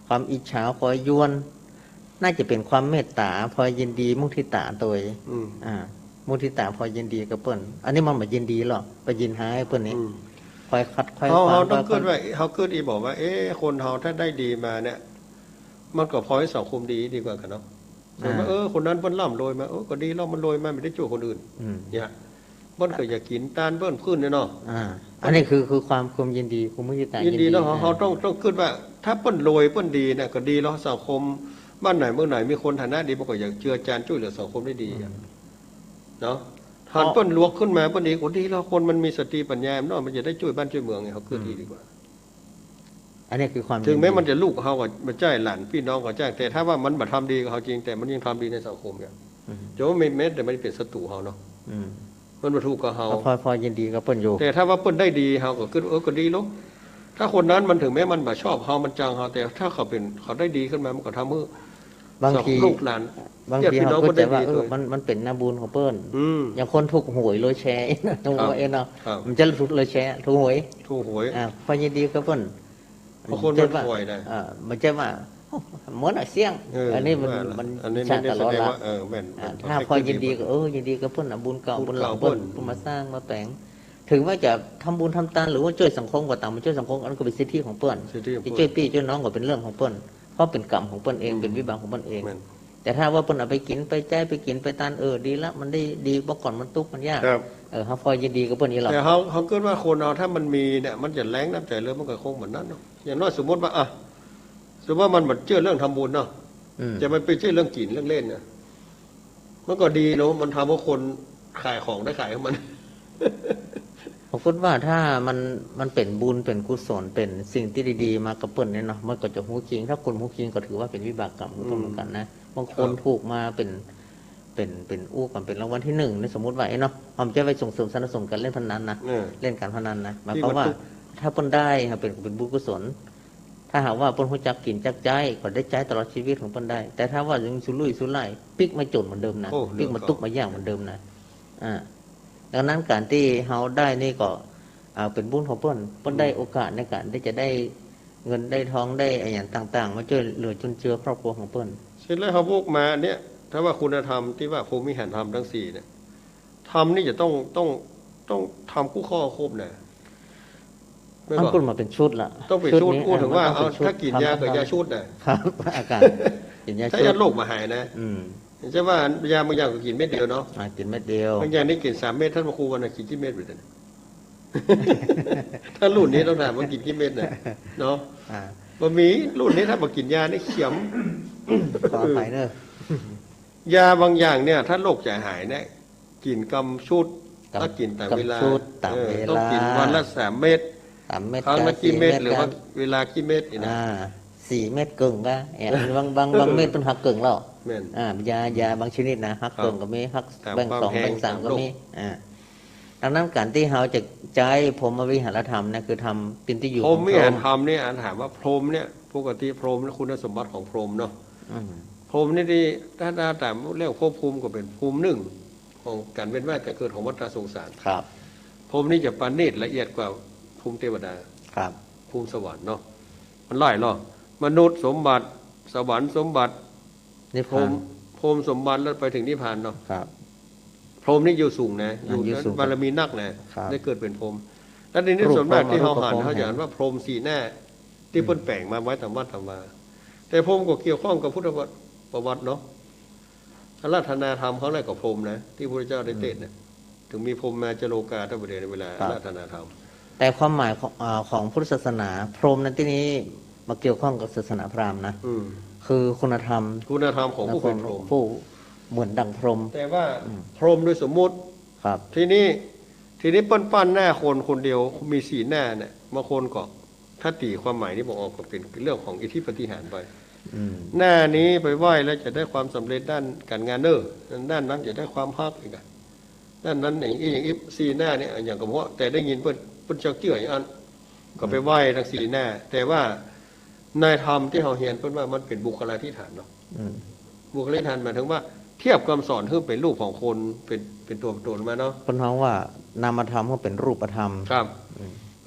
S2: ความอิจฉาคอยยวนน่าจะเป็นความเมตตาพอยินดีมุทิตาตัวมุทิตาพอยินดีกับเปิ้นอันนี้มันไม่ยินดีหรอกไปยินหายเปิ้นนี้คอยคัดคอย
S1: เขาต้องเกิดว่าเขาเกิดอีบอกว่าคนเขาถ้าได้ดีมาเนี่ยมันก็พอให้สังคมดีกว่ากันเนาะคนนั้นเปิ้นร่ำรวยมาก็ดีแล้วมันรวยมาไม่ได้ช่วยคนอื่นเนี่ยเปิ้นก็อยากกินตาลเปิ้นพื้นเนาะ
S2: อันนี้คือความยินดีความมุทิตา
S1: ยินดีแล้วเขาต้องคิดว่าถ้าเปิ้นรวยเปิ้นดีเนี่ยก็ดีแล้วสังคมบ้านไหนเมืองไหนมีคนฐานะดีมันก็อยากเจือจานช่วยเหลือสังคมได้ดีเนาะทานเปิ้นลวกขึ้นมาเปิ้นดีกว่าดีแล้วคนมันมีสติปัญญาเนาะมันจะได้ช่วยบ้านช่วยเมืองไงเขาคือดีกว่า
S2: อันนี้คือความ
S1: ถึงแม้มันจะลูกเขาก็มาจ้หลานพี่น้องก็จ้แต่ถ้าว่ามันมาทำดีกับเขาจริงแต่มันยังทำดีในสังคมเนี่ยจะว่าไม่เม็ดแต่ไม่เป็นศัตรูเขาเนาะมันมาถูกกับเขา
S2: พอยินดีกับเปิ้นอยู่
S1: แต่ถ้าว่าเปิ้นได้ดีเขาก็คือก็ดีลูกถ้าคนนั้นมันถึงแม้มันมาชอบเขามันจังเขาแต่ถ้าเขาได้ดีขึ้นมามันก็ทำให้
S2: บางที
S1: ลูกหลาน
S2: บางทีเขาก็จะว่ามันเป็นนาบุญของเปิ้นอย่างคนถูกหวยเลยแชร์ถูกหวยเนาะมันจะถูกเลยแชร์ถูกหวยพอยินดีกับเปิ้น
S1: บางคนมันป่วยนะ
S2: มันจะว่าเหมือนเสี่ยงอันนี้มันชาตลอดละถ้าพอยินดีก็ยินดีกับเปิ้นบุญเก่าบุญหลังเปิ้นมาสร้างมาแปลงถึงว่าจะทำบุญทำทานหรือว่าช่วยสังคมก็ตามมันช่วยสังคมอันก็เป็นสิทธิของเปิ้นที่ช่วยพี่ช่วยน้องก็เป็นเรื่องของเปิ้นเพราะเป็นกรรมของเปิ้นเองเป็นวิบากของเปิ้นเองแต่ถ้าว่าเปิ้นเอาไปกินไปใจไปกินไปทานดีแล้วมันได้ดีบ่ก่อนมันทุกข์มันยากเขาพอยินดีกับเปิ้นนี่หรอก
S1: แต่เขาคิดว่าคนเราถ้ามันมีเนี่ยมันจะแรงน้ำใจเรื่องมันก็คงเหมือนนั้นเนาะอย่างน้อยสมมติว่าสมมติว่ามันเชื่อเรื่องทำบุญเนาะจะมันไปเชื่อเรื่องกินเรื่องเล่นเนี่ยมันก็ดีเนาะมันทำให้คนขายของได้ขายของมัน
S2: ผมคิดว่าถ้ามันเป็นบุญเป็นกุศลเป็นสิ่งที่ดีๆมากับเปิ้นเนี่ยเนาะมันก็จะหูจริงถ้าคนหูจริงก็ถือว่าเป็นวิบากกรรมเหมือนกันนะบางคนถูกมาเป็นอู้กันเป็นรางวัลที่1ในสมมติว่าเนาะผมจะไปส่งเสริมสนับสนุนการเล่นพนันนะเล่นการพนันนะหมายความว่าถ้าเปิ้นได้เป็นบุญกุศลถ้าหากว่าเปิ้นรู้จักกินจักใจก็ได้ใจตลอดชีวิตของเปิ้นได้แต่ถ้าว่ายังสุรุ่ยสุร่ายปิ๊กมาจนเหมือนเดิมนะปิ๊กมาตุกมาย่างเหมือนเดิมนะดังนั้นการที่เขาได้นี่ก็เป็นบุญของเปิ้นได้โอกาสในการที่จะได้เงินได้ทองได้อย่างต่างๆมาช่วยเหลือจุนเจือครอบครัวของเปิ้น
S1: เสร็จแล้วเขาพวกมาเนี่ยถ้าว่าคุณธรรมที่ว่าภูมิหันธรรมทั้ง4เนี่ยธรรมนี่จะต้องทำคู่ข้อครบนะ
S2: มันพูดมาเป็นชุดละ
S1: ต้องเป็นชุดพูดถึงว่าถ้ากินยากับยาชุด
S2: นะครับอาการกินยาชุด
S1: ถ้ายาโรคมาหายนะใช่ว่ายาบางอย่างก็กินเม็ดเดียวเนาะ
S2: กินเม็ดเดียว
S1: บางอย่างนี่กิน3 เม็ดท่านพระครูวันกินกี่เม็ดไปเลยถ้ารุ่นนี้ต้องถามว่ากินกี่เม็ดเนาะบะหมี่รุ่นนี้ถ้าบอกกินยานี่เขียม
S2: ขอไปเนอะ
S1: ยาบางอย่างเนี่ยถ้าโรคจะหายเนี่ยกินกำชุดถ้ากินแต่เวลาต้องกินวันละ3 เม็ดครั้งละกี่เม็ดหรือว่าเวลากี่เม็ดนี่นะ
S2: 4 เม็ดกึ่งก็บางเม็ดเป็นหักกึ่งแล้วยาบางชนิดนะหักกึ่งก็มีหักแบ่ง2แบ่ง3ก็มีดังนั้นการที่เขาจะใจพรหมวิหารธรรมเนี่ยคือทำเป็นที่อยู่
S1: พรหมวิหารธรรมเนี่ยถามว่าพรหมเนี่ยปกติพรหมคุณสมบัติของพรหมเนาะพรหมนี่ที่ถ้าแต่เรื่องควบคุมก็เป็นภูมิ1ของการเป็นว่าแต่เกิดของวัฏสงสาร
S2: ครับ
S1: พรหมนี่จะปานเนตรละเอียดกว่าภูมิเทวดา
S2: ครับ
S1: ภูมิสวรรค์เนาะมันไล่เนาะมนุษย์สมบัติสวรรค์สมบัติ
S2: นิพพาน
S1: พรหมสมบัติแล้วไปถึงนิพพานเนาะ
S2: ครับ
S1: พรหมนี่อยู่สูงนะอยู่บารมีนักนะได้เกิดเป็นพรหมแล้วในนี้ส่วนมากที่เขาหันเขาอย่างว่าพรหม4 หน้าที่เพิ่นแปลงมาไว้ตามวัดตามวาแต่พรหมก็เกี่ยวข้องกับพุทธประวัติเนาะอาราธนาธรรมเขาได้กับพรหมนะที่พระพุทธเจ้าได้เทศน์เนี่ยถึงมีพรหมมาจโลกาทั้งประเทศในเวลาอาราธนาธรรม
S2: แต่ความหมายของพุทธศาสนาพรหมในที่นี้มาเกี่ยวข้องกับศาสนาพราหมณ์นะคือคุณธรรม
S1: ของผู้เป็นพรหม
S2: ผู้เหมือนดังพรหม
S1: แต่ว่าพรหมโดยสมมุติ
S2: ครับ
S1: ทีนี้ปั้นหน้าคนเดียวมี4 หน้าเนี่ยบางคนก็ถ้าตีความหมายนี้บอกออกก็เป็นเรื่องของอิทธิปฏิหารไปหน้านี้ไปไหว้แล้วจะได้ความสำเร็จด้านการงานด้านนั้นจะได้ความภาคอีกด้านนั้นอย่าง4 หน้าเนี่ยอย่างกับว่าแต่ได้ยินเปิ้นเจ้าเกี่ยวอย่างนั้นก็ไปไหว้ทั้ง4 หน้าแต่ว่าในธรรมที่เราเห็นเปิ้นว่ามันเป็นบุคลาธิฐานเนาะบุคลาธิฐานหมายถึงว่าเทียบคำสอนคือเป็นรูปของคนเป็นตัวตนมาเนาะ
S2: คนเขาว่านามธรรมเขาเป็นรูปธรรม
S1: ครับ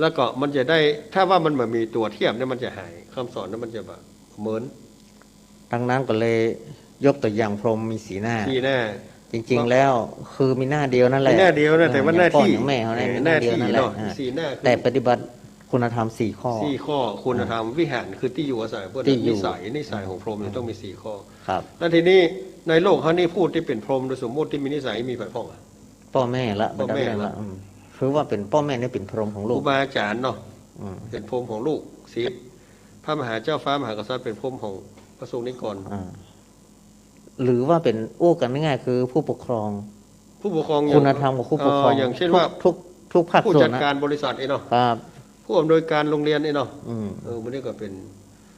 S1: แล้วก็มันจะได้ถ้าว่ามันมามีตัวเทียบเนี่ยมันจะหายคำสอนนั้นมันจะแบบเหมือน
S2: ดังนั้นก็เลยยกตัวอย่างพรหมมีสีหน้า
S1: ที่หน้า
S2: จริงๆแล้วคือมีหน้าเดียวนั่นแหละ
S1: มีหน้าเดียวนะแต่ว่าหน้าที่
S2: อย่างพ่ออย่างแม่เขาเนี่ยมีห
S1: ห
S2: น้า
S1: น้า
S2: เดียว
S1: ที่
S2: นั่นแหละ
S1: เนาะสีหน้าคือ
S2: แต่ปฏิบัติคุณธรรมสี่ข้อ
S1: สี่ข้อคุณธรรมวิหารคือที่อยู่อาศัยเพื่อ
S2: ที่อยู่
S1: นิสัยของพรหมเนี่ยต้องมีสี่ข้อ
S2: ครับ
S1: แล้วทีนี้ในโลกเขานี่พูดที่เป็นพรหมโดยสมมติที่มีนิสัยมีฝ่ายพ่องอะ
S2: พ่อแม่ละ
S1: พ่อแม่
S2: บรรดาเรื่อง
S1: ละ
S2: ละคือว่าเป็นพ่อแม่เนี่ยเป็นพรหมของ
S1: ค
S2: ลู
S1: รู
S2: ก
S1: บาอาจารย์เนาะ
S2: อืม
S1: เป็นพรหมของลูกศิษย์พระมหาเจ้าฟ้ามหากษัตริย์เป็นพรหมของพระทรงนิกร
S2: หรือว่าเป็นอู้กันง่ายๆคือผู้ปกครอง
S1: ผู้ปกครองอย่าง
S2: คุณธรรมของผู้ปกครอง
S1: อย่างเช่นว่า
S2: ทุกภาค
S1: ผู้
S2: ส่ว
S1: จั
S2: น
S1: ด
S2: นะ
S1: การบริษัทเนาะ
S2: ครับ
S1: ผู้อำนวยการโรงเรียนเนาะ
S2: อืม
S1: มันนี่ก็เป็น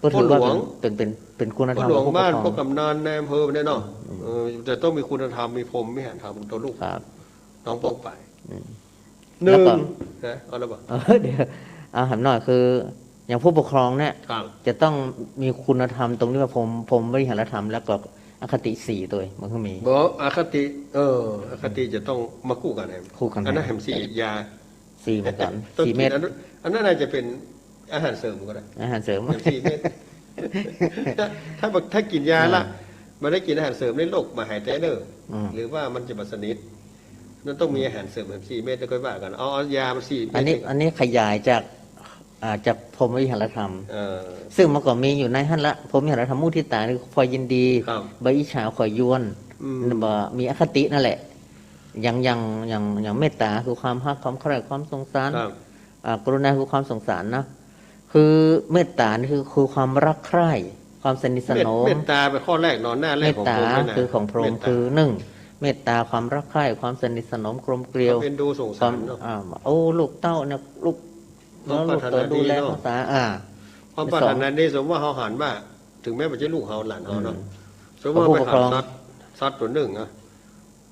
S2: ก็ถือว่า
S1: พ่อหลวง
S2: เป็นคุณธร
S1: ผู้
S2: รม
S1: หลวง
S2: ของผู้ป
S1: บ้าน
S2: กคร
S1: ผู้
S2: อง
S1: กำนันในอำเภอเนี่ยเนาะจะต้องมีคุณธรรมมีพรหมมีหารธรรมตัวลูก
S2: ครับ
S1: น้องป้องไป ห
S2: แล้ว
S1: นึ่ง
S2: ก็
S1: นะเอาละบ่
S2: เดี๋ยวเอาหันหน่อยคือ อย่างผู้ปกครองเนี่ย
S1: ครับ
S2: จะต้องมีคุณธรรมตรงนี้ว่าผมบริหารธรรมแล้วก็อคติสี่ตัวมันก็มี
S1: บอกอคติอคติจะต้องมาคู่กัน
S2: คู่กัน
S1: อันนั้นแหมสี่ยา
S2: สี่เหมือนกัน
S1: ต้น
S2: สี่เม็ด
S1: อันนั้นน่าจะเป็นอาหารเสริมก็ได้
S2: อาหารเสริม
S1: แหมสี่เม็ดถ้ากินยาละมันได้กินอาหารเสริมในโรคมาหายใจเนอหรือว่ามันจะบัสนิดนั่นต้องมีอาหารเสริมแบบ4 เม็ดแล้วค่อยว่ากันเอายามา4 เม็ด
S2: อันนี้ขยายจากพรหมวิหารธรรม
S1: เออ
S2: ซึ่งมันก็มีอยู่ในหั่นละพรหมวิหารธรรมมุทิตาคือคอยยินดี
S1: ครับ
S2: ใบอิจฉาคอยยวนบ่มีอคตินั่นแหละอย่างเมตตาคือความรักความใคร่ความสงสาร
S1: ครับ
S2: กรุณาคือความสงสารนะคือเมตตานี่คือความรักใคร่ความสนิทสนม
S1: เมตตาเป็นข้อแรกนอนหน้าแร
S2: เม
S1: ก
S2: ต
S1: ของ
S2: ตา
S1: พรหมเลยนะ
S2: คือของพรหม
S1: เตตา
S2: คือหนึ่งเมตตาความรักใคร่ความสนิทสนมกลมเกลียว
S1: เป็นดูสง
S2: ค
S1: สาว
S2: าม
S1: รเนาะ
S2: โอ้ลูกเต้าเนี่ยลูก
S1: ความ
S2: ลูก
S1: ปรารถ
S2: ตัว
S1: นาดี
S2: ดูแล
S1: เนอะ
S2: ภาษา
S1: ความปรารถนาดีสมมติว่าเขาหันว่าถึงแม้มันจะลูกเขาหลานเขาเนาะสมมติ
S2: ผู้
S1: ว่า
S2: ป
S1: ไป
S2: กคร
S1: หา
S2: อง
S1: สัตว์ตัวหนึ่งอะ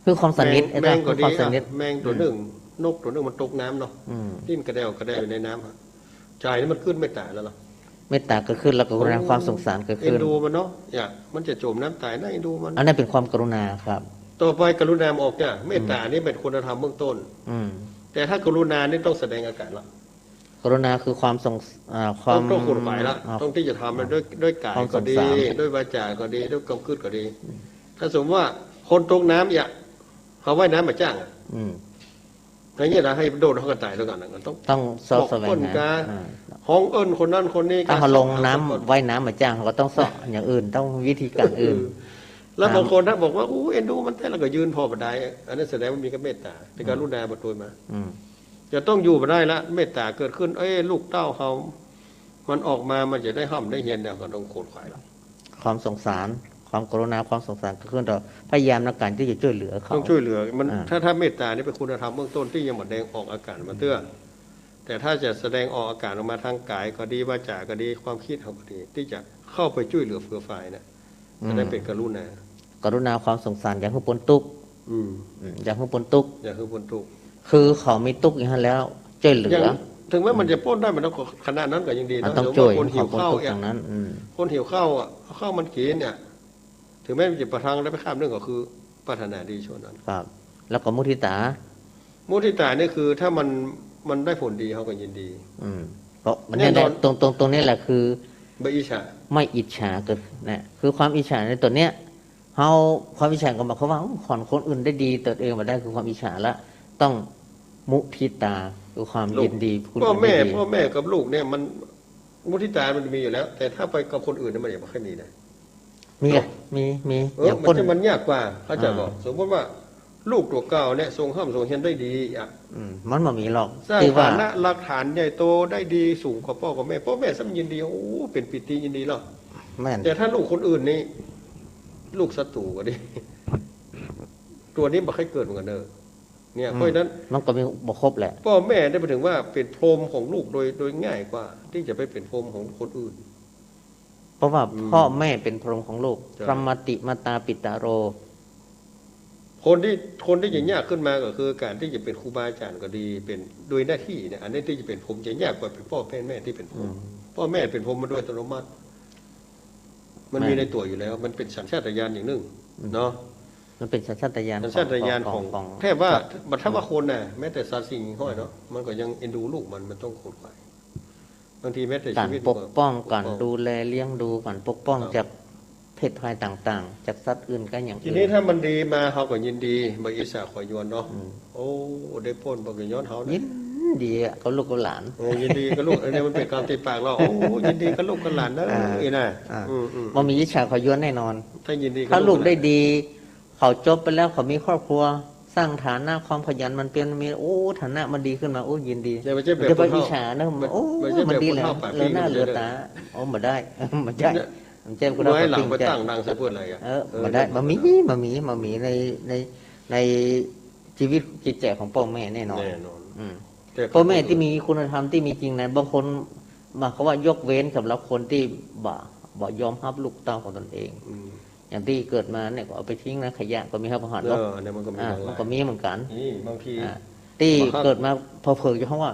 S2: คือความสนิทไอ้
S1: แม
S2: ต้าง
S1: ก็
S2: คือ
S1: ดี
S2: ความสนิท
S1: อะแมงตัวหนึ่งนกตัวหนึ่งมันตกน้ำเนาะ
S2: อืม
S1: ดิ้นกระเดวอยู่ในน้ำอะใจนี่มันขึ้นไม่ตายแล้วเหรอ
S2: เมตตาเกิดขึ้นแล้วก็กรุณาความสงสารเกิด
S1: เอ็น
S2: ขึ้น
S1: ดูมันเนาะอย่ามันจะจมน้ำตายน่าเอ็นดูมัน
S2: อันนั้นเป็นความกรุณาครับ
S1: ต่อไปกรุณาออกเนี่ยเมตตานี่เป็นคุณธรรมเบื้องต้น
S2: อืม
S1: แต่ถ้ากรุณานี่ต้องแสดงอาการละ
S2: กรุณาคือความความ
S1: ต้องขวนขวายละต้องที่จะทำมันด้วยกาย
S2: ความส
S1: ก็
S2: ง
S1: ดี
S2: สาร
S1: ด้วยวาจาก็ดีด้วยกำคืดก็ดี ถ้าสมมติว่าคนตกน้ำอย่าเขาว่ายน้ำมาจ้างอะ
S2: อืม
S1: อย่างเงี้ยนะให้โดนเขาก็ตายแล้วกันนะต้อง
S2: ต้องสอบแสวง
S1: คน
S2: หา
S1: กา
S2: อ่า
S1: ห้องเอิญคนนั้นคนนี้
S2: ถ้าเขาลงน้ำ
S1: ก่อน
S2: ว่ายน้ำมาจ้างเขาก็ต้องสอบอย่างอื่น ต้องวิธีการอื่น
S1: แล้วบางคนถ้าบอกว่าอู้เอ็นดูมันแต่เราก็ยืนพอบันไดอันนั้นแสดงว่ามีกับเมตตาในการรุณาบตัวมา
S2: อืม
S1: จะต้องอยู่มาได้ละเมตตาเกิดขึ้นลูกเต้าเขามันออกมามันจะได้ห้ำได้เฮียนเนี่ยก็ต้องโขดขวายละ
S2: ความสงสาร ความกรุณาความสงสารเกิดขึ้นเราพยายามในการที่จะช่วยเหลือเขา
S1: ต้องช่วยเหลือมัน
S2: อ่า
S1: ถ้าเมตตานี่เป็นคุณธรรมเบื้องต้นที่ยังหมดแดงออกอาการมาเตื้อแต่ถ้าจะแสดงออกอาการออกมาทางกายก็ดีวาจาก็ดีความคิดเขาก็ดี ที่จะเข้าไปช่วยเหลือเฟื่อฝ่ายนะจะได้เป็นกรุณาก
S2: รุณาความสงสารอย่างผู้ปนตุก
S1: อืม
S2: อย่างผู้ปนตุก
S1: อย่าคือบนทุก
S2: คือเขามีตุกอย่างนั้นแล้วช่วยเหลื
S1: อย่าง
S2: อ
S1: ถึงแม้มันจะปล้นได้มันต้องขนาดนั้นก็ยังดี
S2: อ่ะ
S1: นะ
S2: ต้อง
S1: เดี๋ยว
S2: ช่ว
S1: ว่าย คนหิ
S2: เขา
S1: ว
S2: ปน
S1: ข้าว
S2: ตุก
S1: เนี่
S2: อย ย่างนั้น
S1: คนหิวข้าวอ่ะเอาข้าวมันกินเนี่ย ถึงแม้มันจะประทังแล้วไปข้ามเรื่องก็คือปรารถนาดีช่วงนั้น
S2: ครับ แล้วก็มุทิตา
S1: มุทิตานี่คือถ้ามันได้ผลดีเขาก็ยินดี
S2: เพราะมัน
S1: แน่
S2: นี่แห
S1: นอ
S2: ละ
S1: น
S2: ตรงนี้แหละคือ
S1: ใบอิชา
S2: ไม่อิจฉาเกิดนะคือความอิจฉาในตัวเนี้ยเขาความอิจฉาก็หมายความว่าขอนคนอื่นได้ดีตัวเองมาได้คือความอิจฉาละต้องมุทิตาคือความยินดีคุณ
S1: พ่อ
S2: อื่น
S1: แม่
S2: ได้ดี
S1: พ่อแม่กับลูกเนี่ยมันมุทิตามันมีอยู่แล้ว แต่ถ้าไปกับคนอื่นเนี่ยมันยังไม่ค่อยมีนะ
S2: มีอะมีอย่าง
S1: มั
S2: คน
S1: จะมันยากกว่าเขาจะบอก สมมติว่าลูกตัวเก่าเนี่ยทรงห้ามทรงเฮียนได้ดีอ่ะ
S2: มันไม่มีหรอก
S1: สร้าง
S2: ที่ว่า
S1: ฐานะหลักฐานใหญ่โตได้ดีสูงกว่าพ่อกับแม่พ่อแม่สำยินดีโอ้เป็นปิติยินดีแล้ว
S2: แม่น
S1: แต่ถ้าลูกคนอื่นนี่ลูกศัตรูก็ดี ตัวนี้บ่ค่อยเกิดเหมือนกันเนอะเนี่ยเพราะฉะนั้น
S2: มันก็มีบกครบแหละ
S1: พ่อแม่ได้ไปถึงว่าเป็นพรหมของลูกโดยง่ายกว่า ที่จะไปเป็นพรหมของคนอื่น
S2: เพราะว่าพ่อแม่เป็นพรหมของลูก
S1: ใช่
S2: พระมติมาตาปิตาโร
S1: คนที่จะยากขึ้นมาก็คือ การที่จะเป็นครูบาอาจารย์ก็ดีเป็นโดยหน้าที่เนี่ยอันนี้ที่จะเป็นผมจะยากกว่าเป็นพ่อเป็นแม่ที่เป็นผมพ่อแม่เป็นผมมาด้วยอัตโนมัติ มันมีในตัวอยู่แล้ว มันเป็นสัญชาตญาณอย่างหนึ่งเนาะ
S2: มันเป็นสัญชาตญาณ
S1: สัญชาตญาณของแทบว่าบัดถ้าว่าคนน่ะแม้แต่สัตว์สิ่งห้อยเนาะมันก็ยังเอ็นดูลูกมันต้องขนขวายบางทีแม้แต่
S2: กา
S1: ชี
S2: ร
S1: วิต
S2: ปกป้องการดูแลเลี้ยงดูการปกป้องจากเพศภัยต่างๆ จากสัตว์อื่นก็อย่าง
S1: ทีนี้ถ้ามันดีมาเขาก็ยินดีบ่อิสระขอยยวนเนาะโอ้ได้พ้นบ่ก็ย้อนเฮา
S2: ยิ
S1: นะ
S2: นดีอ่ะเขาลูกกับหลาน
S1: ยินดีกับลูกอันนี้มันเป็นคำติดปากเราโอ้ยินดีกับลูกกับหลานเด้ออีน่ะ
S2: มันมีวิชาเขาย้อนแน่นอน
S1: ถ้ายินดีกับ
S2: ถ้าลูกได้ดี เขาจบไปแล้วเขามีครอบครัว สร้างฐานะความขยันมันเป็นมีโอ้ฐานะมันดีขึ้นมาโอ้ยินดี
S1: แต่ไม่ใช่แบบ
S2: จะไป
S1: คนเฮา
S2: วิชานะโอ้มันดีแล้วเหลือหน้าเหลือตาโอ้มาได้มันใช่มันใช่ก็ได้
S1: ไว้หลัง
S2: จริง
S1: ไป
S2: ใจ
S1: ตั้งดังซะเพื่ออะไรอ่ะ
S2: มาได้มามีในชีวิตจิตใจของพ่อแม่แน่นอน
S1: แน่นอน
S2: พ่อแม่ที่มีคุณธรรมที่มีจริงนั้นบางคนมาเขาว่ายกเว้นสำหรับคนที่บ่ยอมรับลูกเต้าของตนเอง อย่างที่เกิดมาเนี่ยก็เอาไปทิ้งนะขยะก็มีครับอาหารลบ
S1: เนี่ยมันก็มี
S2: มันก็มีเหมือนกัน
S1: นี่บางที
S2: ที่เกิดมาพอเผยอยู่เพราะว่า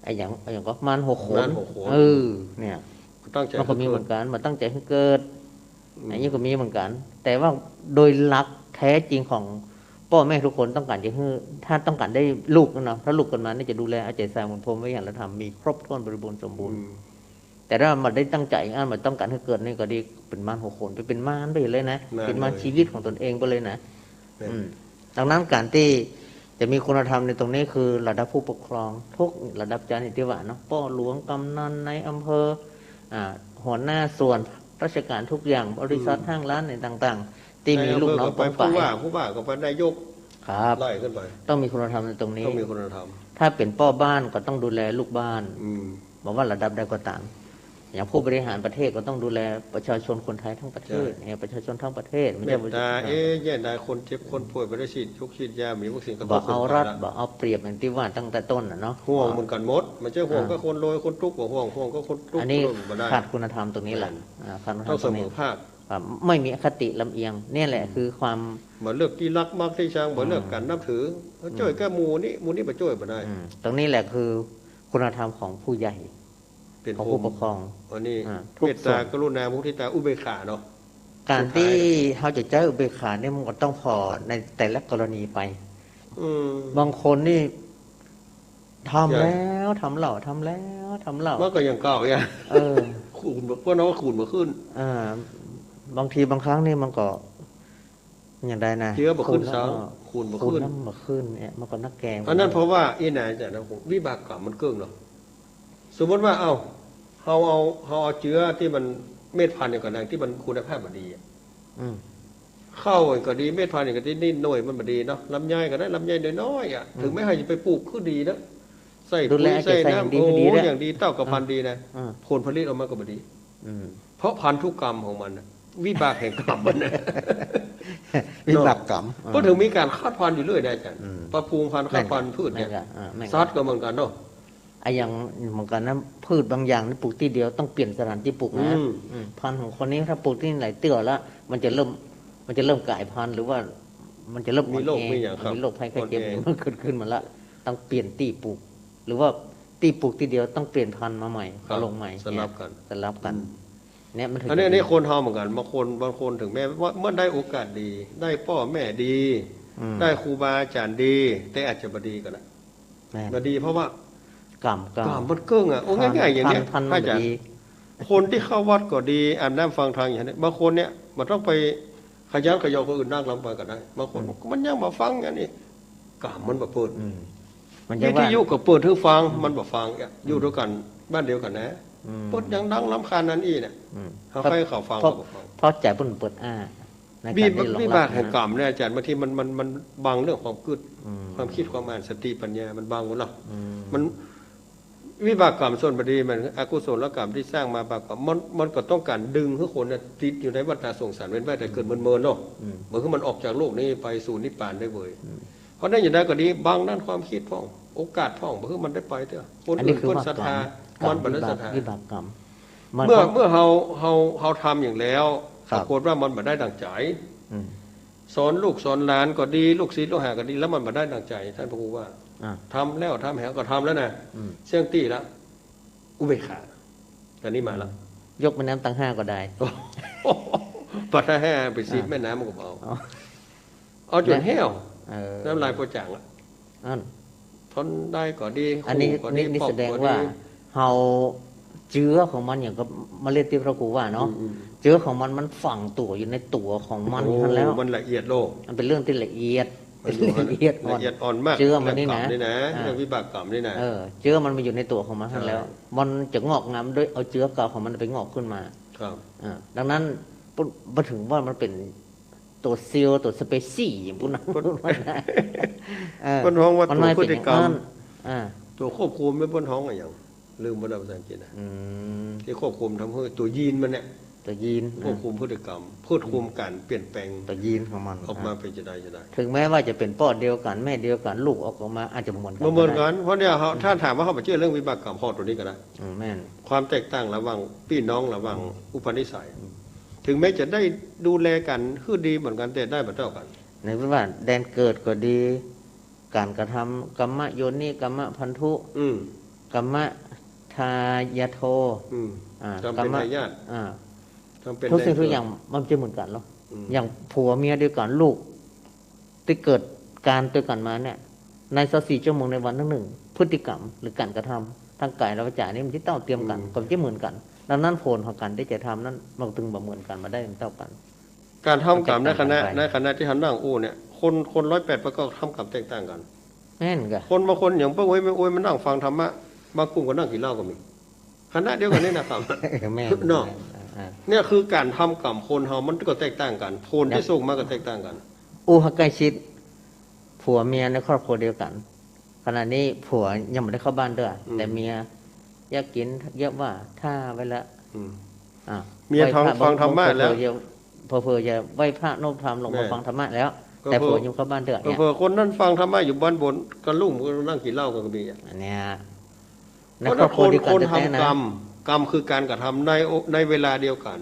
S2: ไอ้อย่างก็มันหกโขนเนี่ย
S1: ตั้งใจ
S2: มันก็มีเหมือนกันมันตั้งใจให้เกิดอันนี้ก็มีเหมือนกัน แต่ว่าโดยหลักแท้จริงของพ่อแม่ทุกคนต้องการจะให้ถ้าต้องการได้ลูกนะถ้าลูกกันมาเนี่ยจะดูแลเอาใจใส่เหมือนพรหมวิหารธรรมมีครบถ้วนบริบูรณ์สมบูรณ์แต่ถ้ามันได้ตั้งใจมันต้องการให้เกิดนี่ก็ดีเป็นมารหกโขนเป็นมารไปเลยนะเป็นมารชีวิตของตนเองไปเลยนะดังนั้นการที่จะมีคุณธรรมในตรงนี้คือระดับผู้ปกครองทุกระดับจานิติวะเนาะพ่อหลวงกำนันในอำเภอหัวหน้าส่วนราชการทุกอย่างบริษัทห้างร้านในต่างๆที่มีลูกน้องปองฝ่าย
S1: ผู้ว่าก็เป็นนายก
S2: ครับ
S1: ไล่ขึ้นไป
S2: ต้องมีคุณธรรมในตรงนี้
S1: ต้องมีคุณธรรม
S2: ถ้าเป็นพ่อบ้านก็ต้องดูแลลูกบ้านบอกว่าระดับใดก็ตามอย่างผู้บริหารประเทศก็ต้องดูแลประชาชนคนไทยทั้งประเทศเนี่ยประชาชนทั้งประเทศไม่ใช่ว่า
S1: แย่ได้คนเจ็บคนป่วยไปได้ฉีดทุกฉีดยามีวัคซีนก็
S2: บอกเอารัดบอกเอาเปรียบอย่างที่ว่าตั้งแต่ต้นเนาะ
S1: ห่วงเหมือนกันหมดมันจะห่วงก็คนรวยคนทุกข์ห่วงก็คนทุกข์
S2: อันนี้ขาดคุณธรรมตรงนี้แหละขาดคุณธรรม
S1: ต้องเสมอภาค
S2: ไม่มีอคติลำเอียงนี่แหละคือความ
S1: เหมือนเลือกที่รักมากที่ชังเหมือนเลือกกันนับถือช่วยแก้มูนี่มาช่วยมาได้
S2: ตรงนี้แหละคือคุณธรรมของผู้ใหญ่ของผู้ปกครอง
S1: อันนี้เมตตากรุณามุทิตาอุเบกขาเนาะ
S2: การที่เขาจะใช้อุเบกขาเนี่ยมันก็ต้องพอในแต่ละกรณีไปบางคนนี่ทำแล้วทำเหล่า
S1: มันก็ยังเก่าอย่างขูนพวกน้องขูนมาขึ้น
S2: บางทีบางครั้งนี่มันก็อย่างใดนะ
S1: เชื้อมาขึ้นซ้ำขูนมาขึ้น
S2: เนี่ยมันก็นักแกง
S1: อันนั้นเพราะว่าอีนายจะนะผมวิบากกรรมมันเกิงเนาะสมมติว่าเราเอาเชื้อที่มันเม็ดพันธุ์อย่างกันที่มันคุณภาพมันดีเข้าก็ดีเม็ดพันธุ์อย่างกันที่นี่หน่วยมันดีเนาะลำไยก็ได้ลำไยน้อยๆถึงไม่ให้ไปปลูกคือดีนะใส่ปุ๋ยใส่น้ำโอ้อย่างดีเต้ากับพันธุ์ดีนะผลผลิตออกมาก็ดีเพราะพันธุกรรมของมันวิบากแห่งกรรมมัน
S2: วิบากกรรม
S1: ก็ถึงมีการคาดพันธุ์อยู่เรื่อยได้จังปรับปรุงพันธุ์คาดพันธุ์พืชเนี่ยซัดก็เหมือนกันเนาะ
S2: ไอ้อย่างเหมือนกันนะพืชบางอย่างที่ปลูกที่เดียวต้องเปลี่ยนสถานที่ปลูกนะพันธุ์ของคนนี้ถ้าปลูกที่ไหนเตี้ยแล้วมันจะเริ่มกลายพันธุ์หรือว่ามันจะเริ่ม
S1: มีโรคมีอย่างครับ
S2: มีโรคภัยไข้เจ็บมันเกิดขึ้นมาละต้องเปลี่ยนที่ปลูกหรือว่าที่ปลูกที่เดียวต้องเปลี่ยนพันธุ์มาใหม่ลงใหม่
S1: สลับกัน
S2: เนี่ยมันถึง
S1: อันนี้คนทำเหมือนกันบางคนถึงแม้ว่าเมื่อได้โอกาสดีได้พ่อแม่ดีได้ครูบาอาจารย์ดีแต่อาจจะบดีก็ได้บดีเพราะว่ากรรมมันเกิ้งโอ้ง่ายๆอย่างเนี้ยถ้าจะคนที่เข้าวัดก็ดีอ่านน้ำฟังทางอย่างนี้บางคนเนี่ยมันต้องไปขยันขยอคนอื่นนั่งลำไปก็ได้บางคนมันยังมาฟังอย่างนี้กรรมมันแบบเปิดที่ยุกับเปิดทึ่งฟังมันแบบฟังอยู่ด้วยกันบ้านเดียวกันนะปดยังดังล้ำคาญนั้นอีเนี่ยเขาให้เขาฟัง
S2: เพราะใจเปิด
S1: วิบากแห่งกรรมเนี่ยอาจารย์บางทีมันบังเรื่องความความคิดความอ่านสติปัญญามันบังหมดหรอกมันวิบากกรรมส่วนบดีมันอกุศลกรรมที่สร้างมาบากกรรมมันก็ต้องการดึงให้คนติดอยู่ในวัฏสงสารเว้นไว้แต่เกิดเมินเนาะเหมือนมันออกจากโลกนี้ไปสู่นิพพานได้เลยเพราะนั้นอย่างนั้นก็ดีบางด้านความคิดพ่องโอกาสพ่องเพื่อมันได้ไปเถอะคนอื่นคนศรัทธามันบัณฑิตศรัทธา
S2: วิบากกรรม
S1: เมื่อเราทำอย่างแล้วปรากฏว่ามันมาได้ดังใจสอนลูกสอนหลานก็ดีลูกศิษย์ลูกหาก็ดีแล้วมันมาได้ดังใจท่านพระครูว่าทำแล้วทำแหวก็ทำแล้วนะเสี่ยงตีแล้วอุเบกขาแต่นี่มาแล้ว
S2: ยกแม่น้ำตั้ง5ก็ได้
S1: ปัตตาห้าไปซีแม่น้ำมันก็เบา เอาจนแห้วน้ำลายโปรจางอ่ะทนได้ก็ดี
S2: อันนี้นี่แสดงว่าเฮาเชื้อของมันอย่างกับเมล็ดที่พระครูว่าเนาะเชื้อของมันฝังตัวอยู่ในตัวของมันนั่นแล้ว
S1: มันละเอียดโลก
S2: มันเป็นเรื่องที่ละเอียดละเอียด
S1: อ่อนมาก
S2: เชื้อมันนี่นะ
S1: เรื่องวิบากกรรมนี่นะ
S2: เชื้อมันอยู่ในตัวของมันแล้วมันจะงอกงามด้วยเอาเชื้อเก่าของมันไปงอกขึ้นมา
S1: ครับ
S2: ดังนั้นมาถึงว่ามันเป็นตัวเซลล์ตัวสเปซี่อย่างพวกนั้น
S1: บนห้องว่าตัวพฤติกรรมตัวควบคุมไม่บนห้องอะไรอย่างลืมบนภาษาอังกฤษนะที่ควบคุมทำให้ตัวยีนมันเนี่ย
S2: ตัวยีน
S1: ควบคุมพฤติกรรมควบคุมการเปลี่ยนแปลง
S2: ตัวยีนของมัน
S1: ออกมาเป็นจะได้
S2: ถึงแม้ว่าจะเป็นพ่อเดียวกันแม่เดียวกันลูกออกมาอาจจะเหมือนกัน
S1: เพราะเนี่ยถ้าถามว่าเขาไปเชื่อเรื่องวิบากกรรมพ่อตัวนี้ก็ได้
S2: แม่น
S1: ความแตกต่างระหว่างพี่น้องระหว่างอุปนิสัยถึงแม้จะได้ดูแลกันคือดีเหมือนกันแต่ได้เหมือนเท่ากัน
S2: ในว่าแดนเกิดก็ดีการกระทำกรรมโยนิกรรมพันธุกรรมทายาโท
S1: กรรมเป็นทายาท
S2: ทุกสิ่งทุกอย่างมันจะเหมือนกันหรออย่างผัวเมียด้วยกันลูกที่เกิดการด้วยกันมาเนี่ยใน24 ชั่วโมงในวันทั้งหนึ่งพฤติกรรมหรือการกระทำทางกายและวาจานี่มันที่เต้าเตรียมกันก็จะเหมือนกันดังนั้นผลของการที่จะทำนั้นมันถึงเหมือนกันมาได้เท่ากัน
S1: การทำกรรมในคณะที่ทำนั่งอู้เนี่ยคน108ประกอบทำกรรมแตกต่างกัน
S2: แม่นกัน
S1: คนบางคนอย่างป้าโอ้ยไม่โอ้ยมันนั่งฟังธรรมะบางกลุ่มก็นั่งกินเหล้าก็มีคณะเดียวกันนี่นะครับเนาะเนี่ยคือการทำกรรมคนเฮามันก็แตกต่างกันโพลที่ส่งมาก็แตกต่างกัน
S2: อู้ฮักใกล้ชิดผัวเมียในครอบครัวเดียวกันขณะนี้ผัวยังไม่ได้เข้าบ้านด้วยแต่เมียอยากกินเยอะว่าถ้าไว้ละ
S1: เมียท้องฟังธรรมะแล้ว
S2: เพอจะไหว้พระโน้มธรรมลงมาฟังธรรมะแล้วแต่ผัวยังเข้าบ้านเดือดเนี่ย
S1: คนนั้นฟังธรรมะอยู่บ้านบนก็ลุ่มก็นั่งกินเหล้าก็มี
S2: อันเนี้ย
S1: เพราะคนทำกรรมคือการกระทำในเวลาเดียวกัน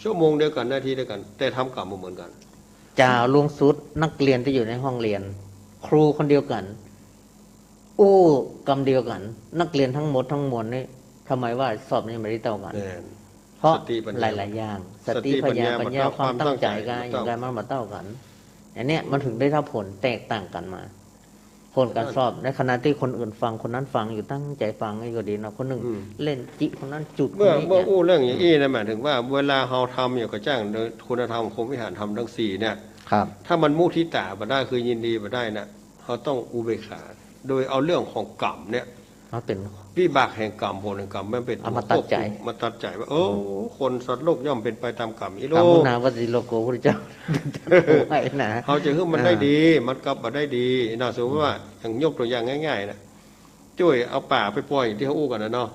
S1: ชั่วโมงเดียวกันนาทีเดียวกันแต่ทำกรรมเหมือนกัน
S2: จ่าลุงสุดนักเรียนที่อยู่ในห้องเรียนครูคนเดียวกันอู้กรรมเดียวกันนักเรียนทั้งหมดทั้งมวลนี่ทำไมว่าสอบนี่ไม่ได้เท่ากันเพราะหลายๆอย่างสติปัญญาความตั้งใจกันอย่างไรมันมาเท่ากันอันนี้มันถึงได้รับผลแตกต่างกันมาผลการสอบในขณะที่คนอื่นฟังคนนั้นฟังอยู่ตั้งใจฟังไอ้ก็ดีนะคนหนึ่งเล่นจิคนนั้นจุด
S1: เมื่ออู้เรื่องอย่างนี้นะหมายถึงว่าเวลาเราทำอยู่กับจ้างคุณธรรมคมวิหารธรรมทั้ง4เนี่ยถ้ามันมุทิตามาได้คือยินดีมาได้นะเขาต้องอุเบกขาโดยเอาเรื่องของกรรมเนี่ย
S2: มาเป็น
S1: วิบากแห่งกรรมผลแห่งกรรมมันเป็น
S2: มาตัดใจ
S1: ว่าคนสัตว์โลกย่อมเป็นไปตามกรรมอีโล
S2: กมุนาวัติโลโกพุทธเจ้า
S1: ไม่นะเขาจะขึ้นมันได้ดีมันกลับมาได้ดีน่าสมมติว่าอย่างยกตัวอย่างง่ายๆนะช่วยเอาป่าไปปล่อยที่เขาอู้กันนะเนาะ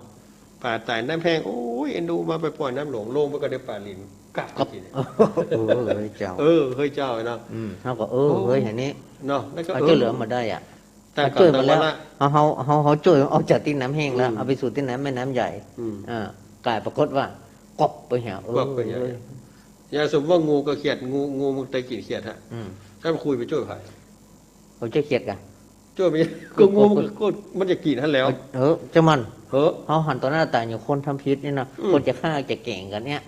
S1: ป่าตายน้ำแห้งโอ้ยเอ็นดูมาไปปล่อยน้ำหลงลงไปก็ได้ป่าลินกัดกิน
S2: เฮ้ยเจ้า
S1: เฮ้ยเจ้าเนาะ
S2: เขาก็เฮ้ยอย่างนี้
S1: เนาะแล้วก็
S2: เหลือมาได้อ่ะช่วยมาแล้วเขาช่วยเอาจากที่น้ำแห้งแล้วเอาไปสู่ที่น้ำแม่น้ำใหญ่กลายปรากฏว่ากบไปหา
S1: อย่าสมว่างูก็เขียดงูมันตะกินเขียดฮะถ้ามาคุยไปช่วยใคร
S2: เขาช่วยเขียดกัน
S1: ช่วยไปก็งูมันจะกินท่านแล้ว
S2: เจ้ามันเขาหันต่อหน้าตาอยู่คนทำพิษนี่นะคนจะฆ่าจะเก่งกันเนี้ย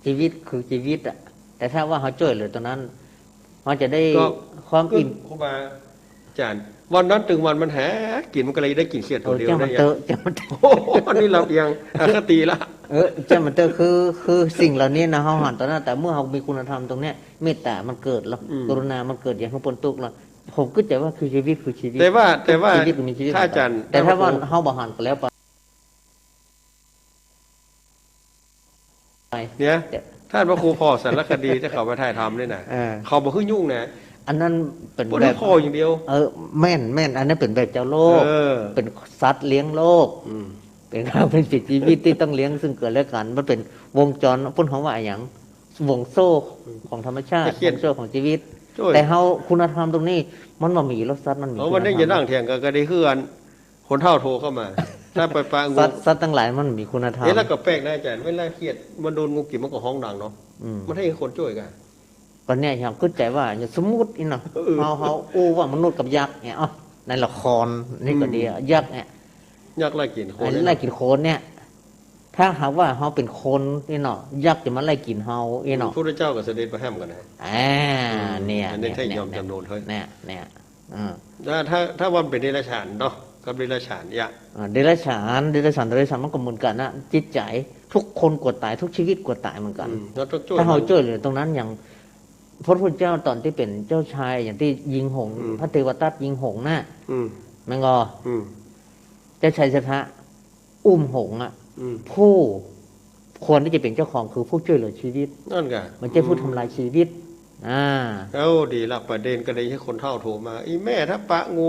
S2: ชีวิตคือชีวิตอ่ะแต่ถ้าว่าเขาช่วยเหลือตอนนั้นมันจะได้ความอิ่ม
S1: ครูบาอาจารย์วันนั้นถึงวันมันแหกินมันก็เลยได้กินเขียดตัวเดียวได้
S2: ยัง
S1: อันนี้เราเอียงคติละ
S2: เจ้ามันเตอคือสิ่งเหล่านี้นะเขาหันต่อหน้าแต่เมื่อเขามีคุณธรรมตรงเนี้ยเมตตามันเกิดแล้วกรุณามันเกิดอย่างข้างบนตุกแล้วผมก็จะว่าคือชีวิตคือชีวิต
S1: แต่ว่าถ้าอาจารย์
S2: แต่ถ้าว่าเขาบริหารก็แล้วไป
S1: เนี่ยท่านพระครูพ่อสารคดีที่เขาไปถ่ายทำนี่นะเขาบอกขึ้นยุ่งนะ
S2: อันนั้นเป็นแบบ
S1: พ่ออย่างเดียว
S2: แม่นอันนั้นเป็นแบบเจ้าโลกเป็นสัตว์เลี้ยงโลกเป็นสิ่งชีวิตที่ต้องเลี้ยงซึ่งเกิดแล้วกันมันเป็นวงจรพุ่นของว่าอย่างวงโซ่ของธรรมชาติวงโซ่ของชีวิตแต่เขาคุณธรรมตรงนี้มันมามีรสสัตว์มันมี
S1: วันนี้จะนั่งเถียงกันก็ได้คือกันคนเท่าโทรเข้ามาถ้าไปปลางู
S2: สัตว์ทั้งหลายมันมีคุณธรรม
S1: แล้วก็แปลกนะอาจารย์เวลาเครียดมันโดนงูกินมันก็ห้องดังเนาะมันให้คนช่วยกัน
S2: ก็เนี่ยอย่างเข้าใจว่าอย่างสมมุตินี่เนาะเขาว่ามนุษย์กับยักษ์เนี่ยในละครนี่ก็ดียักษ์เนี่ย
S1: ยักษ์ไล่กินโคน
S2: ไล่กินโคนเนี่ยถ ถ้าหากว่าเขาเป็นคนนี่เนาะยักษ์จะมาไล่กินเฮานี่เนาะ
S1: พระพุทธเจ้ากับเสด็จประแฮมกันนะ
S2: เนี่ย
S1: อันนี้ถ้ายอมจำนวนเฮ้ย
S2: เนี่ย
S1: ถ้าวันเป็นเดรัจฉานเนาะกับเดรัจฉานยะ
S2: เดรัจฉานมันก็เหมือนกันนะจิตใจทุกคนกลัวตายทุกชีวิตกลัวตายเหมือนกัน
S1: เราต้องช่วย
S2: ถ้าเขาช่วยเหลือตรงนั้นอย่างพระพุทธเจ้าตอนที่เป็นเจ้าชายอย่างที่ยิงหงส์พระเทวทัตยิงหงส์น่ะแมงกอเจ้าชายสิทธัตถะอุ้มหงส์อ่ะผู้ควรที่จะเป็นเจ้าของคือผู้ช่วยเหลือชีวิต
S1: นั่นไง
S2: มันจะผู้ทำลายชีวิต
S1: ดีละประเด็นก็เลยให้คนเท่าโทรมาอีแม่ถ้าปะงู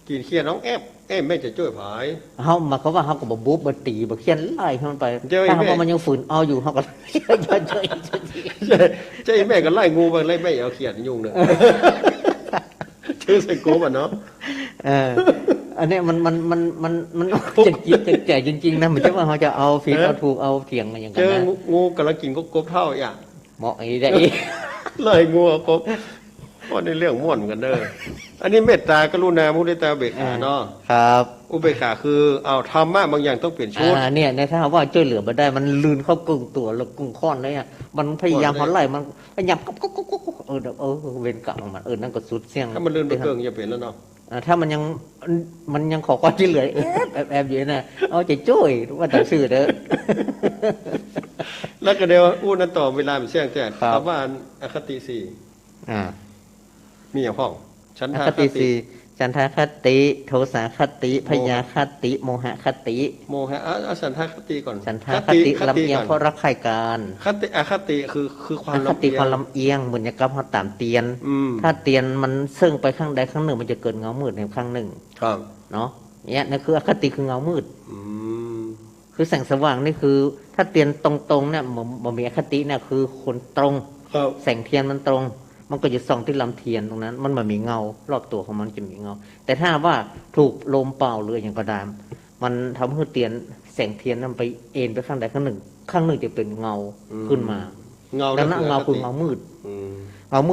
S1: กินเคี้ยน้องแอบแม่จะช่วยผาย
S2: เขามาเขาว่าเขาก็บบุ๊บตีบเคียนไล่ให้มันไปถ้าเขาว่ามันยังฝืนเอาอยู่เขาก็
S1: ใช่แม่ก็ไล่งูไปไล่แม่เอาเขียนยุ่งเลยชื่อใส่กูมันเนาะ
S2: อันนี้มันจะกินจะแก่จริงๆนะมันจะว่าเขาจะเอาผิดเอาถูกเอาเถียงอะไรอย่างเงี้ยเจอ
S1: งูกำลังกินก็กบเท่าอย่าง
S2: เหมาะอีได้
S1: ไล่งูกบเพราะในเรื่องม่วนกันเด้ออันนี้เมตตากรุณามุทิตาเบกขาเนาะ
S2: ครับ
S1: อุเบกขาคือเอาธรรมะบางอย่างต้องเปลี่ยนชุด
S2: เนี่ยถ้าว่าช่วยเหลือมาได้มันลืนเข้ากึ่งตัวแล้วกึ่งค้อนเลยอ่ะมันพยายามเขาไล่มันพยายามเว้นกลับของมันนั่นก็สุดเสี่ยง
S1: ถ้ามันลืนไปเกิงจะเปลี่ยนแล้วเนาะ
S2: ถ้ามันยังขอความช่วยเหลือแอบอยู่นะเอาใจช่วยว่าแต่สื่อเด้อ
S1: แล้วก็เดี๋ยวอู้นั้นต่อเวลามันเสี่ยงแต่คำว่าอคติสี่มีอย่างพ้องฉันทาคติ
S2: ฉันทาคติโทสาคติพยาคติโมหคติ
S1: ฉันทาคติก่อน
S2: ฉันทาคติลำเอียงเพราะรักใคร่กัน
S1: คติอคติคือความ
S2: ลำเอียงความลำเอียงเหมือนกับเขาตามเตียนถ้าเตียนมันซึ่งไปข้างใดข้างหนึ่งมันจะเกิดเงามืดในข้างหนึ่งเนาะเนี่ยนั่นคืออคติคือเงามืดคือแสงสว่างนี่คือถ้าเตียนตรงๆเนี่ยมันมีอคติเนี่ยคือคนตรงแสงเทียนมันตรงมันก็จะส่องที่ลำเทียนตรงนั้นมันมีเงารอบตัวของมันจะมีเงาแต่ถ้าว่าถูกลมเป่าหรืออย่างกระดามมันทำให้เตียนแสงเทียนนั้นไปเอ็นไปข้างใดข้างหนึ่งจะเป็นเงาขึ้นมาดังนั้นเงาคือเงามื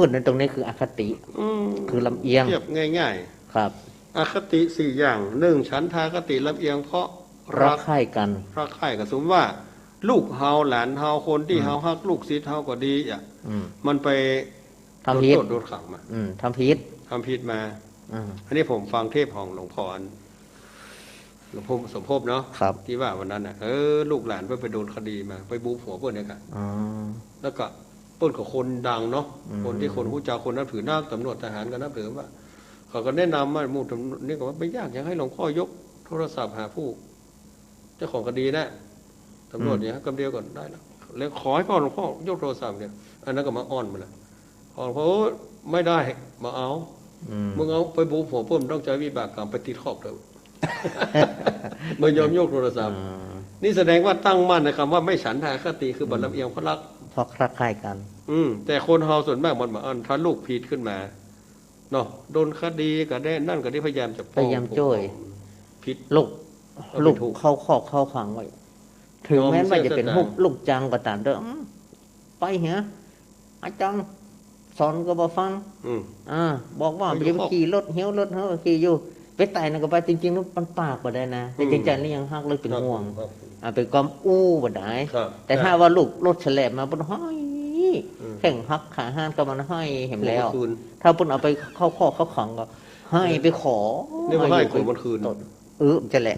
S2: ดในตรงนี้คืออคติคือลำเอียง
S1: เทียบง่าย
S2: ๆครับ
S1: อคติสี่อย่างหนึ่งฉันทาคติลำเอียงเพราะ
S2: รักใคร่กัน
S1: สมมติว่าลูกเฮาหลานเฮาคนที่เฮาฮักลูกศิษย์เฮาก็ดีอ่ะมันไป
S2: ทำพิษ
S1: โดนขังมา
S2: ทำพิษ
S1: มาอันนี้ผมฟังเทพของหลวงพ่อหลวงพ่อสมภพเนาะที่ว่าวันนั้นน่ะลูกหลานเพิ่นไปโดนคดีมาไปบู๊หัวเพิ่นเนี่ยค่ะแล้วก็เพิ่นกับคนดังเนาะคนที่คนผู้จาคนนับถือนักตำรวจทหารก็นับถือว่าเขาก็แนะนำว่าหมู่นี่ก็ว่าไม่ยากอยากให้หลวงพ่อยกโทรศัพท์หาผู้เจ้าของคดีนะตำรวจเนี่ยกำเดียวก่อนได้แล้วขอให้พ่อหลวงพ่อยกโทรศัพท์เนี่ยอันนั้นก็มาอ้อนมาเลยพอไม่ได้มาเอามึงเอาไปบู๊หัวเพิ่มต้องใจวิบากกรรมไปติดขอบเลยไม่ยอมยกโทรศัพท์นี่แสดงว่าตั้งมั่นในคำว่าไม่ฉันทาคติคือบัลลังก์เอียงพระรัก
S2: เพราะรักใคร่กัน
S1: แต่คนเฮาส่วนมากมันมาอ้อนถ้าลูกผิดขึ้นมาเนาะโดนคดีก็ได้นั่นก็ได้พยายามจะ
S2: พยายามช่วย
S1: ผิด
S2: ลูกเข้าคอกเข้าขังไว้ถึงแม้ว่าจะเป็นลูกจังก็ตามเด้อไปเหรออาจารย์สอนก็บ่ฟังบอกว่าอย่าไปขี่รถเหี้ยวรถเฮาขี่อยู่ไปไต่นั่นก็ไปจริงๆแล้วมันปากบ่ได้นะแต่จริงๆนี่ยังฮักเลยเป็นห่วงเป็นความอู้บ่ได้แต่ถ้าว่าลูกรถแฉลบมาบ่ห้อยแข่งฮักขาห้านก็มันห้อยเห็นแล้วถ้าเพิ่นเอาไปเข้าคอกเข้าขังก็ให้ไปขอ
S1: นี่บ่ให้คนมันคืน
S2: จะแหละ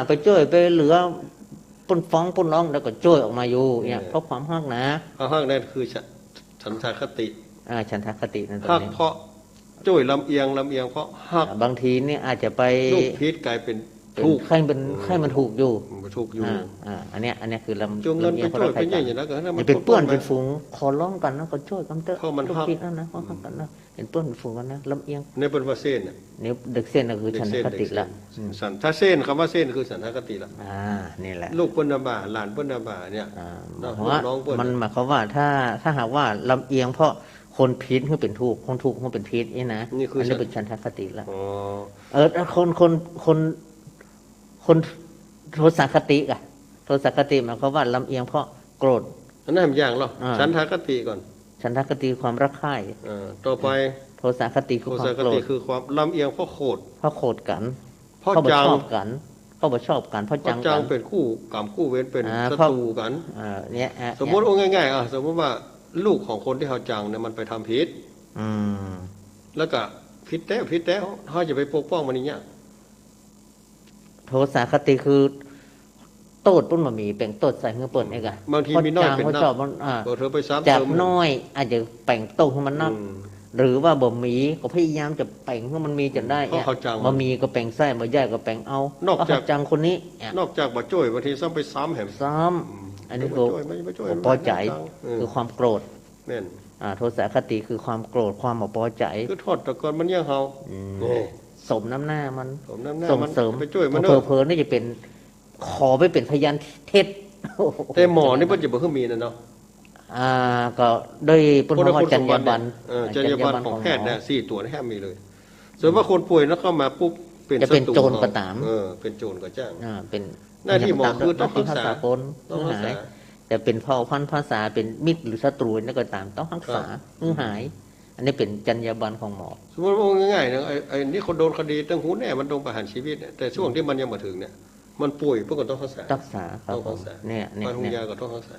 S2: ไปช่วยไปเหลือปุ่นฟ้องปุ่นร้องแล้วก็ช่วยออกมาอยู่เนี่ยเพราะความฮักนะ
S1: ความฮักนั่นคือฉันทาคติ
S2: ฉันทาคตินั่นตรง
S1: นี้ฮักเพราะช่วยลำเอียงเพราะฮัก
S2: บางทีเนี่ยอาจจะไป
S1: ลูกพิษกลายเป็นถูก
S2: ให้มันถูกอยู่อันเนี้ยคือลำเอียงเพราะเราใครกันเป็นเปื้อนเป็นฝูงขอร้องกันนะก็ช่วยกันเถอะลูกพิษนะเขาฮักกันนะเป็นเปื้อนเป็นฝูงกันนะลำเอียง
S1: ในเป็นว่าเส้น
S2: เนี่ยเด็กเส้นก็คือฉันทาคติละ
S1: ถ้าเส้นคำว่าเส้นคือฉันทาคติละ
S2: นี่แหละ
S1: ลูกเปิ้นนาบาหลานเปิ้นนาบาเนี่ย
S2: น้องเปิ้นมันหมายความว่าถ้าหากว่าลำเอียงเพราะคนพิษเขาเป็นทุกข์คนทุกข์เขาเป็นพิษนี่นะอันนี้เป็นฉันทาคติละคนโทสะคติกะโทสะคติหมายความว่าลำเอียงเพราะโกรธ
S1: อันนั้นอย่างหรอฉันทาคติก่อน
S2: ฉันทาคติความรักใคร่
S1: ต่อไป
S2: โทสะคติคือความโกรธ
S1: คือความลำเอียงเพราะโกรธ
S2: กัน
S1: เพราะ
S2: ชอบกันเพราะ เขาบ่ชอบกันเพราะ
S1: เพราะ
S2: จั
S1: จั
S2: ง
S1: ง
S2: กัน
S1: เป็นคู่กรรมคู่เวรเป็นศัตรูกัน
S2: เนี่ย
S1: สมมติว่าง่ายๆสมมติว่าลูกของคนที่เขาจังเนี่ยมันไปทำผิดแล้วก็ผิดแต่เขาจะไปปกป้องมันอย่างเงี้ย
S2: โทสะคติคือโตดปุ่นมามีแป่งโตดใส่เงือเปิดไอ้กะ
S1: บางทีมีน้อยเป็นนัก
S2: ชอบมัน
S1: เธอไปซ้ำ
S2: จาก
S1: เติม
S2: น้อยอาจจะแป่งโตให้มันนักหรือว่าบ่มีก็พยายามจะแป่งให้มันมีจนได้เนี่ยบ่มีก็แป่งไส้บ่ใหญ่ก็แป่งเอานอกจากจังคนนี้
S1: นอกจากบ่จ้อยบางทีซ้ำไปซ้ำแหม
S2: ซ้ำอันนี้ก็พอใจคือความโกรธ
S1: แม่น
S2: โทสะคติคือความโกรธความบ่พอใจ
S1: คือทอดตะกอนมันยังเฮา
S2: สมน้ำหน้ามัน
S1: ส่
S2: งเสริม
S1: ไปช่วยมัน
S2: เพลินนี่จะเป็นขอไปเป็นพยานเท็จ
S1: แต่หมอนี่เพิ่นจะบ่คือมีนะเนาะ
S2: ก็ด้วยเพิ่นว่าจรรยาบรรณ
S1: จรรยาบรรณของแพทย์เนี่ย4ตัวแทบมีเลยส่วนว่าคนป่วยแล้วเข้ามาปุ๊บ
S2: เป็นโจรก็ตาม
S1: เป็นโจรก็จ้าง
S2: เป็น
S1: หน้าที่หมอคือต้องรักษา
S2: ต้องหายแต่เป็นเผ่าพันธุ์ภาษาเป็นมิตรหรือศัตรูนั่นก็ตามต้องรักษาหายอันนี้เป็นจรรยาบรรณของหมอ
S1: สมมติว่าง่ายๆนะไอ้นี่คนโดนคดีตั้งหูแน่มันโดนประหารชีวิตแต่ช่วงที่มันยังมาถึงเนี่ยมันป่วยพวกก็ต้องรักษา
S2: ครับเนี่ย
S1: มาทุงยาก็ต้องรักษา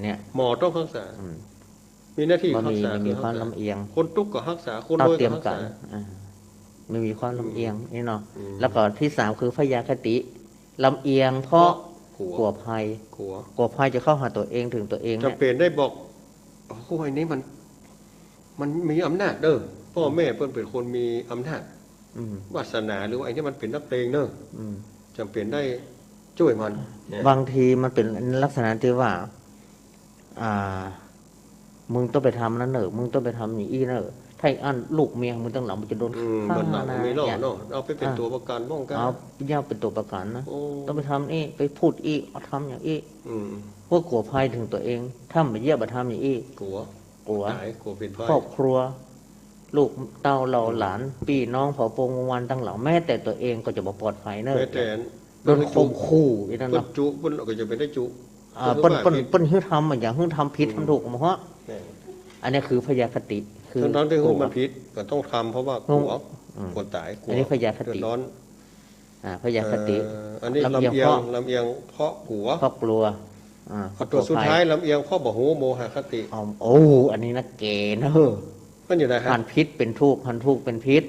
S2: เนี่ย
S1: หมอต้องรักษามีหน้าที่รักษา
S2: มีความลำเอียง
S1: คนทุกข์ก็รักษาคนรวยก็รักษา
S2: ไม่มีความลำเอียงนี่เนาะแล้วก็ที่3คือพยาคติลำเอียงเพราะกลัวภัยจะเข้าหาตัวเองถึงตัวเอง
S1: จะเปลี่ยนได้บอกผู้ไอ้นี้มันมีอำนาจเด้อพ่อแม่เพิ่นเป็นคนมีอำนาจวาสนาหรือว่าไอ้นี่มันเป็นนักเลงเด้อจำเป็นได้ช่วยมัน
S2: บางทีมันเป็นลักษณะที่ว่ามึงต้องไปทำนั่นเนอะมึงต้องไปทำอย่างอี้เนอะถ้าอันลูกเมียมึงต้องหลังมันจะโดนฆ่า
S1: นะไม่รอดเนาะเอาไปเป็นตัวประกันป้องกัน
S2: เอาย่าเป็นตัวประกันนะต้องไปทำนี่ไปพูดอีกเอาทำอย่างอีกพวกกลัวภัยถึงตัวเองถ้าไม่เยี่ยมทำอย่างอีก
S1: กลัว
S2: เป็นครอบครัวลูกเต้าเราหลานพี่น้องเผ่าปงวันตั้งหลังแม้แต่ตัวเองก็จะบ่ปลอดภัยเนอะโดนข่มขู่อีนั่นเนาะ
S1: จุเปิ้นก็จะไปได้จุ
S2: เปิ้นหื้อทำอย่างหื้อทำผิดทำถูกมั้งฮะอันนี้คือพยาคติ
S1: คือตอนที่หูมันผิดก็ต้องทำเพราะว่ากลัวคนตายกลัว
S2: อันนี้พยาคติ
S1: ร้อน
S2: พยาคติ
S1: อันนี้ลำเอียงเพราะกลัวตัวสุดท้ายลำเอียงเพราะบ่หูโมหคติ
S2: โอ้อันนี้นะเก๋นะเฮ้อ
S1: มันอยู่ไหนครับ
S2: หันพิษเป็นทุกข์หันทุกข์เป็นพิษ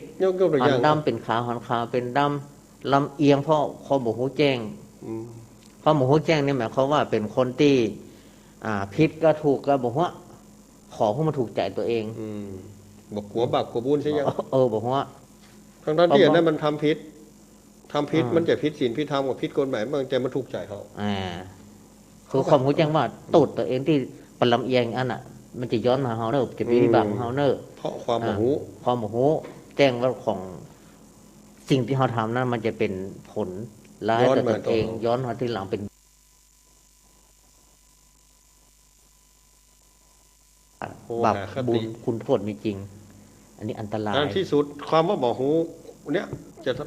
S2: หันดำเป็นขาวหันขาวเป็นดำลำเอียงเพราะข้อบ่หูแจ้งข้อบ่หูแจ้งนี่หมายความว่าเป็นคนที่พิษก็ถูกก็บ่ฮู้ขอให้มันถูกใจตัวเอง
S1: บอกหัวบาปหัวบุญใช่ยัง
S2: บอกว่า
S1: ทั้งที่นั้นมันทำพิษมันจะพิษศีลพิษธรรมกับพิษกฎหมายบางใจมันถูกใจเขา
S2: คือความรู้แจ้งว่าตูดตัวเองที่ปลำเอียงอันน่ะมันจะย้อนมาเฮาเนอจะเป็นวิบากของเฮาเนอ
S1: เพราะความโมโห
S2: แจ้งว่าของสิ่งที่เขาทำนั้นมันจะเป็นผลร้ายต่อตัวเองย้อนมาที่หลังเป็นบาปบุญคุณโทษมีจริงอันนี้อันตราย
S1: ที่สุดความว่าโมโหเนี่ย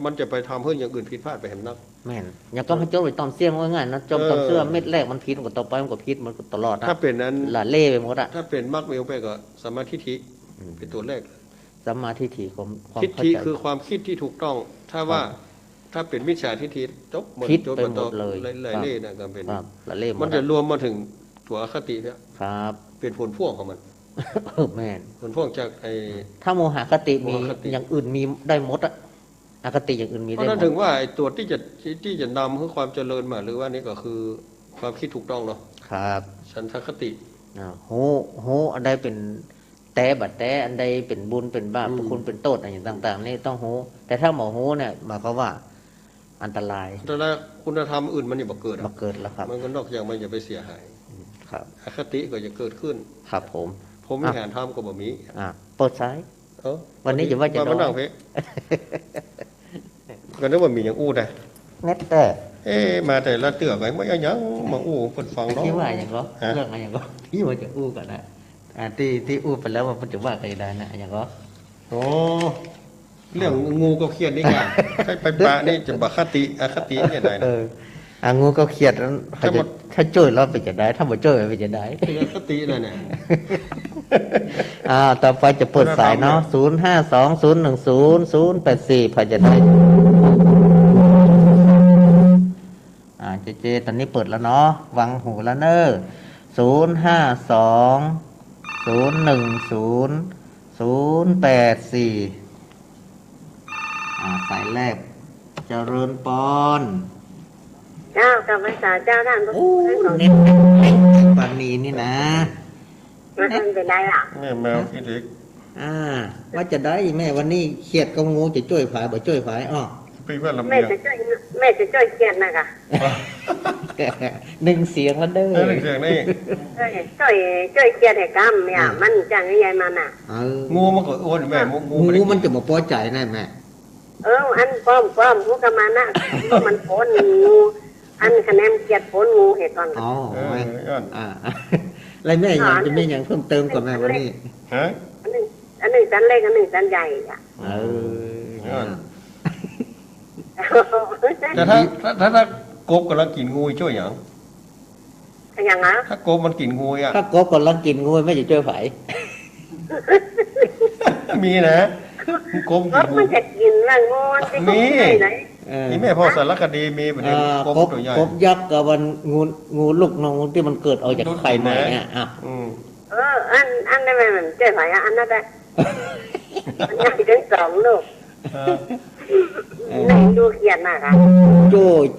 S1: มันจะไปทำเพื่ออย่างอื่นผิดพลาดไปเห็นนัก
S2: แม่นอย่างก็ให้โจมไปตอมเสี้ยงว่าง่ายนะโจมตอมเสื้อเม็ดแรกมันพิษมันต่อไปมันก็พิษมันตลอด
S1: ถ้าเป็นนั้น
S2: ละเล่ไปหมดอะ
S1: ถ้าเป็นมรรคเมลไปก็สมาธิทิเป็นตัวแรก
S2: สมาธิทิ
S1: ทิฏฐิคือความคิดที่ถูกต้องถ้าเป็นมิจฉาทิฏฐิจบ
S2: พิษไปหมดเลย
S1: เล่นะก็เป็น
S2: ละเล่
S1: มันจะรวมมาถึงตัวอคติเนี่ย
S2: ครับ
S1: เป็นผลพ่วงของมัน
S2: แม่น
S1: ผลพ่วงจาก
S2: ถ้าโมหะคติมีอย่างอื่นมีได้หมดอะอคติอย่างอื่นมีได้หมดเพราะ
S1: นั่นถึงว่าไอ้ตัวที่จะนำให้ความเจริญมาหรือว่านี่ก็คือความคิดถูกต้องเนาะ
S2: ครับ
S1: ฉันทคติ
S2: โหอันใดเป็นแต่บัดแต่อันใดเป็นบุญเป็นบาปคุณเป็นโทษอะไรอย่างต่างๆนี่ต้องโหแต่ถ้าหมอโหเนี่ยหมายความว่าอันตราย
S1: แต่ละคุณธรรมอื่นมันอย่าเกิด
S2: แล้วครับ
S1: มันก็นอกจากมันจะไปเสียหาย
S2: ครับ
S1: อคติก็จะเกิดขึ้น
S2: ครับ
S1: ผมมีแผนทำก็บ่มี
S2: เปิดซ้ายวันนี้จะว่าจะ
S1: มานั่งเพะก็นึกว่ามีอย่างอู้ได้
S2: เน็ตแต่
S1: มาแต่ละเตือกไงไม่ยังมาอู้คนฟังเนาะ
S2: ที่ว่าอย่างก็เรื่องอะไรอย่างก็ที่ว่าจะอู้กันนะที่อู้ไปแล้วมันจะว่ากันได้นะอย่างก็
S1: โอ้เรื่องงูก็เครียดนี่กันใช่ไปปะนี่จะบคติอคติเนี่ยได้
S2: งูก็เครียดถ้าช่วยเราไปจะได้ถ้าไม่ช่วยไปจะได้
S1: อคติเลยเนี่ย
S2: ต่อไปจะเปิดสายเนาะ052010084พอจะได้ เจตอนนี้เปิดแล้วเนาะวางหูแล้วเนอะ052 010 084สายแรกเจริญปอน
S3: เจ้ากับภาษาเจ้าท่านพระ
S2: โอ้
S3: คุณของ
S2: เน้นปานนีนี่นะ
S3: มันเป็นได้อ่ะ
S1: แม่แมวคิดอีก
S2: ว่าจะได้แม่วันนี้เครียดกับงูจะช่วยผายบ่ช่วยผายอ้อ
S1: ไปว่าลำ
S3: แม่
S1: เลียง
S3: จะช่วยเขียนนะคะ
S2: หนึ่งเสียงแล้วเด้อ
S1: เรื่องเสียงนี่
S3: ช่วยเขียนให้กรรมเนี่ยมันจังไงมันอ่ะ
S1: งูมันก็อ้วนแม่งู
S2: งูมันจะมาพอใจแน่แม่
S3: อันป้อมพวกกมานะมันโผล่งูอันคะแนนเกียรติโผล่งูเหตุตอน
S2: อ๋อ
S1: ย้อน
S2: อะไรแม่ยังจะไม่ยังเพิ่มเติมกับแม่วันนี้
S1: ฮะ
S3: อันหนึ่งชั้นเล็กอันหนึ่งชั้นใหญ่อ่ะ
S1: ย้อนแต่ถ้ากบกำลังกินงูช่วยอย่าง
S3: อย่างนั้น
S1: ถ้ากบมันกินงูอ่ะ
S2: ถ้ากบกำลังกินงูไม่จะช่วยผาย
S1: มีนะกบ
S3: ร
S1: กิน
S3: ถ
S1: งู
S3: มันจะกินละงูที่เขาไม่ไหน
S1: นี่แม่พ่อสารคดีมีประเด็นกบตัวใหญ่
S2: กบยักษ์กับวันงูลูกน้องที่มันเกิดออกจากไข่ใหม่เนี่ย
S3: อันได้ไหมมันเจ๊ไผ่อันนั้นได้มันใหญ่ถึง2 ลูกไหนดูเขียนนะคะ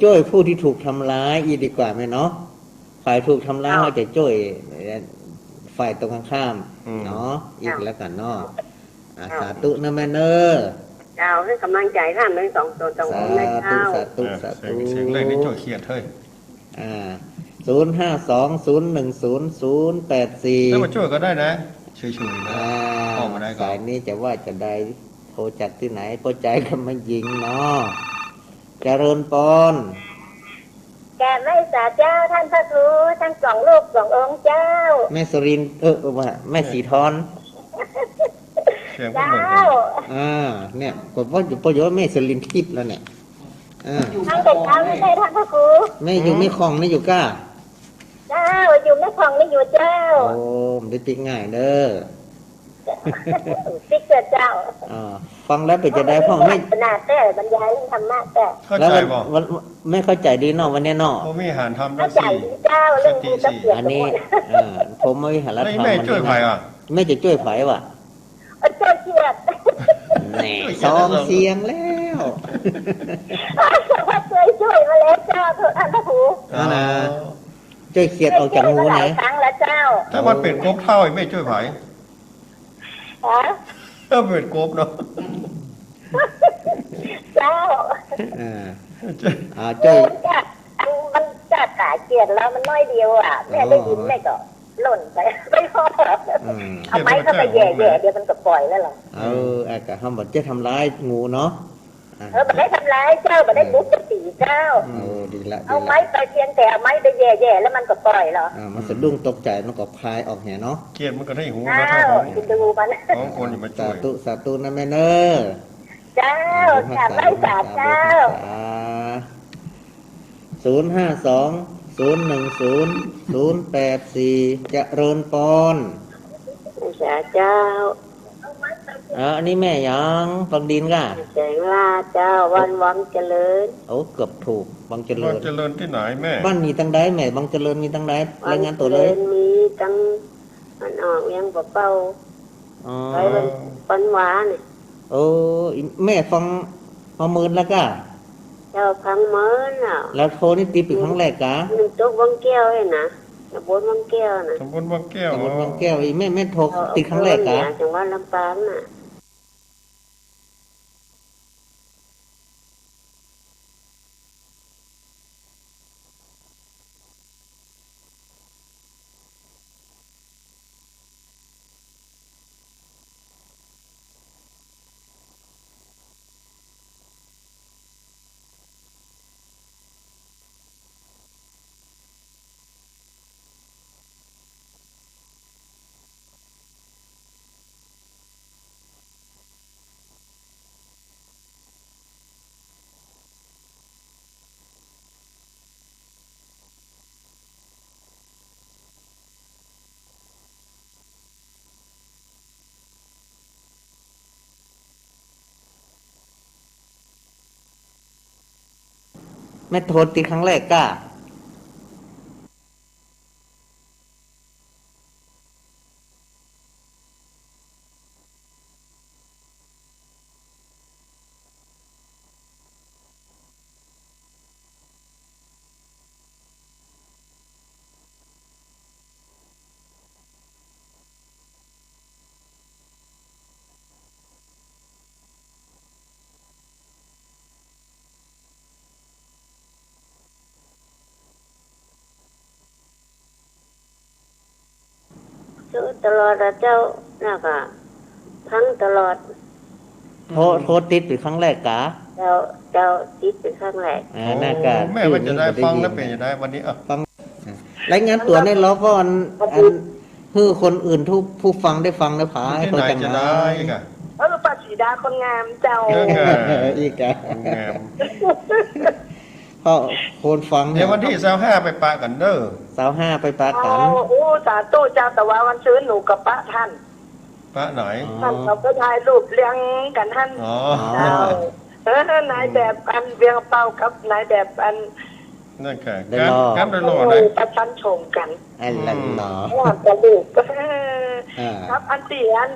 S2: จ้อยผู้ที่ถูกทำร้ายอีดีกว่าไหมเนาะฝ่ายถูกทำร้ายเขาจะจ้อยฝ่ายตรงข้ามเนาะอีกแล้วกันเนาะสาธุนะแม่เนอ
S3: เจ้าให้กำลังใจท่านเลย2 ตัว2 องค์นะเจ้า
S2: สาธุ
S1: เสียงเลขนี่ช่วยเครียดเฮ้ย
S2: 052 010
S1: แล้วมา
S2: 084
S1: ช่วยก็ได้นะช่วยๆนะออกมาได้ก่อน
S2: สายนี้จะว่าจะได้โทรจากที่ไหนพอใจกันมายิงเนาะเจริญปอน
S3: แกไม่สาเจ้าท่านพระครูทั้ง2 ลูก2 องค์เจ้า
S2: แม่สุรินทร์ว่าแม่สีทอน
S1: เสียงก็
S3: เจ้า
S1: เหมือนกัน
S2: เนี่ยกดว่าอยู่ประโยชน์แม่สุรินทร์ทิพย์แล้วเนี่ย
S3: ทั้งเด็กเจ้าไม่ใช่ท่านพระครู
S2: แม่อยู่ไม่คลองไม่อยู่ก้า
S3: เจ้าอยู่ไม่คลองไม่อยู่เจ้า
S2: โอ้มันได้ติ๊กง่ายเด้อ
S3: ติ๊กเกิดเจ้า
S2: ฟังแล้วไปจะได้พ่อไม่
S3: ขนาดแต่บรรยายเรื่องธรรมะแต่
S1: เข้า
S2: แล้ว
S1: ใจบ่
S2: ไม่เข้าใจดีเนาะวันนี้เนาะ
S1: ผมมีอาหารทำ
S3: เข้า
S1: ทั้ง
S3: ใจ
S1: สี่
S3: เจ้าเรื่องนี้ก็เปลี่ยน
S2: อัน
S3: หม
S2: นี้
S3: ด
S2: ผมไม่หารั
S1: แล้ว
S2: ฐ
S1: แม่ช่วยใครอ่ะ
S2: แม่จะช่วยไผว่ะ
S3: เจ้าเกียรติ
S2: แหน่ซองเสียงแล้ว
S3: ช่วยมาแล้วเจ้าท่านพระครู
S2: นะช่วยเขียดออกจากงู
S3: ห
S2: ไหน
S3: ลายครั้งแล้วเจ้า
S1: ถ้ามันเป็นกบเท่าไอ้แม่ช่วยไผ
S3: ฮะ
S1: ถ้าเป็นกบเนาะ
S3: เจ้า
S2: ช่วย
S3: มันจัดขาเกียรติแล้วมันน้อยเดียวอ่ะแม่ได้ยินแม่ก็หล่นไปไม่พอเอาไม้เข้าไปแย่ๆเดี๋ยวมันก็ปล่อยแล้วหรอ
S2: กะทำบัดจะทำร้ายงูเนาะ
S3: บัดได้ทำร้ายเจ้าบัดได้บุกจะตีเจ้า
S2: ดีละ
S3: เอาไม้ไปเพียงแต่เอาไม้ไปแย่ๆแล้วมันก็ปล่อยเหรอ
S2: มันสะดุ้งตกใจมันก็พายออกแหเนาะ
S1: เกียดมันก็ให้หู
S3: อ้า
S1: มาเท่าว ของ
S3: กินดูมัน
S1: ของคนอย่ามาช่
S2: สา
S1: วย
S2: ธุสาธุนะแม่เนอ
S3: เจ้าจับไม้สาเจ้า
S2: 052 010 084เจริญปอน
S3: สาเจ้า
S2: อันนี้แม่ยังฟังดินก่ะ
S3: แสงลาเจ้าวันวังเจริญ
S2: เกือบถูกบางเจริ
S1: บ้า
S2: ญ
S1: นเจริญที่ไหนแม่
S2: บ้านมีตั้งใดแม่บางเจริญมีตั้งใดรายงานตัวเลย
S3: มีตั้งมันออกยังเป่าไปมันปันหวานเนี่ย
S2: แม่ฟังมาหมื่นแล้วก็
S3: เจ้าพังเมินอ่ะ
S2: แล้วโทรนี่ตีเป็นครั้งแรกกะ
S3: หนึ่งตุ๊กวังแก้วเองนะบนวังแก้วนะ
S1: ตำบลบางแก้ว
S2: ตำบลบางแก้วแม่โทรตีครั้งแรกกะ
S3: จังหวัดลำปางน่ะ
S2: แม่โทรตีครั้งแรกกะ
S3: ตลอดอะเจ้าน่ะค่ะทั้งตลอด
S2: โทรติดเป็นครั้งแรกกะ
S3: เจ้าติดเป็นครั้งแรก
S2: น่ากะ
S1: แม่ว่าจะได้ฟังแล้วเป็นจะได้วันนี้
S2: ฟังรายงานตัวในล้อก็อันฮือคนอื่นทุกผู้ฟังได้ฟังได้ผาให้เขาจังได้
S1: กะ
S3: ป้าสีดาคนงามเจ้า
S2: อีกอะงามเพราะคนฟัง
S1: เดี๋ยววันที่25ไปปะกันเด้อ
S2: 25ไปปะกัน
S3: โอ้สาธุเจ้าแต่ว่าวันซื้อหนูกับป้าท่าน
S1: ป้าไหน
S3: ท่านเราก็ถ่ายรูปเลี้ยงกันท่านเจ้านายแบบอันเวียงเป้ากับนายแบบอัน
S1: นั่นค่ะการได้รอเลย
S3: ประชันชมกัน
S2: ไอ้หลังหนอ
S3: ว่ากระดูกครับอันเตียน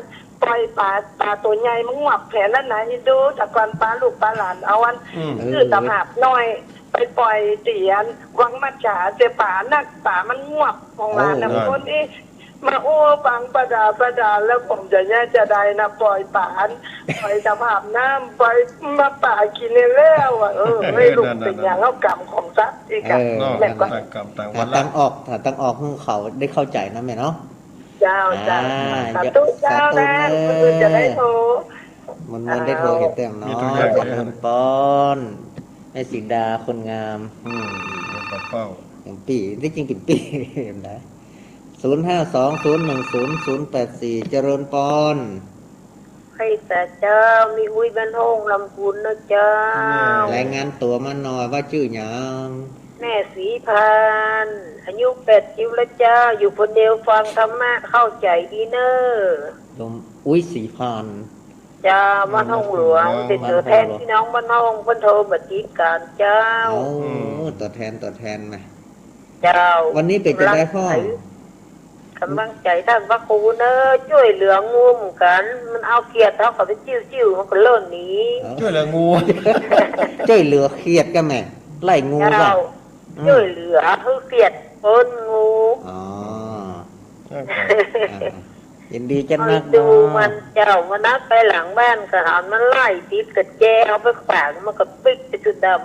S3: ปล่อยปลาตัวใหญ่มันหวับแผลแล้วไหนดูจากก่อนปลาลูกปลาหลานเอาอันคือตะหาบน้อยไปปล่อยเตียนวังมัจฉาเจป่านักป่ามันหวับของร้านนะคนนี้มาโอ้ฟังประดาแล้วผมจะแย่จะได้นะปล่อยป่านปล่อยตะหาบน้ำปล่อยมาป่ากินแล้วไม่รู้เป็นอย่างเอากรรมของซัดอีกกันแม่ก็
S1: กรรมต่างวัน
S2: ตั้งออกให้เขาได้เข้าใจนะแม่เนาะ
S3: เจ้าสาธุเจ้านะมันจะได้โทร
S2: มันได้โทรเห็นเต็มเนาะจะเริ่มป้อนไอ้สีดาคนงาม
S1: เป้า
S2: อย่างปีที่จริงเป็นปีเห็นไหม0520100084เจริญปอน
S3: ให้แต่เจ้ามีอุ้ยบรรทงลำพูนนะเจ้าร
S2: ายงานตัวมาหน่อยว่าชื่อหยัง
S3: แม่สีพานอายุ80แล้วเจ้าอยู่คนเดียวฟังธรรมะเข้าใจดีเนอ
S2: ลมอุ้ยสีพาน
S3: จ้าบ้านห้องหลวงเป็นตัวแทนพี่น้องบ้านห้องบ้านโทบัดจิตการเจ้า
S2: ตัวแทนไหม
S3: เจ้า
S2: วันนี้เป็นจะได้พ่
S3: อกำลังใจท่านพระครูเนอะช่วยเหลืองูเหมือนกันมันเอาเกียดเท่ากับไปจิ้วมันก็เลิ่นหนี
S1: ช่วยเหลืองู
S2: ช่วยเหลือเกียดกันไหมไล่งู
S3: ป่ะช่วยเหลือคือเกียดคนงู
S2: ยินดีจังนะ
S3: ดูมันเจ้ามันนัดไปหลังบ้านกระหอนมันไล่ติดกระแจเอาไปฝากมันก็ปิ๊กไปจุดดำ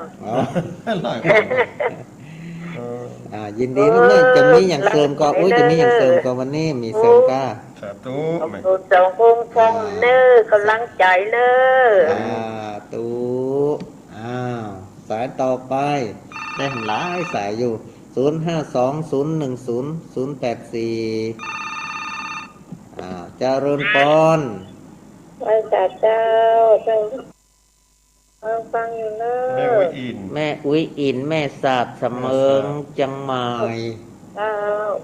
S2: ยินดีนะเนี่ยจะมีอย่างเสริมก็จะมีอย่างเสริมก็วันนี้มีเสริมก็
S1: สาธุ
S3: สององค์ฟองเนอกำลังใจเนอ
S2: ตุสายต่อไปได้หลายสายอยู่0520100084เจริญปอน
S3: ไปจากเจ้าฟังอยู่เนอะ
S2: แม่อุ้ยอินแม่สาบเสมิงจังหม่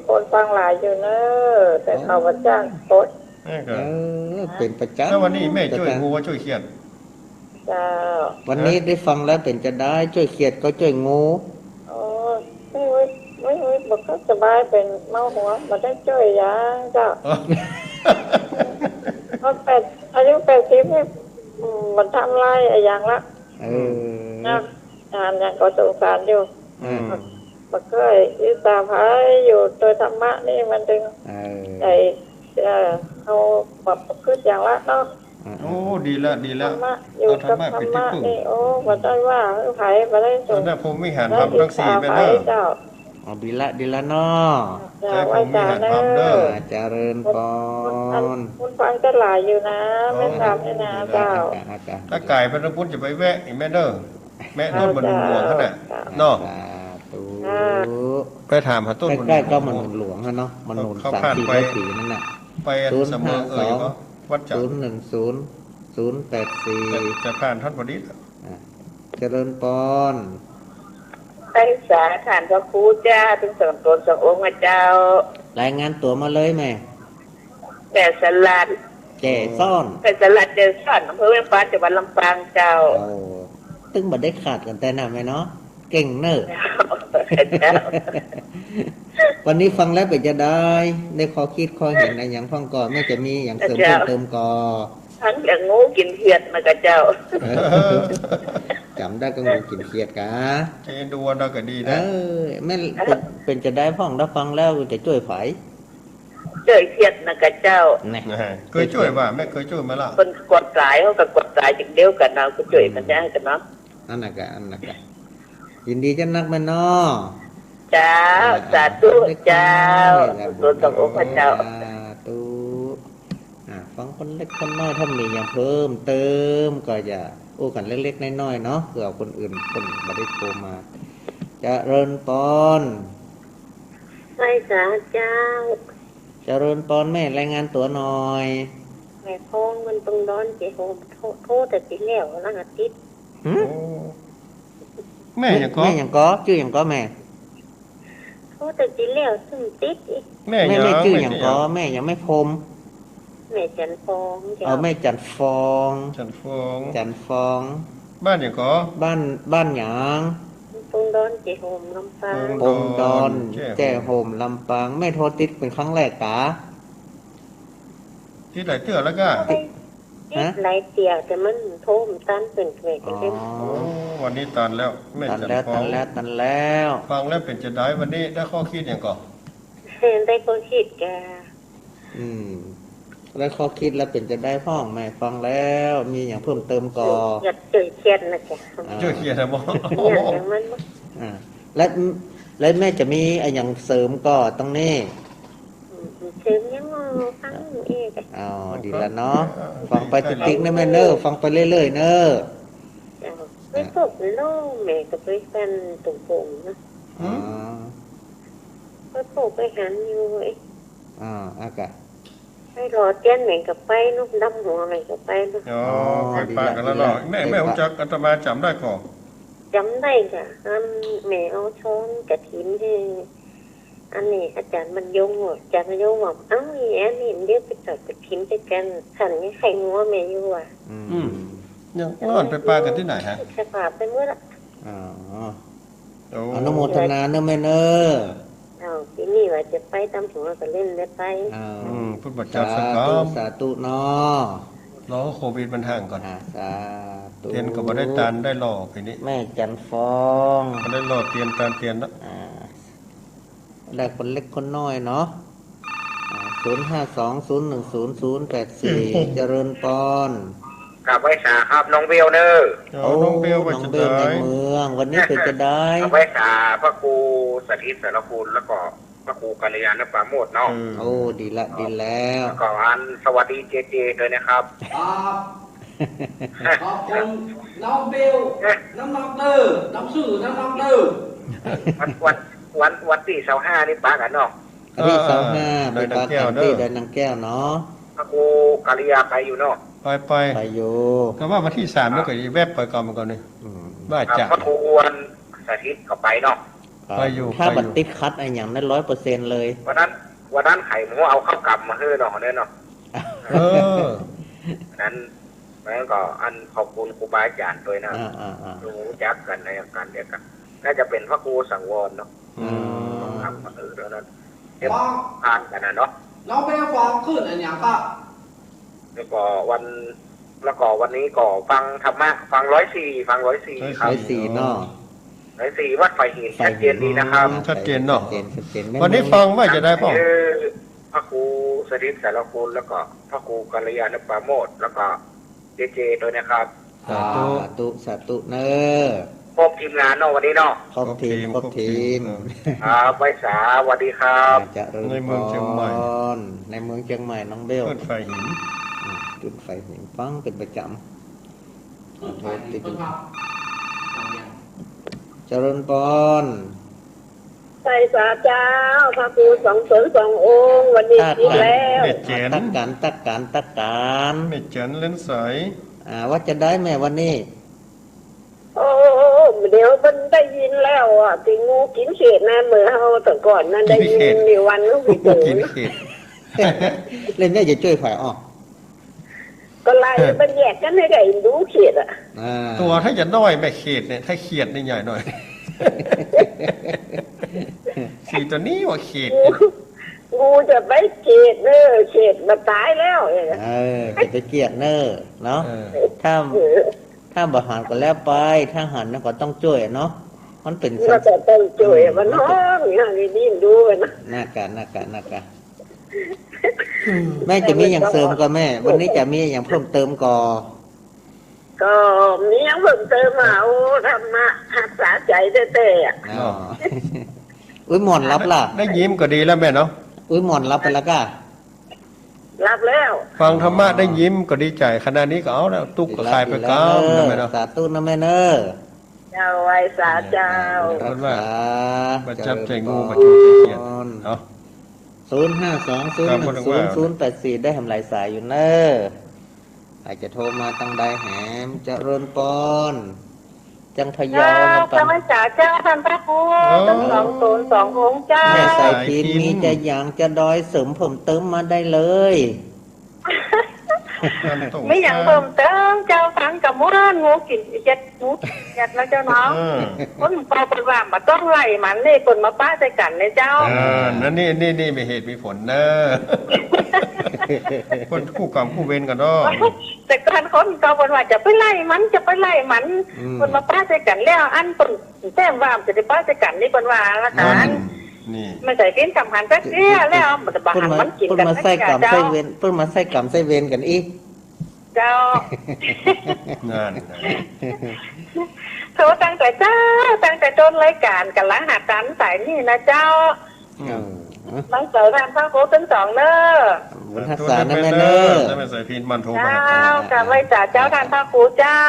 S3: คนฟังหลายอยู่เนอะแต่เขาว่าจ้างตด
S2: เป็นประจำ
S1: แล้ววันนี้แม่ช่วยงูช่วยเขียด
S2: วันนี้ได้ฟังแล้วเป็นจะได้ช่วยเขียดก็ช่วยงู
S3: ไม่บอกเขาสบายเป็นเมาหัวมาได้ช่วยยาเจ้าเขาอายุ80นี่มันทำไรอย่างละงานอย่างก็สงสารอยู่มันเคยยึดตามหาอยู่โดยธรรมะนี่มันดึงเอาแบบขึ้นอย่างละเนาะ
S1: โอ้ดีแล้ว
S3: อยู่กับธรรมะนี่โอ้มาได้ว่าไผ่มาได้
S1: ส่วนผมไม่หันทำทั้ง4ไปเลย
S2: ดีละเนาะ
S3: แต่ผมไม่หันทำเด้อ
S2: เจริญปอน
S3: คุณฟังจะหลายอยู่นะไม่ทำให้นะเจ้า
S1: ถ้าไก่เป็นพุทธจะไปแวะอีกแม่เด้อแม่ต้นมันหลวงขนาดเนาะไปถามหาต้น
S2: ใกล้ๆก็มันหลวงเนาะมันหนุน3-4นั่นแหละ
S1: ไปเสมอวัดจักร
S2: 0100084
S1: จะผ่านท่านพอดี
S2: เจริญปอน
S3: ไปสาฐานพระครูจ้าถึงสองตนสององค์เจ้าร
S2: ายงานตัวมาเลยแม่
S3: แต่สลัด
S2: แก่ซ่อน
S3: แต่สลัดเดินซ่อนอำเภอเวียงฟ้าจังหวัดลำปางเจ้า
S2: ตึงบัดได้ขาดกันแต่น่ะแม่เนาะเก่งเนอะวันนี้ฟังแล้วเป็นจะได้ขอคิดขอเห็นอะไรอย่างฟังก่อนไม่จะมีอย่างเสริมเติมก่อ
S3: ทั้งอย่างงูกินเขียดมากับเจ้า
S2: จำได้ก็งูกินเขียดกะ
S1: เจดูได้ก็ดีนะ
S2: แม่เป็นจะได้ฟังได้ฟังแล้วจะช่วยไผ
S3: ช่วยเขียดมากับเจ้า
S1: เคยช่วยป่ะแม่เคยช่วยมาละ
S3: คนกดสายเขากับกดสายจึงเดียวกันเราก็ช่วยกันได้กันเนาะ
S2: อันนั้นกะยินดีจังนักแม่น้อ
S3: เจ้าสาธุเจ้าตัวตองค์พระเจ้า
S2: ตู ฟังคนเล็กคนน้อยถ้ามีอย่างเพิ่มเติมก็อย่าอู้กันเล็กๆน้อยๆเนาะเผื่อคนอื่นคนมาได้โทรมาเจริญปอน
S3: ใช่จ้าเจ้า
S2: เจริญปอนแม่รายงานตัวหน่อย
S3: แม่พ้องมันต้องร้อนเจ้าโทษแต่ปีแล้วแล้วอาทิตย์
S1: แม่อย่างก็
S2: ชื่ออย่างก็แม่
S3: โทษแต่ปีแล้วซึ่งติดอีก
S2: แม่ชื่ออย่างก็แม่ยังไม่พรม
S3: แม่จันฟอง
S2: แม่จันฟอง
S1: บ้านอย่างก็
S2: บ้านหยาง
S3: ปงดอนเจ้าโฮมลำปาง
S2: ปงดอนแจ้โฮมลำปางไม่โทรติดเป็นครั้งแรกกะ
S1: ที่หลายเตื้อแล้วก็
S3: หลายเตี้ยแต่มันโทมตันเป็นเวกเต็ม
S1: วันนี้ตันแล้วแม่จันฟอง
S2: ตันแล้ว
S1: ฟังแล้วเป็นจะได้วันนี้ได้ข้อคิดอย่างก่อน
S3: ได้ข้อคิดแก
S2: แล้วข้อคิดแล้วเป็นจะได้พ่องแม่ฟังแล้วมีอย่างเพิ่มเติมก่อ
S3: อยากเจอเขียนนะจ๊ะ
S1: เจอเขียนนะม
S2: แล้วแม่จะมีอะไรอย่างเสริมก่อตรงนี้
S3: เสริมยังฟังเอง
S2: ดีแล้วเนาะฟังไปติ๊กๆนะแม่เนอฟังไปเรื่อยๆเนอ
S3: ไม่ตกโล่แม่กับไปกันตุ่มโป่งนะก็โผล่ไปหันอยู่
S2: อากาศ
S3: ให้รอเตี้ยนแม่กับไปลูกดำหัวแม่กับไปลูก
S1: ไปกันแล้วหรอแม่รู้จักอาตมาจำได้ก่อน
S3: จำได้ค่ะแม่เอาช้อนกระถิ่นให้อันนี้อาจารย์บรรยงอาจารย์บรรยงบอกเอ้าแอนนี่เดี๋ยวไปจอดกระถิ่นไปกันขันนี่ใครงัวแม่อยู่
S1: ยังนอนไปปลากันที่ไหนฮะ
S3: สภาพไปเมื่อละ
S2: อนุโมทนาเนอะแม่เนอะ
S3: ทีนี้ว่าจะไปตามหัวก็เล่นได้ไป
S1: พุทธบัจจัส
S2: สาธุเนาะ
S1: รอโควิดมันห่างก่อน
S2: สาธุ
S1: เตียนก็บ่ได้ตันได้หล่อไปนี้
S2: แม่จันฟอง
S1: ได้หล่อเตียนตานเตียนแล้ว
S2: ได้คนเล็กคนน้อยเนาะ0520100084เจริญปอน
S4: กับไว้สาครับน้องเบลเนอร์
S1: น้องเบล
S2: ในเมืองวันนี้เป็นจะได้
S4: กับไว้สาพระครูสถิตสารคุณแล้วก็พระครูกัลยาณปราโมทเนาะ
S2: ดีแล้ว
S4: ก็อันสวัสดีเจเลยนะครับ
S5: ขอบคุณน้องเบลน้องเตอร์น้องสื่อน้องเตอร์
S4: วันที่25นี่ปากันเนาะ
S2: ที่25ไปปากันที่เดินนางแก้วเนาะ
S4: พระครูกัลยาไปอยู่เนาะ
S1: ไปอยู่ก็ว่าวันที่3แล้วก็แวบไปก่อนมันก่อนนี่บ้าจัก
S4: พระครูวันสถิตก็ไปเนาะ
S1: ไปอยู่
S2: ถ้าบัตรติดคัดอะไรอย่างนั้น 100% เลย
S4: วันนั้นไข่หมูเอาข้าวกำมาให้เนาะเนี่ยเนาะนั้นก็อันขอบคุณครูบาอาจารย์ด้วยนะรู้จักกันในการเดียวกันน่าจะเป็นพระครูสังวรเนาะทำมาแล้วนั้นเดี๋ยวผ่านกันนะเนาะ
S5: เราไปฟังขึ้นอะไรอย่างก็
S4: แล้วก็วันนี้ก็ฟังธรรมะฟัง104ครับ
S2: 104เนาะ
S4: 104วัดไฟหินชัดเจนดีนะครับ
S1: ชัดเจนเนาะวันนี้ฟังว่าจะได้ป่ะ
S4: พระครูสถิตสารคุณแล้วก็พระครูกัลยาณปราโมทแล้วก็เจด้วยนะครับ
S2: สาธุเนอ
S4: ครบทีมงานเนาะวันนี้เนาะ
S2: ครบทีม
S4: ไว้สาสวัสดีครับ
S2: ในเมืองเชียงใหม่น้องเบล
S1: จุดไฟ
S2: หินฟังเป็นประจำเจริญปอน
S3: ใส่สาเจ้าพระครู2 องค์วันนี้อีกแล้ว
S2: ตักการ
S1: เม็ดจันเล่นใส
S2: ว่าจะได้แม่วันนี้
S3: เดี๋ยวมันได้ยินแล้วที่งูกินเศษนะเมื่อเฮาแต่ก่อนนั้นได้ยินมีวันก็ไปเจอ
S2: เล่นได้จะช่วยฝ่าย
S3: ก็ไล่มันแยกกันให้ได้ดูเขียด
S1: ตัวถ้าจะน้อยแม่เขียดเนี่ยถ้าเขียดนี่ใหญ่หน่อยสีตัวนี้ว่าเขียด
S3: งูจะไปเขียดเนอเขียดมาตายแล้ว
S2: จะเกียดเนอเนาะถ้าบ่หันก็แล้วไปถ้าหันก็ต้องช่วยเนาะมันเป็น
S3: ก็จะต้องช่วยมันน้องอย่างนี้ดูนะ
S2: น่ากะแม่จะมีอย่างเสริมก็แม่วันนี้จะมีอย่างเพิ่มเติม
S3: ก็มีอย่างเพิ่มเติมธรรมะหักษาใจเต้
S2: อุ้ยหมอนรับล่ะ
S1: ได้ยิ้มก็ดีแล้วแม่เนาะ
S2: อุ้ยหมอนรับไปแล้วก็
S3: รับแล้ว
S1: ฟังธรรมะได้ยิ้มก็ดีใจขณะนี้ก็เอาแล้วตุกก็คลายไปก้าวนะแม่เนาะ
S2: สาธุนะแม่เนอะ
S3: เจ้าไว้สาเจ้า
S1: รักษาประจับใจงูประ
S2: จุ
S1: จุใจเขียนเนาะ
S2: 052010084ได้ทำลายสายอยู่เนอะอาจจะโทรมาตั้งใดแหมเจริญปอนจังพยา
S3: เจ้าว
S2: ปั
S3: พระวิสาเจ้าท่านพระครูทั้งสองตนสององค์เจ้า
S2: แม่สายพินมีจะอย่างจะดอยเสริมเพิ่มเติมมาได้เลย
S3: ไม่อย่างเพิ่มเติมเจ้าฟังกับม้วนงูกินเจ็ดงูเจ็ดแล้วเจ้าน้องคนพอเป็นว่ามาต้องไล่มันเลยคนมาป้าใจกันเลยเจ้า
S1: นั่นนี่มีเหตุมีผลเนอะคนคู่กรรมคู่เวรกันเนาะ
S3: แต่การคนก็เป็นว่าจะไปไล่มันคนมาป้าใจกันแล้วอันเป็นแจ้งว่าจะได้ป้าใจกันนี่เป็นว่าละกันไม่ใส่กินกับหันแป๊บเดียวแล้วมันจะบาหันมันกินกัน
S2: มาใส่กรรมใส่เวรเพิ่งมาใส่กรรมใส่เวรกันอีก
S3: เจ้า
S1: นั่น
S3: เขาตั้งแต่ต้นรายการกันล้างหาการใส่นี่นะเจ้าหลังเสือทานพระโคทั้งสองเนอะ
S2: บุญทักษะนั่นแม่เนอะ
S1: จะไม่ใส่พินมันโทรมา
S3: เจ้ากับไว้จ่าเจ้าทานพระครูเจ้า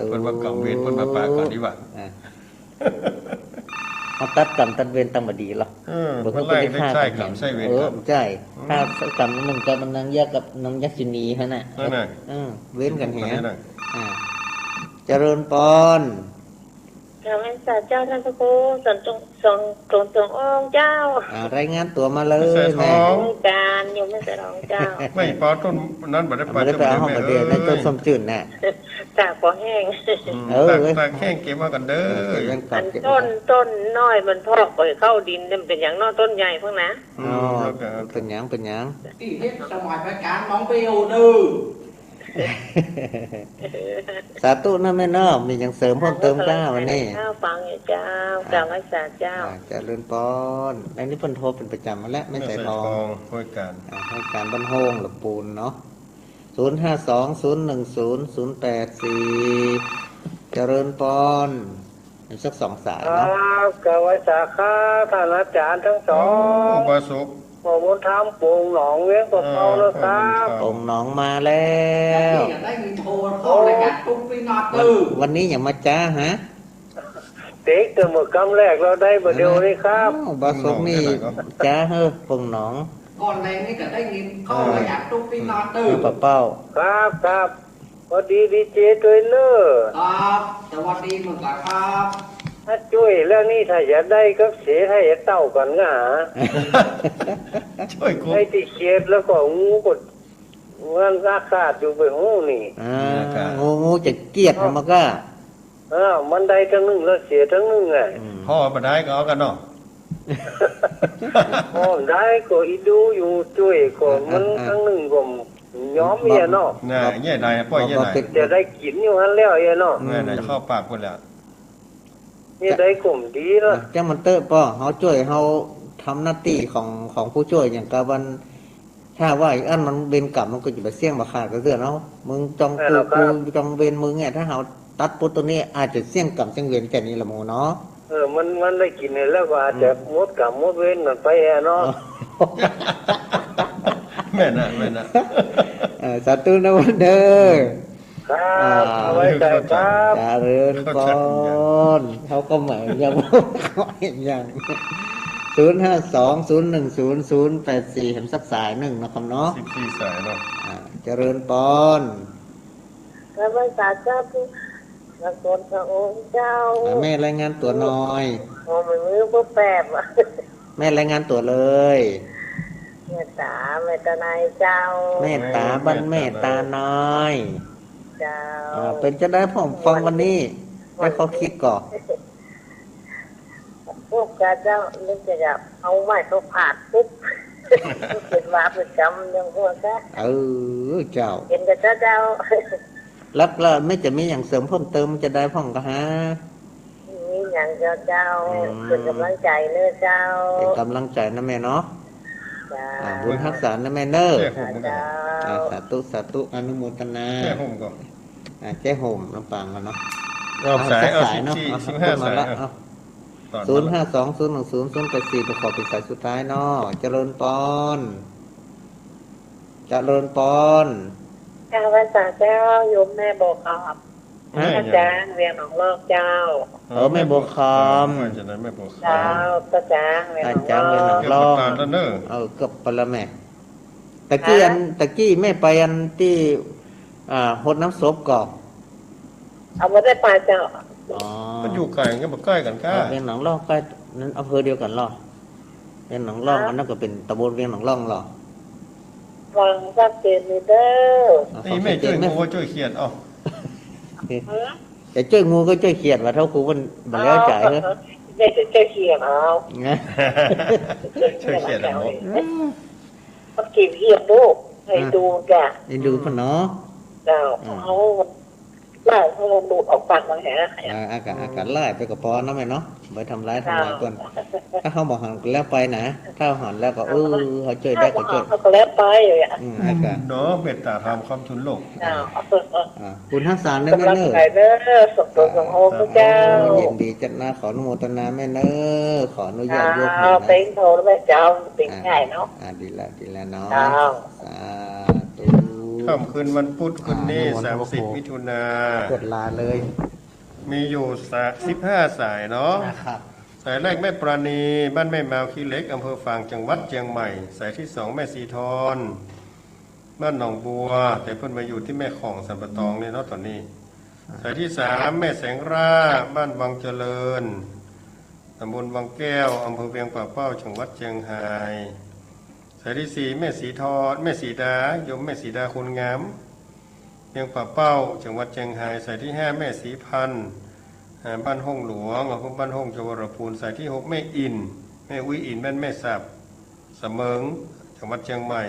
S1: เป็นว่ากรรมเวรเป็นมาปากก่อนดีกว่า
S2: เอาตัดกรรมตัดเวรตั้งมาดีหรอ
S1: มันไล่ได้ใช่กรรมใช่เวรกรรม
S2: ใช่ถ้ากรรมหนึ่งกรรมนางยักษ์กับนางยักษินีฮะน่ะเว้นกันแหงเจริญปอน
S3: กับไว้จ่าเจ้าทานพระครูสององค์เจ้าร
S2: ายงานตัวมาเลยแม่
S3: การยังไม่ใส่รองเจ้า
S1: ไม่ปอต้นนั้นบ่ได้ไป
S2: ไม่ได้ไปห้องประเดี๋ยวในต้นสมจืดน่ะ
S3: จากพอแห้ง
S1: ตากแห้งเก็บมากันเด้อ
S3: ต้นน้อยมันพอกไปเข้าดินมันเป็นอย่างน้อยต้นใหญ่พวกนะ
S2: เป็นอย่าง
S5: ที่เฮ็ดสมัยประการน้องเปียวดื้อ
S2: สาธุนะแม่เนาะมีอย่างเสริมเพิ่มเติมก้าวันนี้
S3: ข้าวฟังเจ้ากล่าวไว้สาเจ้า
S2: จะเลื่อนปอนอันนี้เป็นโทรเป็นประจำมาแล้วไม่ใส่ทอง
S1: ห้อย
S2: การบ้านโฮงหรือปูนเนาะ052010084เจริญปอนสัก2 สายเนาะ
S3: กล่าวไว้สาข้าท่านอาจารย์ทั้งสอง
S1: บาสุก
S3: ขอบุญธรรมปงหนองเลี้ยงปกเอาแล้วครับ
S2: ปงหนองมาแล้ว
S5: ได้มีโทรเข้ารายการตุ้งปีนอตื้อ
S2: วันนี้อย่ามาจ้าฮะ
S3: เด็กแต่เมื่อกำแรกเราได้เบอร์เดียวนี่ครับ
S2: บาสุกนี่จ้าเฮ้อปงหนอง
S5: ก่อนแรงนี่ก็ได้ยินเข้ารายการตุ้งปีนอตื้อ
S2: เป้า
S3: ครับพอดีดีเจตัวเนอ
S5: ครับสวัสดีมึงครับ
S3: ถ้าช่วยเรื่องนี้ถ้าอยากได้ก็เสียให้เต่าก่อนง่า
S1: ช่วยกู
S3: ให้ติเคียดแล้วก็งูกดมันราคาอยู่ไปหูนี่
S2: งูจะเกียดมันก็
S3: มันได้ทั้งนึงแล้วเสียทั้งนึงไง
S1: พ่อมาได้ก็เอากันเนาะ
S3: พ่อได้ก็อีดูอยู่ช่วยก็มันทั้งนึงก็ย้อมเมียเนาะ
S1: น่ะแย่ใดพ่อแย่ใด
S3: จะได้กินอยู่ฮั่นแล้วเนาะ
S1: แม่น่ะจะเข้าปากคนแล้ว
S3: นี่ได้กลุ่มดีแล้ว
S2: จ้ามันเตอร์ป่ะเขาช่วยเขาทำหน้าที่ของผู้ช่วยอย่างกาวันถ้าว่าอันมันเบนกลับมันก็จะไปเสี่ยงมาขาดก็เสือเนาะมึงจองกูจองเวนมึงเนี่ยถ้าเขาตัดปุ๊บตัวนี้อาจจะเสี่ยงกลับเสี่ยงเวนแค่นี้ละโมเนาะ
S3: มันได้กินแล้วก็อาจจะมดกับมดเวนมันไปเนาะ
S1: แม่น่ะ
S2: สาธุนะวันเด้อ
S3: ครับเอาไว้ใจครับ
S2: จะเริญปอนเขาก็หมายยังอย่าง052010084เห็นสักสายหนึ่งนะครับเนาะ
S1: 14 สายเนาะ
S2: เจริญปอน
S3: แล้วไว้สาเจ้าผู้รักคนพระองค์เจ้า
S2: แม่รายงานตัวน้อย
S3: มันมือพวกแปบ
S2: แม่รายงานตัวเลย
S3: เมตตาเมตตานายเจ้า
S2: เมตตาบันเมตตาน้อย
S3: เจ้า
S2: เป็นจะได้ผมฟังวันนี้ให้เขาคิดก่อน
S3: พวกเจ้านึกจะเอาไม้เขาผ่าปุ๊บเป็นวาประจำยังพวกแก
S2: เจ้า
S3: เห็นกับเจ้า
S2: แล้วไม่จะมีอย่างเสริมเพิ่มเติมจะได้พ่องก็ฮะ
S3: มีอย่างเจ้าเป็นกำลังใจเนื้อเจ้า
S2: เป็นกำลังใจนะแม่เนาะบุญทักษะนะแม่เนอร์สาธุอนุโมทนาแจ้ห่มน้ำปังกันเนาะ
S1: สายเนาะ15 สาย
S2: 052010084ประกอบเป็นสายสุดท้ายเนาะเจริญปอน เจริญปอน
S3: เจ้าพระเจ้าโยมแม่บอกครับอาจารย์เวียงหนองลอกเจ้า
S2: แม่บัวค
S1: จะนั้นแม่บัวค
S3: เจ้าพระเจ้าเวียงหนองล
S2: อาจารย์เวียงหน
S3: อ
S2: อก ง
S1: เกี่ยวกับการแล้วเนอะ
S2: เกือบปละแม่ตะกี้แม่ไปอันที่หดน้ำศพกอก
S3: เอามาได้ปลาเจ้า
S1: มันอยู่ไกลกันแบบใกล้กันก้า
S2: เวียงหนองล่องใกล้นั้นอำเภอเดียวกันหรอเวียงหนองล่องอันนั้นก็เป็นตำบลเวียงหนองล่องหรอ
S3: วังชัดเจนเลยเด้อ
S1: นี่แม่ช่วยงูช่วยเขียนอ๋อ
S2: แต่ช่วยงูก็ช่วยเขียดว่าเท่าครูมันบันแล้วจ่ายเหรอ
S3: ได้จะเขียนเอา
S1: ช่วยเขียนแล้ว
S3: มันเก็บเหียบลูกให้ดูจ้ะ
S2: นี่ดูพ่อเนาะ
S3: เจ้าเขาไล่ให้เราดูออกปากบางแห่ขยะ
S2: อากาศไล่ไปกับปอนะแม่เนาะไปทำร้ายก่อนถ้าเขาบอกหันแล้วไปนะถ้าหันแล้วก็เขาช่วยได้ก็ช่วย
S3: เขาก็แล้วไปเลยอ่ะ
S2: อากาศ
S1: เนาะเมตตาธรรมความทุนโลก
S3: เจ้า
S2: คุณทักษะเนื้
S3: กำลัง
S2: เนื้อ
S3: ใจเด้อสมตัวสมโอพระเจ้า
S2: ยินดีจัดนาขออนุโมทนาแม่เนื้อขออนุญาตยก
S3: เจ้าเต็งโทรแล้วแม่เจ้าเต็งง่ายเนาะ
S2: ดีแล้วเนาะ
S3: เจ้า
S2: สาธุ
S1: ค่ำคืนวันพุธคืนนี้30 มิถุนาก
S2: ดลาเลย
S1: มีอยู่15 สายเนาะ
S2: นะครับ
S1: สายแรกแม่ปราณีบ้านแม่มาวขี้เหล็กอำเภอฝางจังหวัดเชียงใหม่สายที่2แม่สีทอนบ้านหนองบัว แต่เพิ่นมาอยู่ที่แม่ของสันปะตองเนี่ยเนาะตอนนี้สายที่3แม่แสงร่าบ้านวังเจริญตำบลวังแก้วอำเภอเวียงป่าเป้าจังหวัดเชียงรายสายที่4แม่สีทอนแม่สีดาโยมแม่สีดาคนงามเวียงป่าเป้าจังหวัดเชียงรายสายที่5แม่สีพันธุ์บ้านห้องหลวงอำเภอบ้านห้องจังหวัดลำพูนสายที่6แม่อินแม่อุ้ยอินบ้านแม่สับเสมิงจังหวัดเชียงใหม่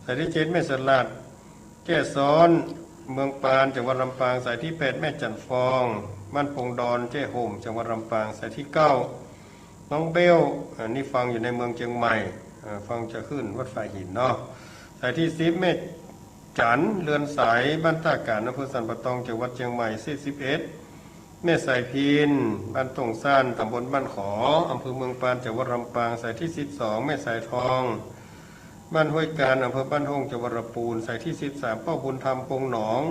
S1: สายที่7แม่สลัดแก้ซ้อนเมืองปานจังหวัดลำปางสายที่8แม่จันฟองบ้านปงดอนเจ้ห่มจังหวัดลำปางสายที่9น้องเบลนี่ฟังอยู่ในเมืองเชียงใหม่ฟังจะขึ้นวัดฝ่ายหินเนาะสายที่10แม่จันเรือนสายบ้านตาการอำเภอสันปะตองจังหวัดเชียงใหม่11แม่สายพินบ้านตงซ่านตำบลบ้านขออำเภอเมืองปานจังหวัดลำปางสายที่12แม่สายทองบ้านห้วยการอำเภอบ้านห้องจังหวัดลำพูนสายที่13เป้าบุญธรรมปงหนอง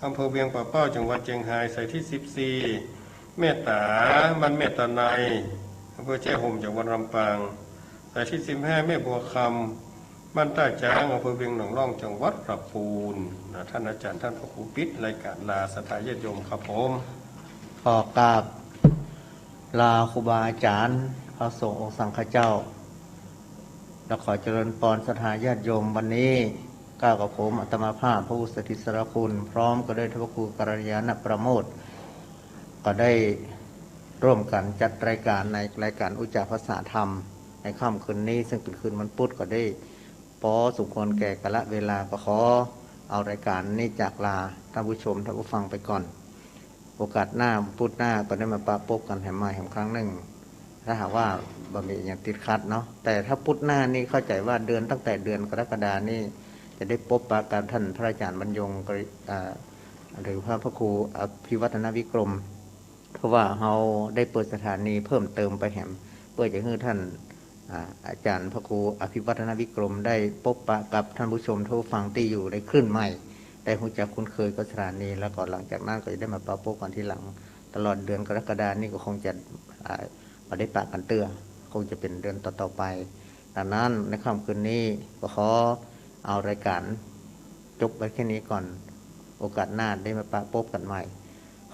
S1: อำเภอเวียงป่าเป้าจังหวัดเชียงรายสายที่14แม่ตาบ้านแม่ตาในอำเภอแจ้ห่มจังหวัดลำปางสายที่15แม่บัวคำบ้านใต้จางอำเภอเวียงหนองร่องจังหวัดลำพูนท่านอาจารย์ท่านพระครูปิดรายการลาสถาญาติโยมครับผม
S2: ขอกราบลาครูบาอาจารย์พระสงฆ์องค์สังฆเจ้าและขอเจริญพรศรัทธาญาติโยมวันนี้ก้าวกับผมอัตมาภาพพระอุสติสรคุณพร้อมก็ได้ทวครูกัลยาณประโมทก็ได้ร่วมกันจัดรายการในรายการอุจจาภาษาธรรมในค่ำคืนนี้ซึ่งเป็นคืนวันพุธก็ได้พอสมควรแก่กาลเวลาก็ขอเอารายการนี้จากลาท่านผู้ชมท่านผู้ฟังไปก่อนโอกาสหน้าพุธหน้าก็ได้มาปะพบกันแห่งใหม่แห่งครั้งหนึ่งถ้าหากว่าบะหมี่อย่างติดขัดเนาะแต่ถ้าพุธหน้านี่เข้าใจว่าเดือนตั้งแต่เดือนกรกฎานี่จะได้พบปะกันท่านพระอาจารย์บรรยงหรือพระครูอภิวัฒนวิกรมเพราะว่าเราได้เปิดสถานีเพิ่มเติมไปแห่งเพื่อจะให้ท่านอาจารย์พระครูอภิวัฒนวิกรมได้พบปะกับท่านผู้ชมผู้ฟังที่อยู่ในคลื่นใหม่ได้รู้จักคุ้นเคยกับสถานีแล้วก็หลังจากนั้นก็จะได้มาปะพบกันที่หลังตลอดเดือนกรกฎานี่ก็คงจะมาได้ปะกันเตื้อคงจะเป็นเดือนต่อไปดังนั้นในค่ำคืนนี้ก็ขอเอารายการจบไว้แค่นี้ก่อนโอกาสหน้าได้มาปะพบกันใหม่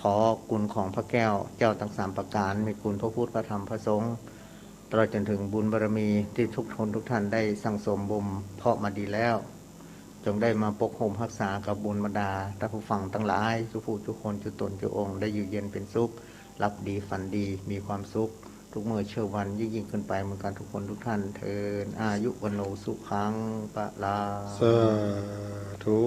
S2: ขอคุณของพระแก้วเจ้าทั้ง3ประการมีคุณพระพุทธพระธรรมพระสงฆ์ตลอดจนถึงบุญบารมีที่ทุกคนทุกท่านได้สั่งสมบ่มเพาะมาดีแล้วจงได้มาปกโฮมรักษากับบุญบรรดาท่านผู้ฟังทั้งหลายทุกผู้ทุกคนทุกตนทุกองค์ได้อยู่เย็นเป็นสุขหลับดีฝันดีมีความสุขทุกเมื่อเชื่อวันยิ่งขึ้นไปเหมือนกันทุกคนทุกท่านเทินอายุวันโนสุขังปะลา
S1: สาธุ